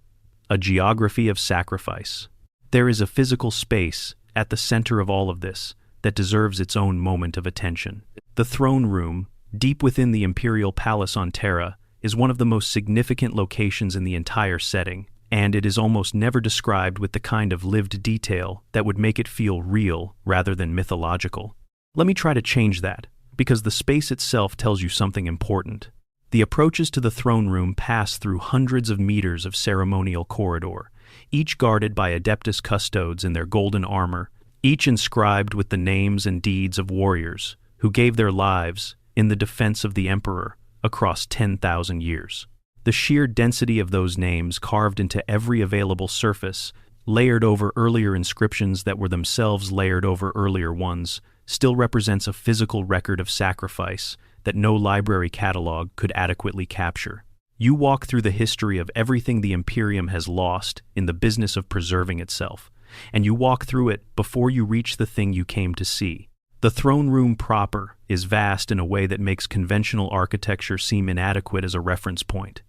A geography of sacrifice. There is a physical space at the center of all of this that deserves its own moment of attention. The throne room, deep within the Imperial Palace on Terra, is one of the most significant locations in the entire setting, and it is almost never described with the kind of lived detail that would make it feel real rather than mythological. Let me try to change that, because the space itself tells you something important. The approaches to the throne room pass through hundreds of meters of ceremonial corridor, each guarded by Adeptus Custodes in their golden armor, each inscribed with the names and deeds of warriors who gave their lives in the defense of the Emperor across 10,000 years. The sheer density of those names carved into every available surface, layered over earlier inscriptions that were themselves layered over earlier ones, still represents a physical record of sacrifice that no library catalog could adequately capture. You walk through the history of everything the Imperium has lost in the business of preserving itself, and you walk through it before you reach the thing you came to see. The throne room proper is vast in a way that makes conventional architecture seem inadequate as a reference point.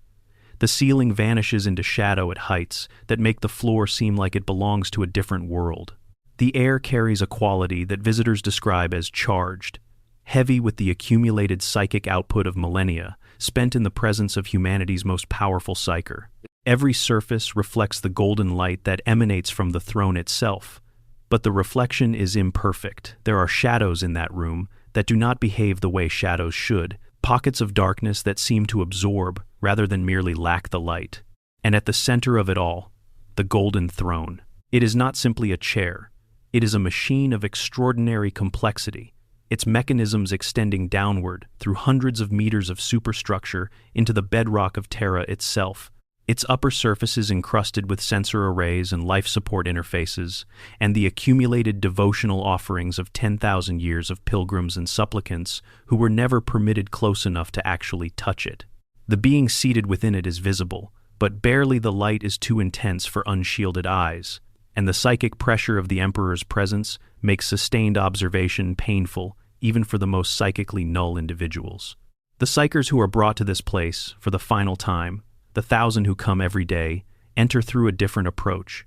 The ceiling vanishes into shadow at heights that make the floor seem like it belongs to a different world. The air carries a quality that visitors describe as charged, heavy with the accumulated psychic output of millennia spent in the presence of humanity's most powerful psyker. Every surface reflects the golden light that emanates from the throne itself, but the reflection is imperfect. There are shadows in that room that do not behave the way shadows should, pockets of darkness that seem to absorb rather than merely lack the light. And at the center of it all, the golden throne. It is not simply a chair. It is a machine of extraordinary complexity, its mechanisms extending downward through hundreds of meters of superstructure into the bedrock of Terra itself, its upper surfaces encrusted with sensor arrays and life support interfaces, and the accumulated devotional offerings of 10,000 years of pilgrims and supplicants who were never permitted close enough to actually touch it. The being seated within it is visible, but barely the light is too intense for unshielded eyes, and the psychic pressure of the Emperor's presence makes sustained observation painful even for the most psychically null individuals. The psychers who are brought to this place for the final time, the 1,000 who come every day, enter through a different approach,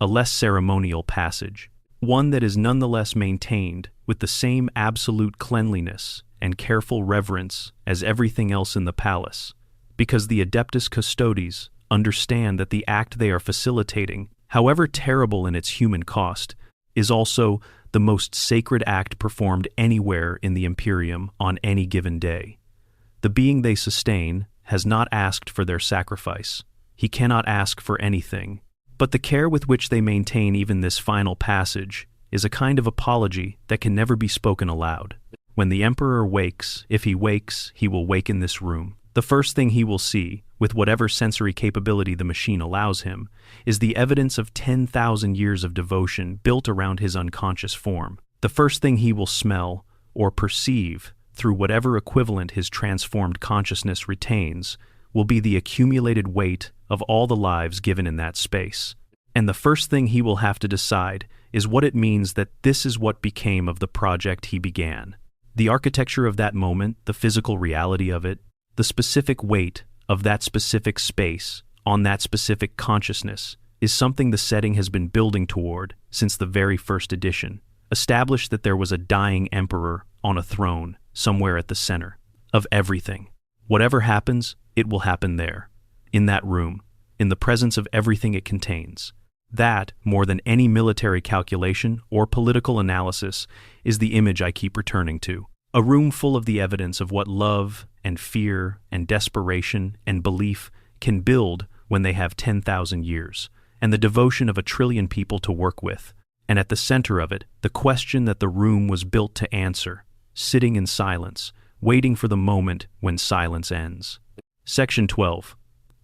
a less ceremonial passage, one that is nonetheless maintained with the same absolute cleanliness and careful reverence as everything else in the palace, because the Adeptus Custodes understand that the act they are facilitating, however terrible in its human cost, is also the most sacred act performed anywhere in the Imperium on any given day. The being they sustain has not asked for their sacrifice. He cannot ask for anything. But the care with which they maintain even this final passage is a kind of apology that can never be spoken aloud. When the Emperor wakes, if he wakes, he will wake in this room. The first thing he will see, with whatever sensory capability the machine allows him, is the evidence of 10,000 years of devotion built around his unconscious form. The first thing he will smell, or perceive, through whatever equivalent his transformed consciousness retains, will be the accumulated weight of all the lives given in that space. And the first thing he will have to decide is what it means that this is what became of the project he began. The architecture of that moment, the physical reality of it, the specific weight of that specific space on that specific consciousness is something the setting has been building toward since the very first edition. Established that there was a dying emperor on a throne somewhere at the center of everything. Whatever happens, it will happen there, in that room, in the presence of everything it contains. That, more than any military calculation or political analysis, is the image I keep returning to. A room full of the evidence of what love and fear and desperation and belief can build when they have 10,000 years, and the devotion of 1 trillion people to work with. And at the center of it, the question that the room was built to answer, sitting in silence, waiting for the moment when silence ends. Section 12.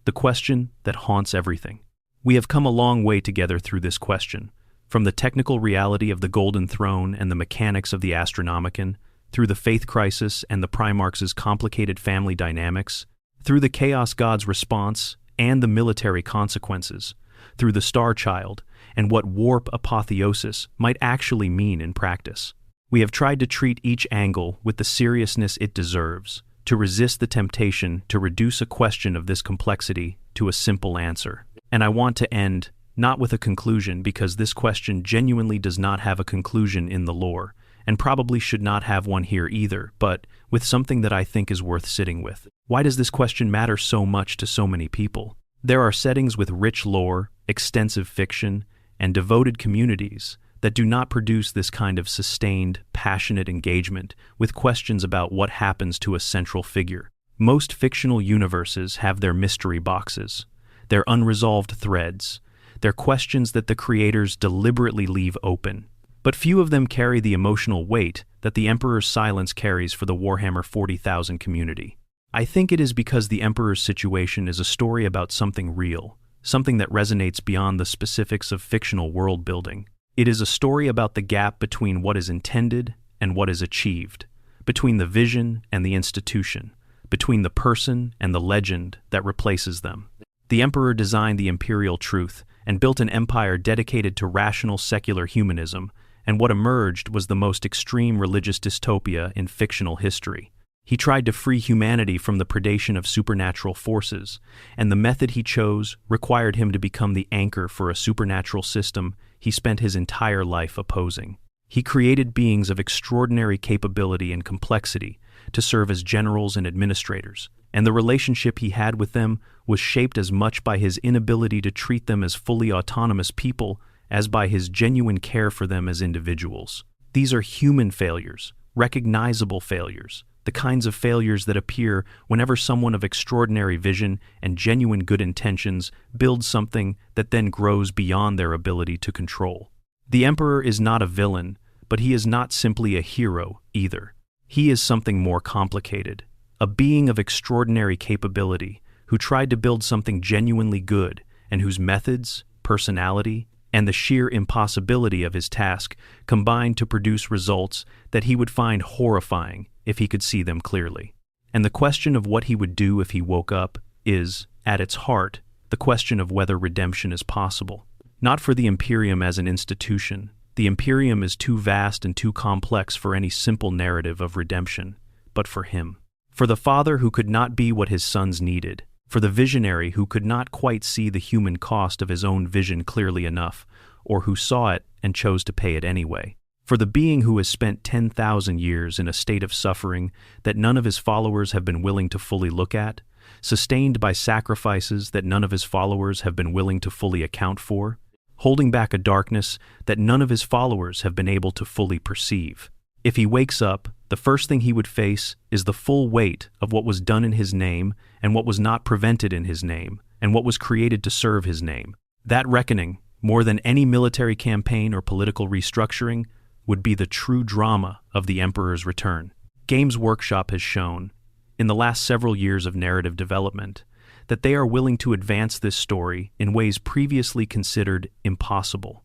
The question that haunts everything. We have come a long way together through this question, from the technical reality of the Golden Throne and the mechanics of the Astronomicon, through the faith crisis and the Primarchs' complicated family dynamics, through the Chaos God's response and the military consequences, through the Star Child and what warp apotheosis might actually mean in practice. We have tried to treat each angle with the seriousness it deserves, to resist the temptation to reduce a question of this complexity to a simple answer. And I want to end not with a conclusion, because this question genuinely does not have a conclusion in the lore, and probably should not have one here either, but with something that I think is worth sitting with. Why does this question matter so much to so many people? There are settings with rich lore, extensive fiction, and devoted communities that do not produce this kind of sustained, passionate engagement with questions about what happens to a central figure. Most fictional universes have their mystery boxes, their unresolved threads, their questions that the creators deliberately leave open. But few of them carry the emotional weight that the Emperor's silence carries for the Warhammer 40,000 community. I think it is because the Emperor's situation is a story about something real, something that resonates beyond the specifics of fictional world building. It is a story about the gap between what is intended and what is achieved, between the vision and the institution, between the person and the legend that replaces them. The Emperor designed the imperial truth and built an empire dedicated to rational secular humanism, and what emerged was the most extreme religious dystopia in fictional history. He tried to free humanity from the predation of supernatural forces, and the method he chose required him to become the anchor for a supernatural system he spent his entire life opposing. He created beings of extraordinary capability and complexity to serve as generals and administrators, and the relationship he had with them was shaped as much by his inability to treat them as fully autonomous people as by his genuine care for them as individuals. These are human failures, recognizable failures, the kinds of failures that appear whenever someone of extraordinary vision and genuine good intentions builds something that then grows beyond their ability to control. The Emperor is not a villain, but he is not simply a hero either. He is something more complicated, a being of extraordinary capability who tried to build something genuinely good and whose methods, personality, and the sheer impossibility of his task combined to produce results that he would find horrifying if he could see them clearly. And the question of what he would do if he woke up is, at its heart, the question of whether redemption is possible. Not for the Imperium as an institution. The Imperium is too vast and too complex for any simple narrative of redemption, but for him. For the father who could not be what his sons needed. For the visionary who could not quite see the human cost of his own vision clearly enough, or who saw it and chose to pay it anyway. For the being who has spent 10,000 years in a state of suffering that none of his followers have been willing to fully look at, sustained by sacrifices that none of his followers have been willing to fully account for, holding back a darkness that none of his followers have been able to fully perceive. If he wakes up, the first thing he would face is the full weight of what was done in his name and what was not prevented in his name and what was created to serve his name. That reckoning, more than any military campaign or political restructuring, would be the true drama of the Emperor's return. Games Workshop has shown, in the last several years of narrative development, that they are willing to advance this story in ways previously considered impossible.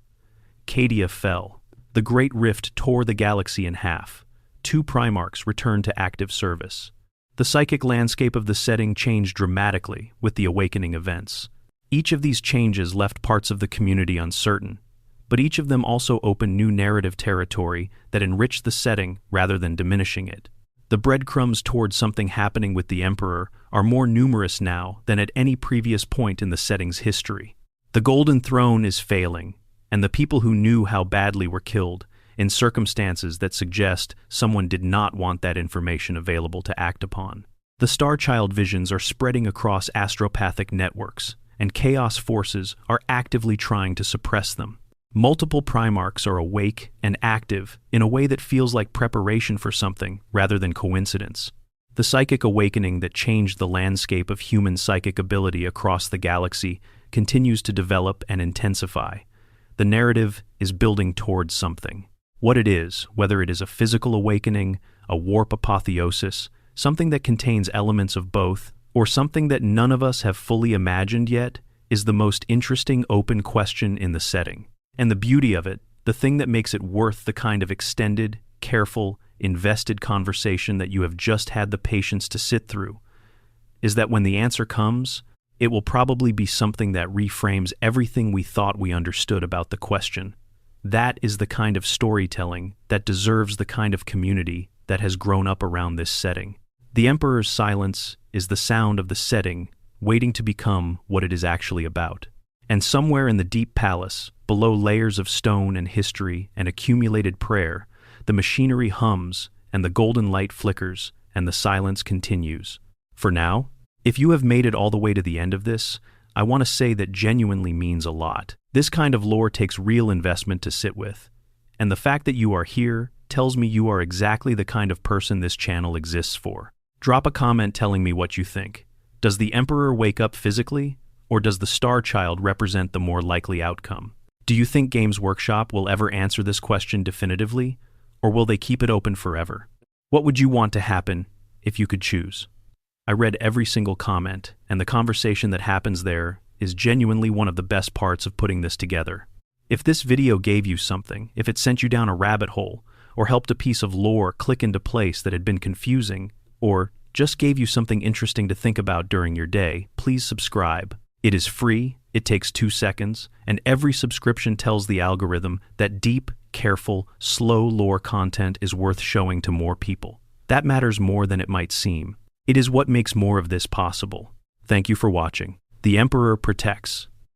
Cadia fell. The Great Rift tore the galaxy in half. 2 Primarchs returned to active service. The psychic landscape of the setting changed dramatically with the awakening events. Each of these changes left parts of the community uncertain, but each of them also opened new narrative territory that enriched the setting rather than diminishing it. The breadcrumbs toward something happening with the Emperor are more numerous now than at any previous point in the setting's history. The Golden Throne is failing, and the people who knew how badly were killed in circumstances that suggest someone did not want that information available to act upon. The Starchild visions are spreading across astropathic networks, and chaos forces are actively trying to suppress them. Multiple Primarchs are awake and active in a way that feels like preparation for something rather than coincidence. The psychic awakening that changed the landscape of human psychic ability across the galaxy continues to develop and intensify. The narrative is building towards something. What it is, whether it is a physical awakening, a warp apotheosis, something that contains elements of both, or something that none of us have fully imagined yet, is the most interesting open question in the setting. And the beauty of it, the thing that makes it worth the kind of extended, careful, invested conversation that you have just had the patience to sit through, is that when the answer comes, it will probably be something that reframes everything we thought we understood about the question. That is the kind of storytelling that deserves the kind of community that has grown up around this setting. The Emperor's silence is the sound of the setting waiting to become what it is actually about. And somewhere in the deep palace, below layers of stone and history and accumulated prayer, the machinery hums and the golden light flickers and the silence continues. For now, if you have made it all the way to the end of this, I want to say that genuinely means a lot. This kind of lore takes real investment to sit with, and the fact that you are here tells me you are exactly the kind of person this channel exists for. Drop a comment telling me what you think. Does the Emperor wake up physically, or does the Star Child represent the more likely outcome? Do you think Games Workshop will ever answer this question definitively, or will they keep it open forever? What would you want to happen if you could choose? I read every single comment, and the conversation that happens there is genuinely one of the best parts of putting this together. If this video gave you something, if it sent you down a rabbit hole, or helped a piece of lore click into place that had been confusing, or just gave you something interesting to think about during your day, please subscribe. It is free, it takes 2 seconds, and every subscription tells the algorithm that deep, careful, slow lore content is worth showing to more people. That matters more than it might seem. It is what makes more of this possible. Thank you for watching. The Emperor protects.